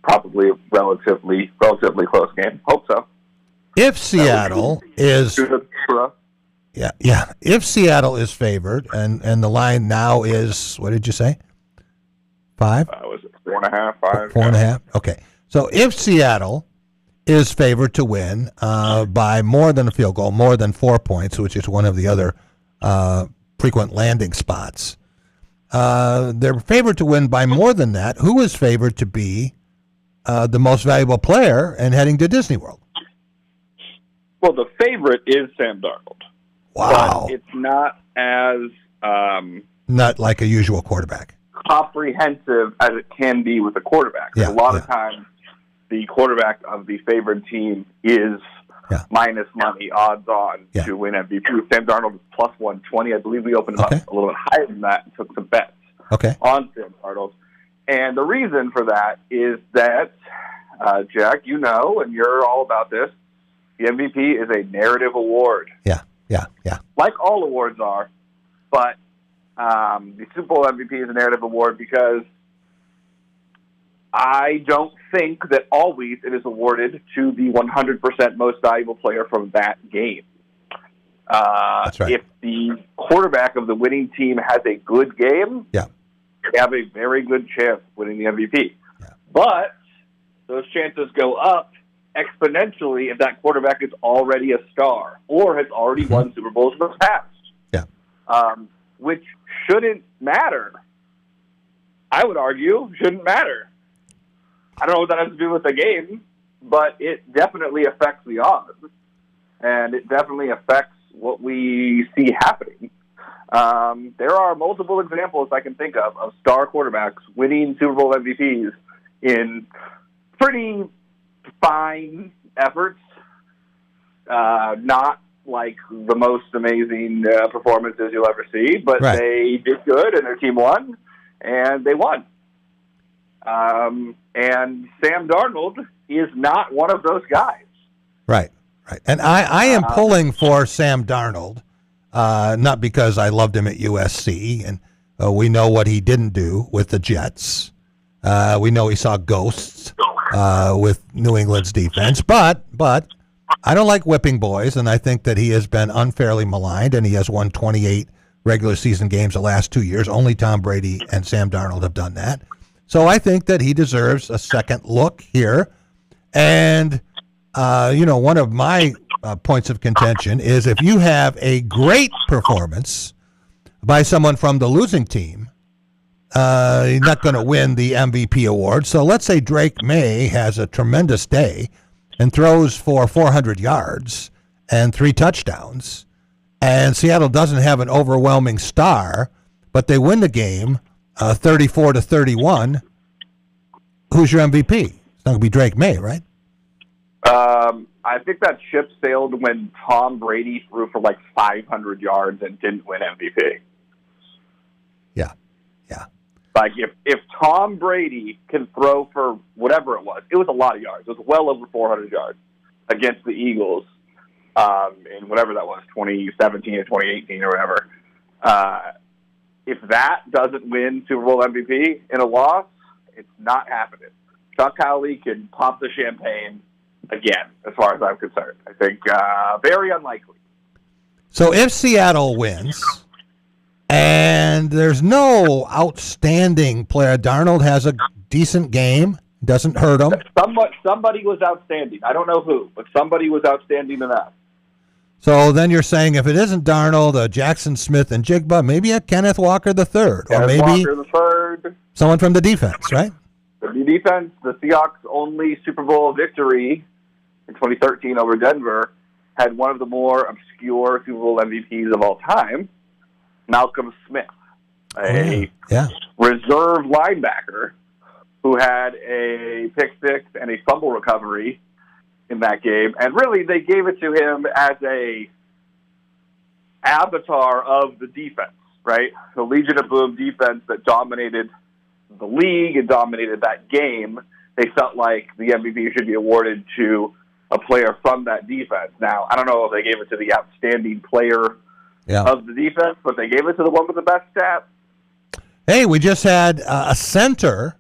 [SPEAKER 21] probably a relatively close game. Hope so.
[SPEAKER 1] If Seattle is, if Seattle is favored, and the line now is, what did you say? 5?
[SPEAKER 21] Was it 4.5? 5?
[SPEAKER 1] 4.5. Okay, so if Seattle is favored to win by more than a field goal, more than 4 points, which is one of the other frequent landing spots, they're favored to win by more than that. Who is favored to be the most valuable player and heading to Disney World?
[SPEAKER 21] Well, the favorite is Sam Darnold.
[SPEAKER 1] Wow.
[SPEAKER 21] But it's not as
[SPEAKER 1] not like a usual quarterback.
[SPEAKER 21] Comprehensive as it can be with a quarterback.
[SPEAKER 1] Yeah,
[SPEAKER 21] a lot of times the quarterback of the favored team is minus money, odds on to win MVP. Sam Darnold is plus 120. I believe we opened up a little bit higher than that and took some bets on Sam Darnold. And the reason for that is that, Jack, and you're all about this, the MVP is a narrative award.
[SPEAKER 1] Yeah.
[SPEAKER 21] Like all awards are, but the Super Bowl MVP is a narrative award because I don't think that always it is awarded to the 100% most valuable player from that game.
[SPEAKER 1] That's right.
[SPEAKER 21] If the quarterback of the winning team has a good game, they have a very good chance of winning the MVP.
[SPEAKER 1] Yeah.
[SPEAKER 21] But those chances go up exponentially if that quarterback is already a star or has already won Super Bowls in the past.
[SPEAKER 1] Yeah.
[SPEAKER 21] Which shouldn't matter. I would argue shouldn't matter. I don't know what that has to do with the game, but it definitely affects the odds, and it definitely affects what we see happening. There are multiple examples I can think of star quarterbacks winning Super Bowl MVPs in pretty fine efforts, not like the most amazing performances you'll ever see, but they did good, and their team won, and they won. And Sam Darnold is not one of those guys.
[SPEAKER 1] Right. And I am pulling for Sam Darnold, not because I loved him at USC, and we know what he didn't do with the Jets. We know he saw ghosts with New England's defense, but I don't like whipping boys, and I think that he has been unfairly maligned, and he has won 28 regular season games the last 2 years. Only Tom Brady and Sam Darnold have done that. So I think that he deserves a second look here. And, one of my points of contention is if you have a great performance by someone from the losing team, you're not going to win the MVP award. So let's say Drake May has a tremendous day and throws for 400 yards and 3 touchdowns, and Seattle doesn't have an overwhelming star, but they win the game 34-31. Who's your MVP? It's not going to be Drake May, right?
[SPEAKER 21] I think that ship sailed when Tom Brady threw for like 500 yards and didn't win MVP.
[SPEAKER 1] Yeah.
[SPEAKER 21] Like, if Tom Brady can throw for whatever it was a lot of yards. It was well over 400 yards against the Eagles in whatever that was, 2017 or 2018 or whatever. If that doesn't win Super Bowl MVP in a loss, it's not happening. Chuck Howley can pop the champagne again, as far as I'm concerned. I think very unlikely.
[SPEAKER 1] So if Seattle wins, and there's no outstanding player, Darnold has a decent game, doesn't hurt him.
[SPEAKER 21] Somebody was outstanding. I don't know who, but somebody was outstanding enough.
[SPEAKER 1] So then you're saying if it isn't Darnold, Jackson Smith and Jigba, maybe a Kenneth Walker III, or maybe
[SPEAKER 21] Walker III.
[SPEAKER 1] Someone from the defense, right?
[SPEAKER 21] The defense, the Seahawks' only Super Bowl victory in 2013 over Denver, had one of the more obscure Super Bowl MVPs of all time, Malcolm Smith, a reserve linebacker who had a pick six and a fumble recovery in that game. And really, they gave it to him as a avatar of the defense, right? The Legion of Boom defense that dominated the league and dominated that game. They felt like the MVP should be awarded to a player from that defense. Now, I don't know if they gave it to the outstanding player of the defense, but they gave it to the one with the best stats.
[SPEAKER 1] Hey, we just had a center.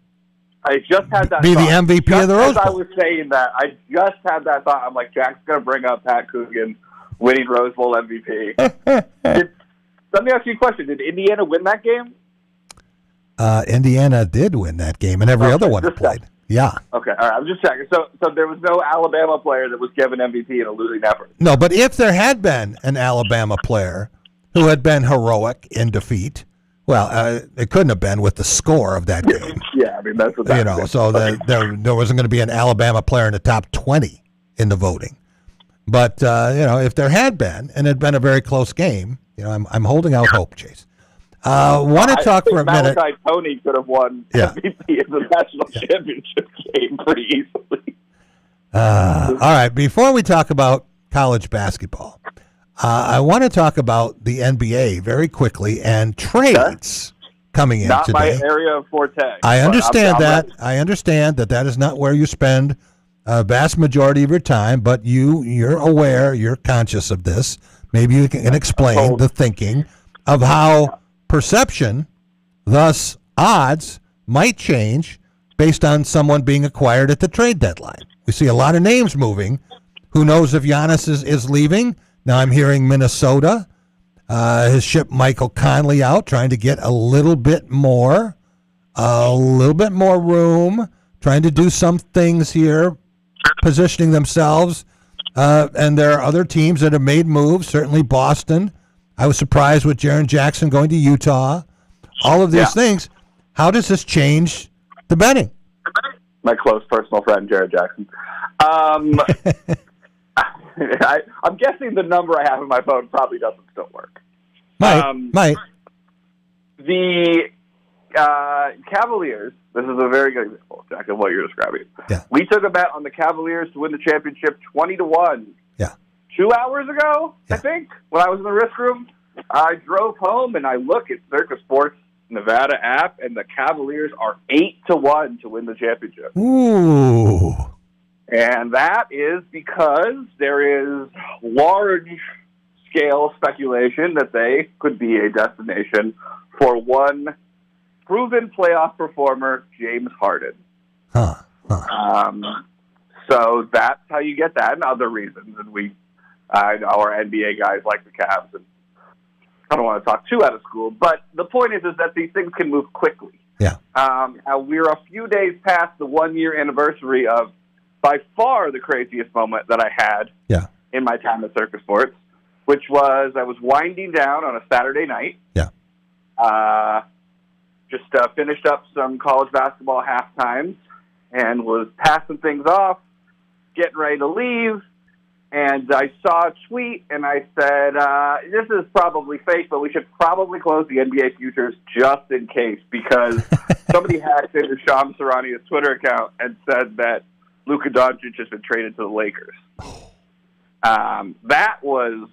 [SPEAKER 21] I just had that
[SPEAKER 1] be
[SPEAKER 21] thought.
[SPEAKER 1] The MVP of the Rose Bowl.
[SPEAKER 21] As I was saying that, I just had that thought. I'm like, Jack's going to bring up Pat Coogan winning Rose Bowl MVP. Let me ask you a question. Did Indiana win that game?
[SPEAKER 1] Indiana did win that game, and every other one it played. Yeah.
[SPEAKER 21] Okay, all right. I'm just checking. So there was no Alabama player that was given MVP in a losing effort?
[SPEAKER 1] No, but if there had been an Alabama player who had been heroic in defeat, well, it couldn't have been with the score of that game.
[SPEAKER 21] Yeah, I mean, that's what that is.
[SPEAKER 1] So there wasn't going to be an Alabama player in the top 20 in the voting. But, if there had been, and it had been a very close game, I'm holding out hope, Chase. Want to talk for a minute.
[SPEAKER 21] Malachi Tony could have won MVP in the national championship game pretty easily.
[SPEAKER 1] All right, before we talk about college basketball, I want to talk about the NBA very quickly and trades coming in
[SPEAKER 21] not
[SPEAKER 1] today.
[SPEAKER 21] Not my area of forte.
[SPEAKER 1] I understand that. I understand that is not where you spend a vast majority of your time, but you're aware, you're conscious of this. Maybe you can explain the thinking of how perception, thus odds, might change based on someone being acquired at the trade deadline. We see a lot of names moving. Who knows if Giannis is leaving? Now I'm hearing Minnesota has shipped Michael Conley out, trying to get a little bit more room, trying to do some things here, positioning themselves. And there are other teams that have made moves, certainly Boston. I was surprised with Jaren Jackson going to Utah. All of these things. How does this change the betting?
[SPEAKER 21] My close personal friend, Jaren Jackson. I'm guessing the number I have in my phone probably doesn't still work.
[SPEAKER 1] Might.
[SPEAKER 21] The Cavaliers, this is a very good example, Jack, of what you're describing.
[SPEAKER 1] Yeah.
[SPEAKER 21] We took a bet on the Cavaliers to win the championship 20-1.
[SPEAKER 1] Yeah.
[SPEAKER 21] 2 hours ago, I think, when I was in the risk room. I drove home and I look at Circa Sports Nevada app, and the Cavaliers are 8-1 to win the championship.
[SPEAKER 1] Ooh.
[SPEAKER 21] And that is because there is large-scale speculation that they could be a destination for one proven playoff performer, James Harden. So that's how you get that, and other reasons. And I know our NBA guys like the Cavs, and I don't want to talk too out of school, but the point is that these things can move quickly.
[SPEAKER 1] Yeah.
[SPEAKER 21] We're a few days past the 1-year anniversary of by far the craziest moment that I had in my time at Circa Sports, which was I was winding down on a Saturday night.
[SPEAKER 1] Yeah.
[SPEAKER 21] Just finished up some college basketball halftimes and was passing things off, getting ready to leave. And I saw a tweet, and I said, this is probably fake, but we should probably close the NBA futures just in case, because somebody hacked into Shams Charania's Twitter account and said that Luka Doncic has been traded to the Lakers. That was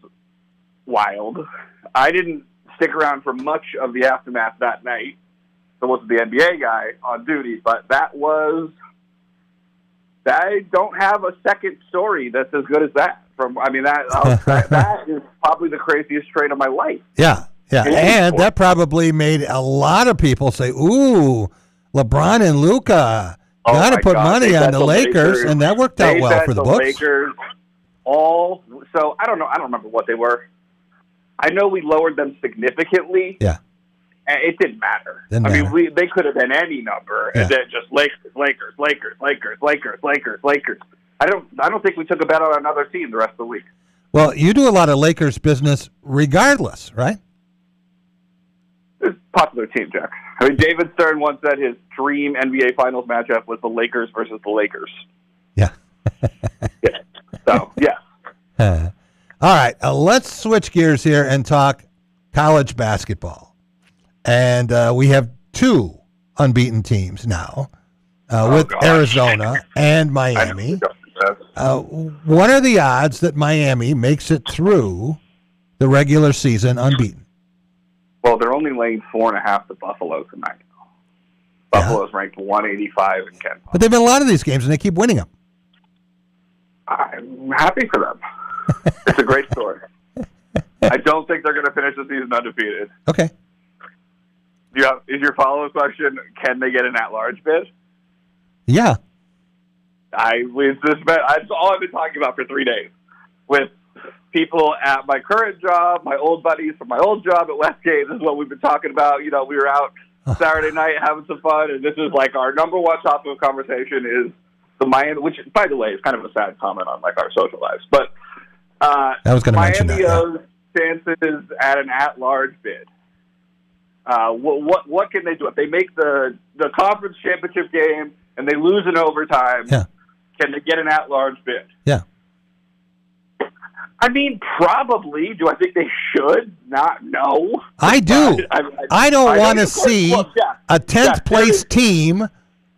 [SPEAKER 21] wild. I didn't stick around for much of the aftermath that night. So I wasn't the NBA guy on duty, but I don't have a second story that's as good as that. That is probably the craziest trade of my life.
[SPEAKER 1] Yeah. And that probably made a lot of people say, ooh, LeBron and Luka, got to put money on the Lakers, and that worked out well for the books.
[SPEAKER 21] Lakers so I don't know. I don't remember what they were. I know we lowered them significantly.
[SPEAKER 1] Yeah.
[SPEAKER 21] And it didn't matter. They could have been any number, and then just Lakers. I don't think we took a bet on another team the rest of the week.
[SPEAKER 1] Well, you do a lot of Lakers business regardless, right?
[SPEAKER 21] It's a popular team, Jack. I mean, David Stern once said his dream NBA Finals matchup was the Lakers versus the Lakers.
[SPEAKER 1] Yeah.
[SPEAKER 21] Yeah. So, yeah.
[SPEAKER 1] All right, let's switch gears here and talk college basketball. And we have two unbeaten teams now with Arizona and Miami. What are the odds that Miami makes it through the regular season unbeaten?
[SPEAKER 21] Well, they're only laying 4.5 to Buffalo tonight. Buffalo's ranked 185 in Ken.
[SPEAKER 1] But they've been a lot of these games, and they keep winning them.
[SPEAKER 21] I'm happy for them. It's a great story. I don't think they're going to finish the season undefeated.
[SPEAKER 1] Okay.
[SPEAKER 21] Is your follow-up question, can they get an at-large bid?
[SPEAKER 1] Yeah.
[SPEAKER 21] That's all I've been talking about for 3 days with people at my current job, my old buddies from my old job at Westgate. This is what we've been talking about. You know, we were out Saturday night having some fun, and this is like our number one topic of conversation is the Miami, which, by the way, is kind of a sad comment on like our social lives. But
[SPEAKER 1] I was going to mention that.
[SPEAKER 21] Miami's chances at an at-large bid. What can they do? If they make the conference championship game and they lose in overtime, can they get an at-large bid?
[SPEAKER 1] Yeah.
[SPEAKER 21] I mean, probably. Do I think they should? No.
[SPEAKER 1] I do. I don't want to see a 10th place team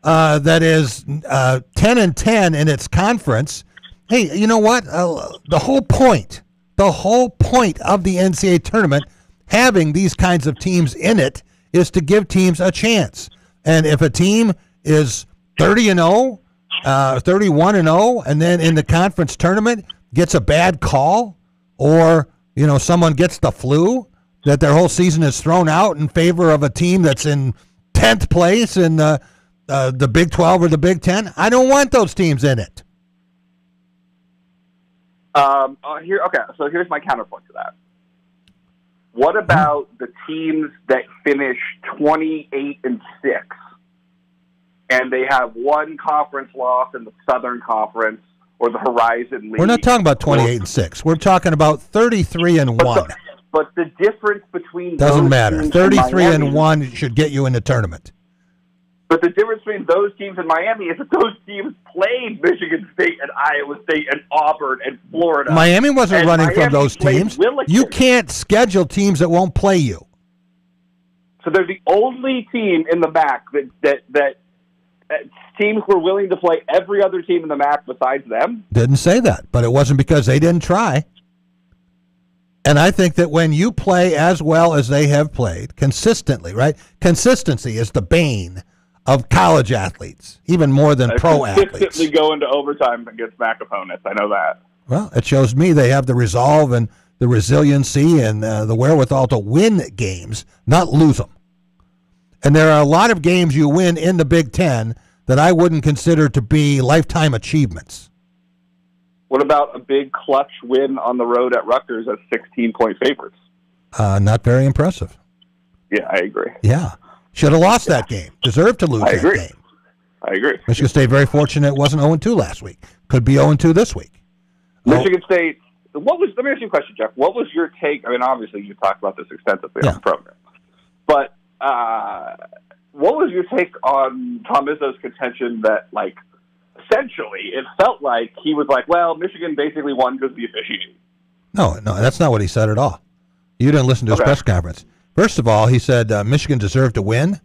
[SPEAKER 1] that is 10-10 in its conference. Hey, you know what? The whole point of the NCAA tournament, having these kinds of teams in it, is to give teams a chance. And if a team is 30-0, 31-0, and then in the conference tournament gets a bad call, or someone gets the flu, that their whole season is thrown out in favor of a team that's in 10th place in the Big 12 or the Big 10, I don't want those teams in it.
[SPEAKER 21] So here's my counterpoint to that. What about the teams that finish 28-6, and they have one conference loss in the Southern Conference or the Horizon League?
[SPEAKER 1] We're not talking about 28-6. We're talking about 33-1.
[SPEAKER 21] But the difference between
[SPEAKER 1] doesn't matter. 33-1 should get you in the tournament.
[SPEAKER 21] But the difference between those teams and Miami is that those teams played Michigan State and Iowa State and Auburn and Florida.
[SPEAKER 1] Miami wasn't running from those teams. You can't schedule teams that won't play you.
[SPEAKER 21] So they're the only team in the MAC that teams were willing to play every other team in the MAC besides them?
[SPEAKER 1] Didn't say that, but it wasn't because they didn't try. And I think that when you play as well as they have played consistently, right? Consistency is the bane of college athletes, even more than pro athletes.
[SPEAKER 21] Consistently go into overtime against MAC opponents. I know that.
[SPEAKER 1] Well, it shows me they have the resolve and the resiliency and the wherewithal to win games, not lose them. And there are a lot of games you win in the Big Ten that I wouldn't consider to be lifetime achievements.
[SPEAKER 21] What about a big clutch win on the road at Rutgers as 16-point favorites?
[SPEAKER 1] Not very impressive.
[SPEAKER 21] Yeah, I agree.
[SPEAKER 1] Yeah. Should have lost that game. Deserved to lose that game.
[SPEAKER 21] I agree.
[SPEAKER 1] Michigan State very fortunate it wasn't 0-2 last week. Could be 0-2 this week.
[SPEAKER 21] Michigan State, let me ask you a question, Jeff. What was your take? I mean, obviously you talked about this extensively on the program. But what was your take on Tom Izzo's contention that, like, essentially it felt like he was like, well, Michigan basically won because of the officiating?
[SPEAKER 1] No, that's not what he said at all. You didn't listen to his press conference. First of all, he said Michigan deserved to win.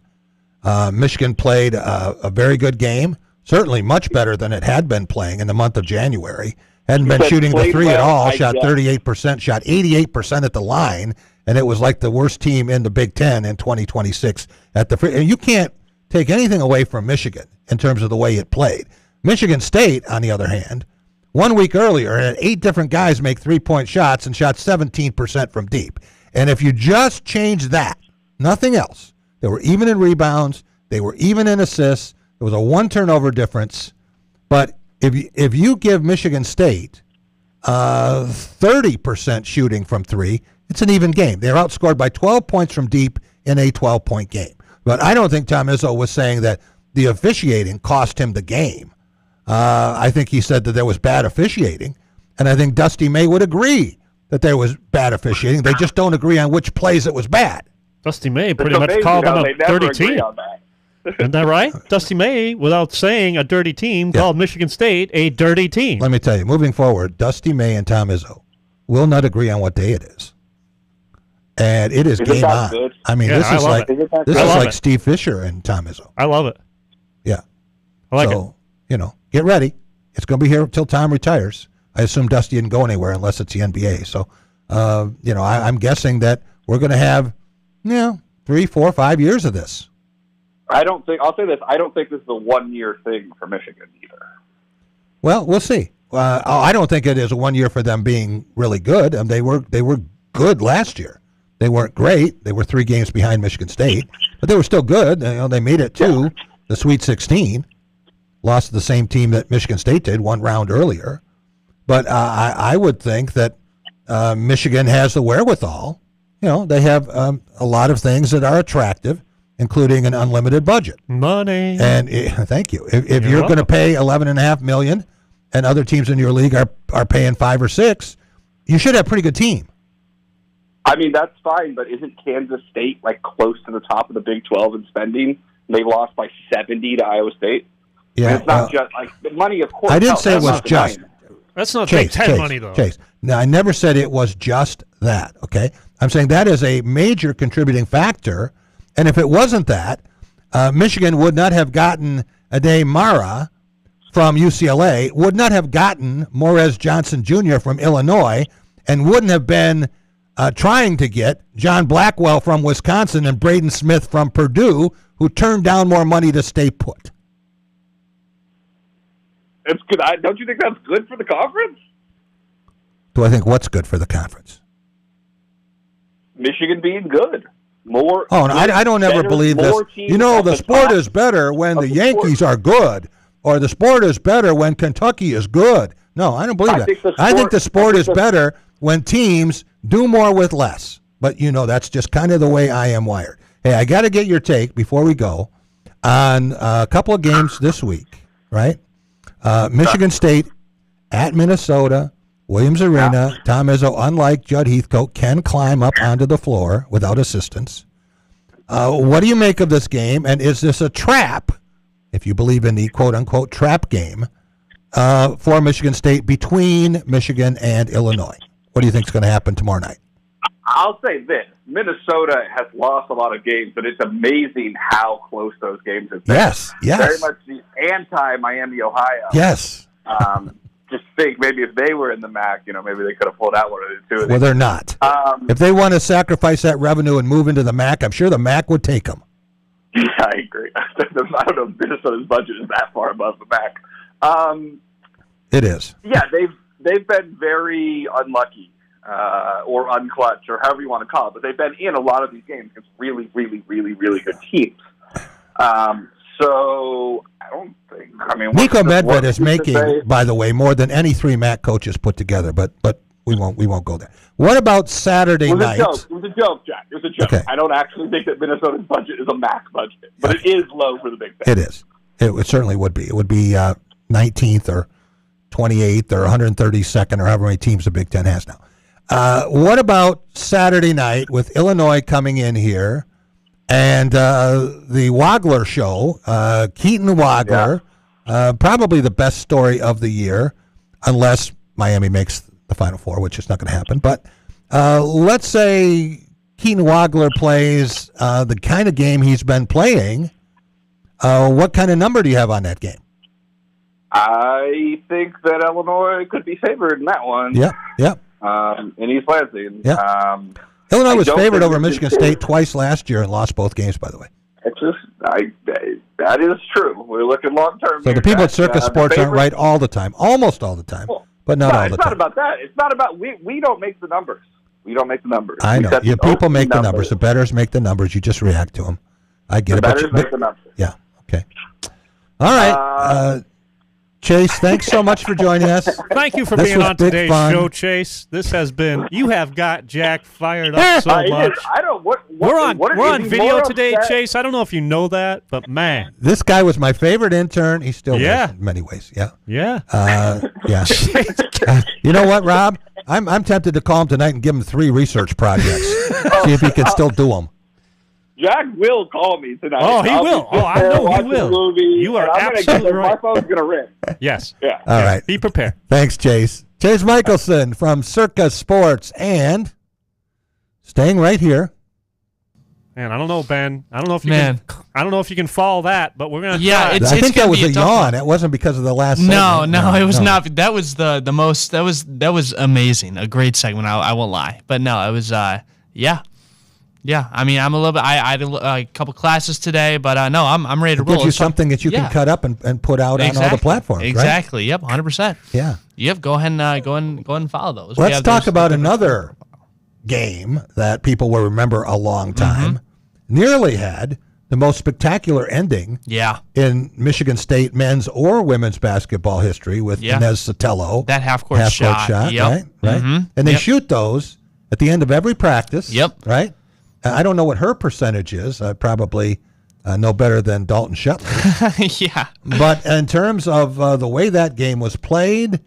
[SPEAKER 1] Michigan played a very good game, certainly much better than it had been playing in the month of January. Hadn't been shooting the three at all. Shot
[SPEAKER 21] guess.
[SPEAKER 1] 38%, shot 88% at the line, and it was like the worst team in the Big Ten in 2026 at the free. And you can't take anything away from Michigan in terms of the way it played. Michigan State, on the other hand, 1 week earlier had 8 different guys make 3-point shots and shot 17% from deep. And if you just change that, nothing else, they were even in rebounds, they were even in assists, there was a 1 turnover difference. But if you give Michigan State 30% shooting from 3, it's an even game. They're outscored by 12 points from deep in a 12-point game. But I don't think Tom Izzo was saying that the officiating cost him the game. I think he said that there was bad officiating, and I think Dusty May would agree that there was bad officiating. They just don't agree on which plays it was bad.
[SPEAKER 20] Dusty May pretty much called them a dirty team. Isn't that right? Dusty May, without saying a dirty team, called Michigan State a dirty team.
[SPEAKER 1] Let me tell you, moving forward, Dusty May and Tom Izzo will not agree on what day it is. And it is game on. Good? I mean, this is like Steve Fisher and Tom Izzo.
[SPEAKER 20] I love it.
[SPEAKER 1] Yeah.
[SPEAKER 20] I like it.
[SPEAKER 1] You know, get ready. It's going to be here until Tom retires. I assume Dusty didn't go anywhere unless it's the NBA. So, I'm guessing that we're going to have, 3, 4, 5 years of this.
[SPEAKER 21] I'll say this, I don't think this is a 1-year thing for Michigan either.
[SPEAKER 1] Well, we'll see. I don't think it is a 1 year for them being really good. They were good last year. They weren't great. They were 3 games behind Michigan State, but they were still good. They made it to the Sweet 16. Lost to the same team that Michigan State did 1 round earlier. But I would think that Michigan has the wherewithal. They have a lot of things that are attractive, including an unlimited budget.
[SPEAKER 20] Money.
[SPEAKER 1] And thank you. If you're going to pay $11.5 million and other teams in your league are paying 5 or 6, you should have a pretty good team.
[SPEAKER 21] I mean, that's fine, but isn't Kansas State close to the top of the Big 12 in spending? They lost by 70 to Iowa State.
[SPEAKER 1] Yeah,
[SPEAKER 21] and it's not just the money, of course.
[SPEAKER 1] I didn't say it was just.
[SPEAKER 20] That's not Big Ten money, though.
[SPEAKER 1] Chase. Now, I never said it was just that, okay? I'm saying that is a major contributing factor, and if it wasn't that, Michigan would not have gotten Ade Mara from UCLA, would not have gotten Morez Johnson Jr. from Illinois, and wouldn't have been trying to get John Blackwell from Wisconsin and Braden Smith from Purdue, who turned down more money to stay put.
[SPEAKER 21] It's good. Don't you think that's good for the conference?
[SPEAKER 1] Do I think what's good for the conference?
[SPEAKER 21] Michigan being good. More.
[SPEAKER 1] Oh, no, I don't ever believe this. The sport is better when the Yankees are good, or the sport is better when Kentucky is good. No, I don't believe that. I think the sport is better when teams do more with less. But, that's just kind of the way I am wired. Hey, I got to get your take before we go on a couple of games this week, right? Michigan State at Minnesota, Williams Arena. Tom Izzo, unlike Judd Heathcote, can climb up onto the floor without assistance. What do you make of this game? And is this a trap, if you believe in the quote-unquote trap game, for Michigan State between Michigan and Illinois? What do you think is going to happen tomorrow night?
[SPEAKER 21] I'll say this. Minnesota has lost a lot of games, but it's amazing how close those games have been.
[SPEAKER 1] Yes.
[SPEAKER 21] Very much the anti-Miami, Ohio.
[SPEAKER 1] Yes.
[SPEAKER 21] Just think maybe if they were in the MAC, maybe they could have pulled out one of the two.
[SPEAKER 1] Well, they're not. If they want to sacrifice that revenue and move into the MAC, I'm sure the MAC would take them.
[SPEAKER 21] Yeah, I agree. I don't know if Minnesota's budget is that far above the MAC.
[SPEAKER 1] It is.
[SPEAKER 21] Yeah, they've been very unlucky. Or unclutch, or however you want to call it, but they've been in a lot of these games against really, really, really, really good teams. So I don't think.
[SPEAKER 1] Nico Medved is making, by the way, more than any 3 MAC coaches put together. But we won't go there. What about Saturday night?
[SPEAKER 21] It was a joke, Jack. It was a joke. Okay. I don't actually think that Minnesota's budget is a MAC budget, but it is low for the Big Ten.
[SPEAKER 1] It is. It certainly would be. It would be 19th or 28th or 132nd or however many teams the Big Ten has now. What about Saturday night with Illinois coming in here and the Wagler show, Keaton Wagler, probably the best story of the year, unless Miami makes the Final Four, which is not going to happen. But let's say Keaton Wagler plays the kind of game he's been playing. What kind of number do you have on that game?
[SPEAKER 21] I think that Illinois could be favored in that one.
[SPEAKER 1] Yep.
[SPEAKER 21] In East Lansing.
[SPEAKER 1] Yeah. Illinois was favored over Michigan State twice last year and lost both games, by the way.
[SPEAKER 21] It's just, that is true. We're looking long term.
[SPEAKER 1] So the people at Circa Sports aren't right all the time, almost all the time, but not all the time.
[SPEAKER 21] It's not about that. It's not about we don't make the numbers. We don't make the numbers.
[SPEAKER 1] I know. You people make the numbers. The bettors make the numbers. You just react to them. I get it.
[SPEAKER 21] The bettors make the numbers.
[SPEAKER 1] Yeah. Okay. All right. Chase, thanks so much for joining us.
[SPEAKER 20] Thank you for being on today's show, Chase. This has been. You have got Jack fired up so much. We're on video today, Chase. I don't know if you know that, but man,
[SPEAKER 1] this guy was my favorite intern. He still is in many ways. Yeah.
[SPEAKER 20] Yeah.
[SPEAKER 1] Yeah. You know what, Rob? I'm tempted to call him tonight and give him 3 research projects. See if he can still do them.
[SPEAKER 21] Jack will call me tonight.
[SPEAKER 20] Oh, he will. Oh, I know he will. You are absolutely right.
[SPEAKER 21] My phone's going to ring.
[SPEAKER 20] Yes.
[SPEAKER 21] Yeah.
[SPEAKER 1] All right.
[SPEAKER 20] Be prepared.
[SPEAKER 1] Thanks, Chase. Chase Michaelson from Circa Sports and staying right here.
[SPEAKER 20] Man, I don't know, Ben. I don't know if you can follow that, but we're going to try.
[SPEAKER 1] I think that was a yawn. It wasn't because of the last segment.
[SPEAKER 6] No, it was not. That was the most. That was amazing. A great segment. I won't lie. But no, it was Yeah, I mean, I'm a little bit. I had a couple classes today, but no, I'm ready to roll.
[SPEAKER 1] It gives you something that you can cut up and put out on all the platforms.
[SPEAKER 6] Exactly.
[SPEAKER 1] Right?
[SPEAKER 6] Yep. 100%.
[SPEAKER 1] Yeah.
[SPEAKER 6] Yep. Go ahead and follow those.
[SPEAKER 1] Let's talk about another game that people will remember a long time. Nearly had the most spectacular ending.
[SPEAKER 6] Yeah.
[SPEAKER 1] In Michigan State men's or women's basketball history with Inez Sotelo.
[SPEAKER 6] That half-court shot.
[SPEAKER 1] Yep. Right. And they shoot those at the end of every practice.
[SPEAKER 6] Yep.
[SPEAKER 1] Right. I don't know what her percentage is. I probably know better than Dalton Shetley.
[SPEAKER 6] Yeah.
[SPEAKER 1] But in terms of the way that game was played,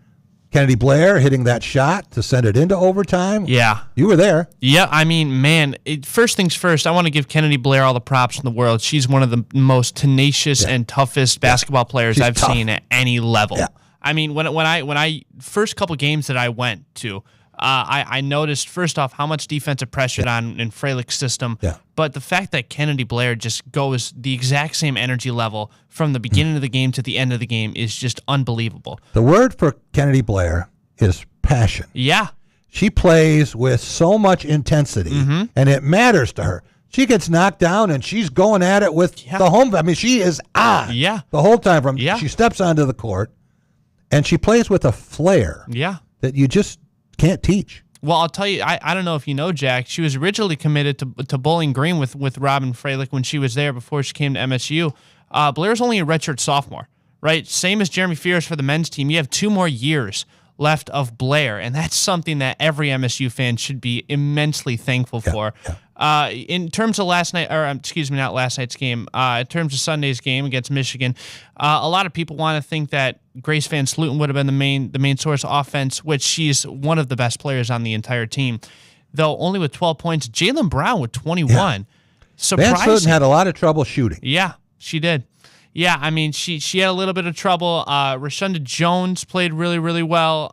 [SPEAKER 1] Kennedy Blair hitting that shot to send it into overtime.
[SPEAKER 6] Yeah.
[SPEAKER 1] You were there.
[SPEAKER 6] Yeah, I mean, man, first things first, I want to give Kennedy Blair all the props in the world. She's one of the most tenacious and toughest basketball players I've seen at any level.
[SPEAKER 1] Yeah.
[SPEAKER 6] I mean, when I first couple games that I went to, I noticed, first off, how much defensive pressure on in Freilich's system.
[SPEAKER 1] Yeah.
[SPEAKER 6] But the fact that Kennedy Blair just goes the exact same energy level from the beginning of the game to the end of the game is just unbelievable.
[SPEAKER 1] The word for Kennedy Blair is passion.
[SPEAKER 6] Yeah.
[SPEAKER 1] She plays with so much intensity, and it matters to her. She gets knocked down, and she's going at it with the home. I mean, she is on the whole time. She steps onto the court, and she plays with a flair that you just can't teach.
[SPEAKER 6] Well, I'll tell you, I don't know if you know, Jack, she was originally committed to Bowling Green with Robin Freilich when she was there before she came to MSU. Blair's only a redshirt sophomore, right? Same as Jeremy Fears for the men's team. You have 2 more years left of Blair, and that's something that every MSU fan should be immensely thankful for. In terms of not last night's game, in terms of Sunday's game against Michigan, a lot of people want to think that Grace Van Sluten would have been the main source of offense, which she's one of the best players on the entire team. Though only with 12 points, Jaylen Brown with 21.
[SPEAKER 1] Yeah.
[SPEAKER 6] Surprising.
[SPEAKER 1] Van Sluten had a lot of trouble shooting.
[SPEAKER 6] Yeah, she did. Yeah, I mean, she had a little bit of trouble. Rashunda Jones played really, really well.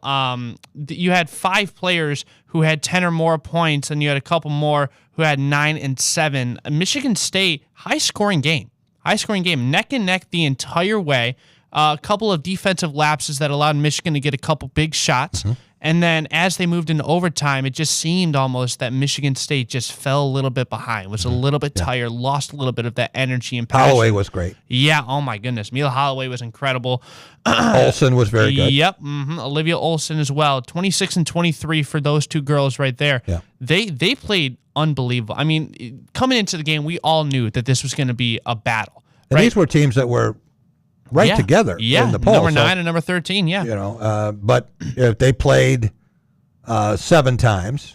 [SPEAKER 6] You had 5 players who had 10 or more points, and you had a couple more who had 9 and 7. Michigan State, high-scoring game, neck and neck the entire way. A couple of defensive lapses that allowed Michigan to get a couple big shots. And then as they moved into overtime, it just seemed almost that Michigan State just fell a little bit behind, was a little bit tired, lost a little bit of that energy and passion.
[SPEAKER 1] Holloway was great.
[SPEAKER 6] Yeah, oh my goodness. Mila Holloway was incredible.
[SPEAKER 1] Olsen was very good.
[SPEAKER 6] Yep, Olivia Olsen as well. 26 and 23 for those 2 girls right there.
[SPEAKER 1] Yeah.
[SPEAKER 6] They played unbelievable. I mean, coming into the game, we all knew that this was going to be a battle.
[SPEAKER 1] And these were teams that were together in the poll.
[SPEAKER 6] Number 9 and number 13,
[SPEAKER 1] You know, but if they played 7 times,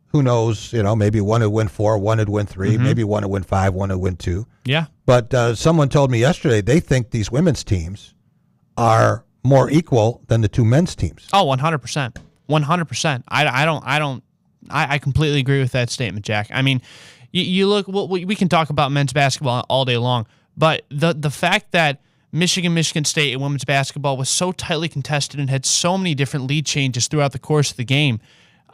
[SPEAKER 1] who knows, you know, maybe one would win 4, one would win 3, maybe one would win 5, one would win 2.
[SPEAKER 6] Yeah.
[SPEAKER 1] But someone told me yesterday they think these women's teams are more equal than the 2 men's teams.
[SPEAKER 6] Oh, 100%. 100%. I completely agree with that statement, Jack. I mean, you look, we can talk about men's basketball all day long, but the fact that Michigan State in women's basketball was so tightly contested and had so many different lead changes throughout the course of the game,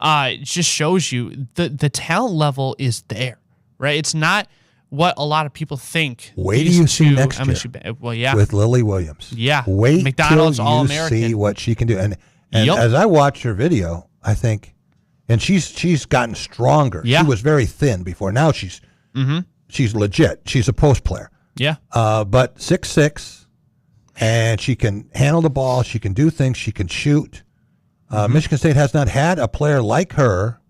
[SPEAKER 6] it just shows you the talent level is there, right? It's not what a lot of people think.
[SPEAKER 1] Wait till you see next year.
[SPEAKER 6] Well, yeah.
[SPEAKER 1] With Lily Williams.
[SPEAKER 6] Yeah.
[SPEAKER 1] Wait
[SPEAKER 6] McDonald's
[SPEAKER 1] till you
[SPEAKER 6] All-American.
[SPEAKER 1] see what she can do. And as I watched her video, I think, and she's gotten stronger.
[SPEAKER 6] Yeah.
[SPEAKER 1] She was very thin before. Now she's legit. She's a post player.
[SPEAKER 6] Yeah.
[SPEAKER 1] But 6'6", and she can handle the ball. She can do things. She can shoot. Michigan State has not had a player like her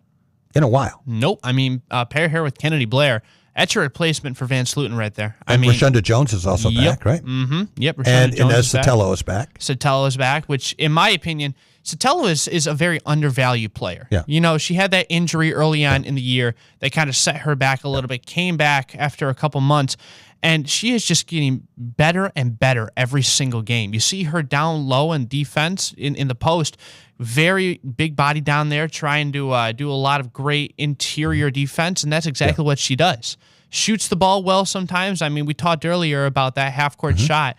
[SPEAKER 1] in a while.
[SPEAKER 6] Nope. I mean, pair her with Kennedy Blair. That's your replacement for Van Sluten right there.
[SPEAKER 1] And Rashonda Jones is also back, right?
[SPEAKER 6] Mm-hmm. Yep.
[SPEAKER 1] And Inez Sotelo is back.
[SPEAKER 6] Sotelo is back, which, in my opinion, Sotelo is a very undervalued player.
[SPEAKER 1] Yeah.
[SPEAKER 6] You know, she had that injury early on in the year that kind of set her back a little bit, came back after a couple months, and she is just getting better and better every single game. You see her down low in defense in the post, very big body down there, trying to do a lot of great interior defense, and that's exactly what she does. Shoots the ball well sometimes. I mean, we talked earlier about that half-court shot.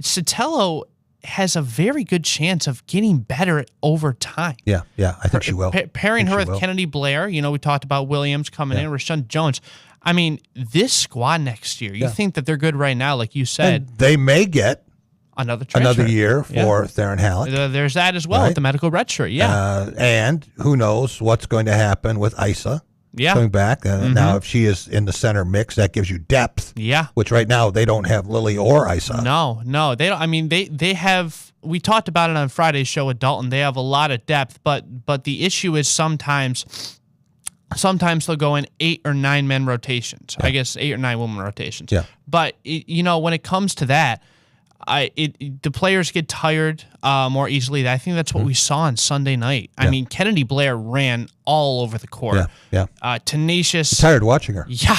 [SPEAKER 6] Sotelo has a very good chance of getting better over time.
[SPEAKER 1] Yeah, I think she will.
[SPEAKER 6] Pairing her with Kennedy Blair, you know, we talked about Williams coming in, Rashonda Jones. I mean, this squad next year, you think that they're good right now, like you said.
[SPEAKER 1] And they may get
[SPEAKER 6] another year
[SPEAKER 1] for Theron Halleck.
[SPEAKER 6] There's that as well with the medical redshirt,
[SPEAKER 1] and who knows what's going to happen with Isa coming back. Now, if she is in the center mix, that gives you depth.
[SPEAKER 6] Yeah.
[SPEAKER 1] Which right now they don't have Lily or Isa.
[SPEAKER 6] No, they don't. I mean, they have. We talked about it on Friday's show with Dalton. They have a lot of depth, but the issue is sometimes they'll go in 8 or 9 men rotations. I guess 8 or 9 women rotations.
[SPEAKER 1] Yeah.
[SPEAKER 6] But you know, when it comes to that, the players get tired more easily. I think that's what we saw on Sunday night. I mean, Kennedy Blair ran all over the court. Tenacious.
[SPEAKER 1] I'm tired watching her.
[SPEAKER 6] Yeah,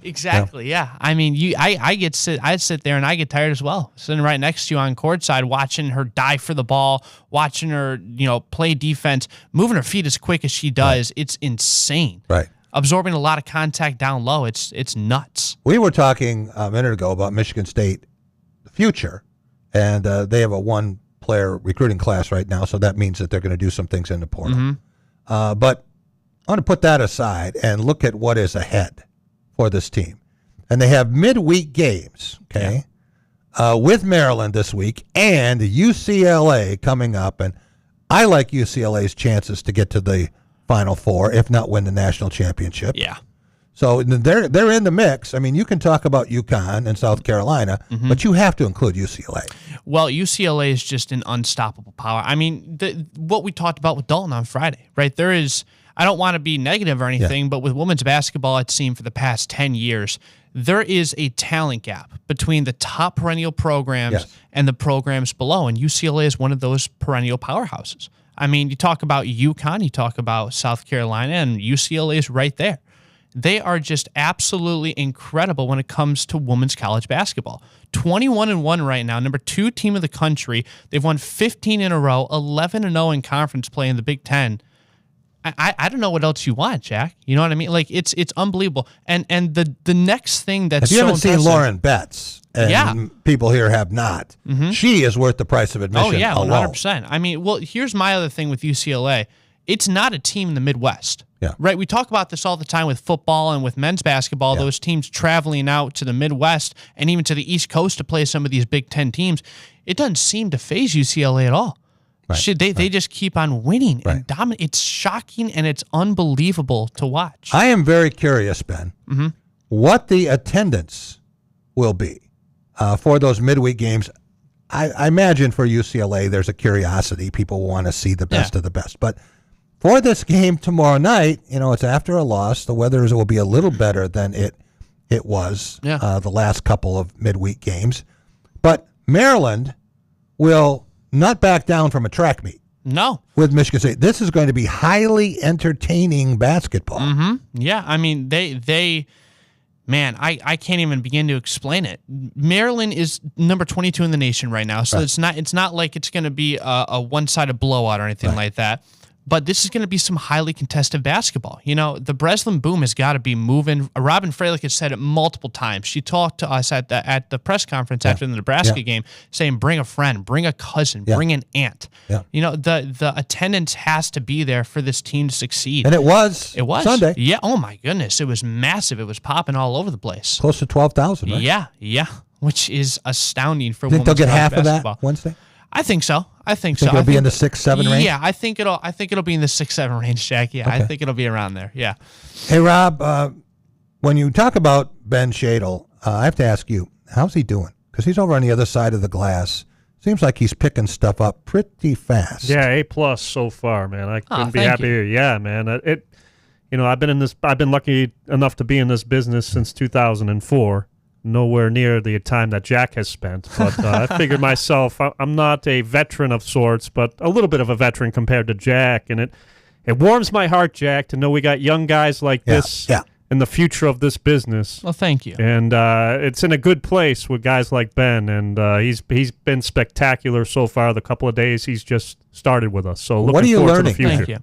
[SPEAKER 6] exactly. Yeah. I mean, I'd sit there and I get tired as well, sitting right next to you on courtside, watching her dive for the ball, watching her, play defense, moving her feet as quick as she does. Right. It's insane.
[SPEAKER 1] Right.
[SPEAKER 6] Absorbing a lot of contact down low. It's nuts.
[SPEAKER 1] We were talking a minute ago about Michigan State future, and they have a 1-player recruiting class right now, so that means that they're going to do some things in the portal. But I want to put that aside and look at what is ahead for this team. And they have midweek games, with Maryland this week and UCLA coming up, and I like UCLA's chances to get to the Final Four, if not win the national championship.
[SPEAKER 6] Yeah.
[SPEAKER 1] So they're in the mix. I mean, you can talk about UConn and South Carolina, but you have to include UCLA.
[SPEAKER 6] Well, UCLA is just an unstoppable power. I mean, what we talked about with Dalton on Friday, right? There is, I don't want to be negative or anything, but with women's basketball, it's seen for the past 10 years, there is a talent gap between the top perennial programs and the programs below, and UCLA is one of those perennial powerhouses. I mean, you talk about UConn, you talk about South Carolina, and UCLA is right there. They are just absolutely incredible when it comes to women's college basketball. 21-1 right now, number 2 team of the country. They've won 15 in a row, 11-0 in conference play in the Big Ten. I don't know what else you want, Jack. You know what I mean? Like it's unbelievable. And the next thing that's
[SPEAKER 1] if you haven't seen Lauren Betts, and people here have not, she is worth the price of admission.
[SPEAKER 6] Oh yeah,
[SPEAKER 1] alone.
[SPEAKER 6] 100%. I mean, well, here's my other thing with UCLA. It's not a team in the Midwest.
[SPEAKER 1] Yeah.
[SPEAKER 6] Right. We talk about this all the time with football and with men's basketball, those teams traveling out to the Midwest and even to the East Coast to play some of these Big Ten teams. It doesn't seem to faze UCLA at all. Right. They just keep on winning and dominate. It's shocking and it's unbelievable to watch.
[SPEAKER 1] I am very curious, Ben, what the attendance will be for those midweek games. I imagine for UCLA, there's a curiosity. People want to see the best of the best. But for this game tomorrow night, it's after a loss. The weather will be a little better than it was the last couple of midweek games. But Maryland will not back down from a track meet.
[SPEAKER 6] No.
[SPEAKER 1] With Michigan State. This is going to be highly entertaining basketball.
[SPEAKER 6] Yeah, I mean, man, I can't even begin to explain it. Maryland is number 22 in the nation right now, so it's not like it's going to be a one-sided blowout or anything like that. But this is going to be some highly contested basketball. You know, the Breslin boom has got to be moving. Robin Freilich has said it multiple times. She talked to us at the press conference after the Nebraska game, saying, bring a friend, bring a cousin, bring an aunt.
[SPEAKER 1] Yeah.
[SPEAKER 6] You know, the attendance has to be there for this team to succeed.
[SPEAKER 1] And it was Sunday.
[SPEAKER 6] Yeah. Oh, my goodness. It was massive. It was popping all over the place.
[SPEAKER 1] Close to 12,000, right?
[SPEAKER 6] Yeah. Which is astounding for
[SPEAKER 1] Think they'll get half
[SPEAKER 6] basketball.
[SPEAKER 1] of that Wednesday?
[SPEAKER 6] I think so. I think
[SPEAKER 1] It'll be in the 6-7 range?
[SPEAKER 6] Yeah, I think it'll be in the 6-7 range, Jack. Yeah, I think it'll be around there. Yeah.
[SPEAKER 1] Hey, Rob, when you talk about Ben Schadel, I have to ask you, how's he doing? Because he's over on the other side of the glass. Seems like he's picking stuff up pretty fast.
[SPEAKER 20] Yeah, A+ so far, man. I couldn't be happier. Yeah, man. I've been lucky enough to be in this business since 2004. Nowhere near the time that Jack has spent, but I figured myself, I'm not a veteran of sorts, but a little bit of a veteran compared to Jack, and it warms my heart, Jack, to know we got young guys like this in the future of this business.
[SPEAKER 6] Well, thank you.
[SPEAKER 20] And it's in a good place with guys like Ben, and he's been spectacular so far. The couple of days he's just started with us, so looking forward to the future.
[SPEAKER 6] Thank you.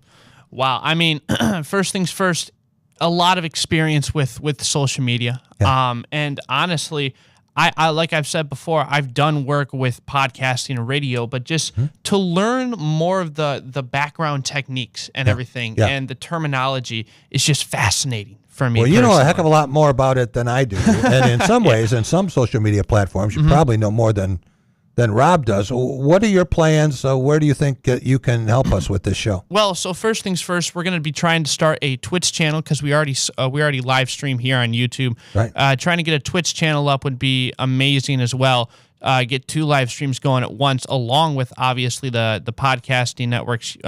[SPEAKER 6] Wow, I mean, first things first. A lot of experience with social media. And honestly, I like I've said before, I've done work with podcasting and radio, but just to learn more of the background techniques and everything and the terminology is just fascinating for me.
[SPEAKER 1] Well, you know a heck of a lot more about it than I do. And in some ways, in some social media platforms, you probably know more than Rob does. What are your plans? Where do you think you can help us with this show?
[SPEAKER 6] Well, so first things first, we're going to be trying to start a Twitch channel because we already live stream here on YouTube.
[SPEAKER 1] Right.
[SPEAKER 6] Trying to get a Twitch channel up would be amazing as well. Get 2 live streams going at once, along with obviously the podcasting networks.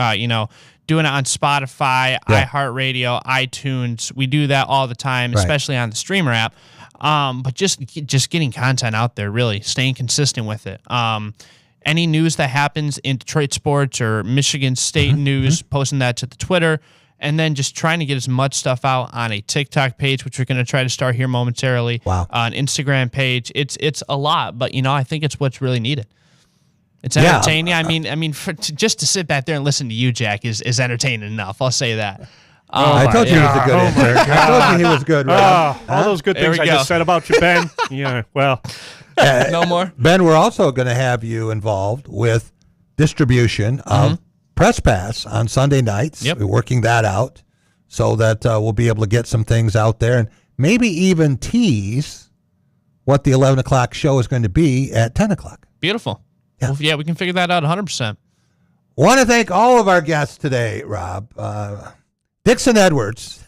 [SPEAKER 6] Doing it on Spotify, iHeartRadio, iTunes. We do that all the time, especially on the Streamer app. But just getting content out there, really staying consistent with it. Any news that happens in Detroit sports or Michigan State news, posting that to the Twitter, and then just trying to get as much stuff out on a TikTok page, which we're going to try to start here momentarily.
[SPEAKER 1] Wow.
[SPEAKER 6] An Instagram page. It's a lot, but I think it's what's really needed. It's entertaining.
[SPEAKER 1] Yeah.
[SPEAKER 6] I mean, just to sit back there and listen to you, Jack, is entertaining enough. I'll say that.
[SPEAKER 1] I told you he was a good intern. I told you he was good, right?
[SPEAKER 20] All those good things I just said about you, Ben. Yeah, well.
[SPEAKER 6] No more?
[SPEAKER 1] Ben, we're also going to have you involved with distribution of Press Pass on Sunday nights.
[SPEAKER 6] Yep.
[SPEAKER 1] We're working that out so that we'll be able to get some things out there and maybe even tease what the 11 o'clock show is going to be at 10 o'clock.
[SPEAKER 6] Beautiful. Yeah, well, we can figure that out 100%.
[SPEAKER 1] Want to thank all of our guests today, Rob. Dixon Edwards,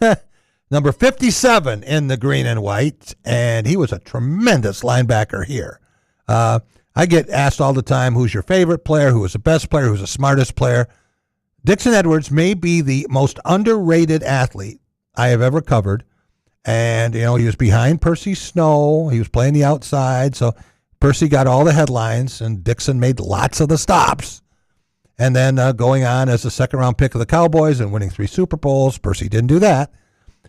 [SPEAKER 1] number 57 in the green and white, and he was a tremendous linebacker here. I get asked all the time, who's your favorite player, who was the best player, who's the smartest player. Dixon Edwards may be the most underrated athlete I have ever covered, and he was behind Percy Snow. He was playing the outside, so Percy got all the headlines, and Dixon made lots of the stops. And then going on as a second-round pick of the Cowboys and winning 3 Super Bowls. Percy didn't do that.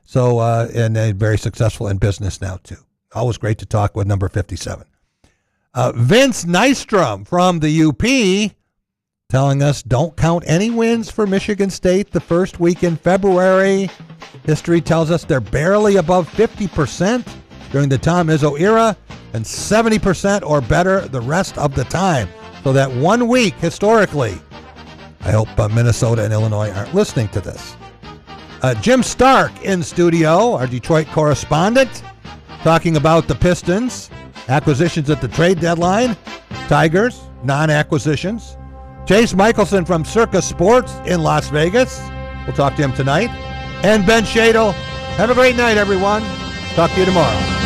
[SPEAKER 1] So, and very successful in business now, too. Always great to talk with number 57. Vince Nystrom from the UP telling us don't count any wins for Michigan State the first week in February. History tells us they're barely above 50% during the Tom Izzo era and 70% or better the rest of the time. So that 1 week historically, I hope Minnesota and Illinois aren't listening to this. Jim Stark in studio, our Detroit correspondent, talking about the Pistons, acquisitions at the trade deadline, Tigers, non-acquisitions. Chase Michaelson from Circa Sports in Las Vegas. We'll talk to him tonight. And Ben Schadel. Have a great night, everyone. Talk to you tomorrow.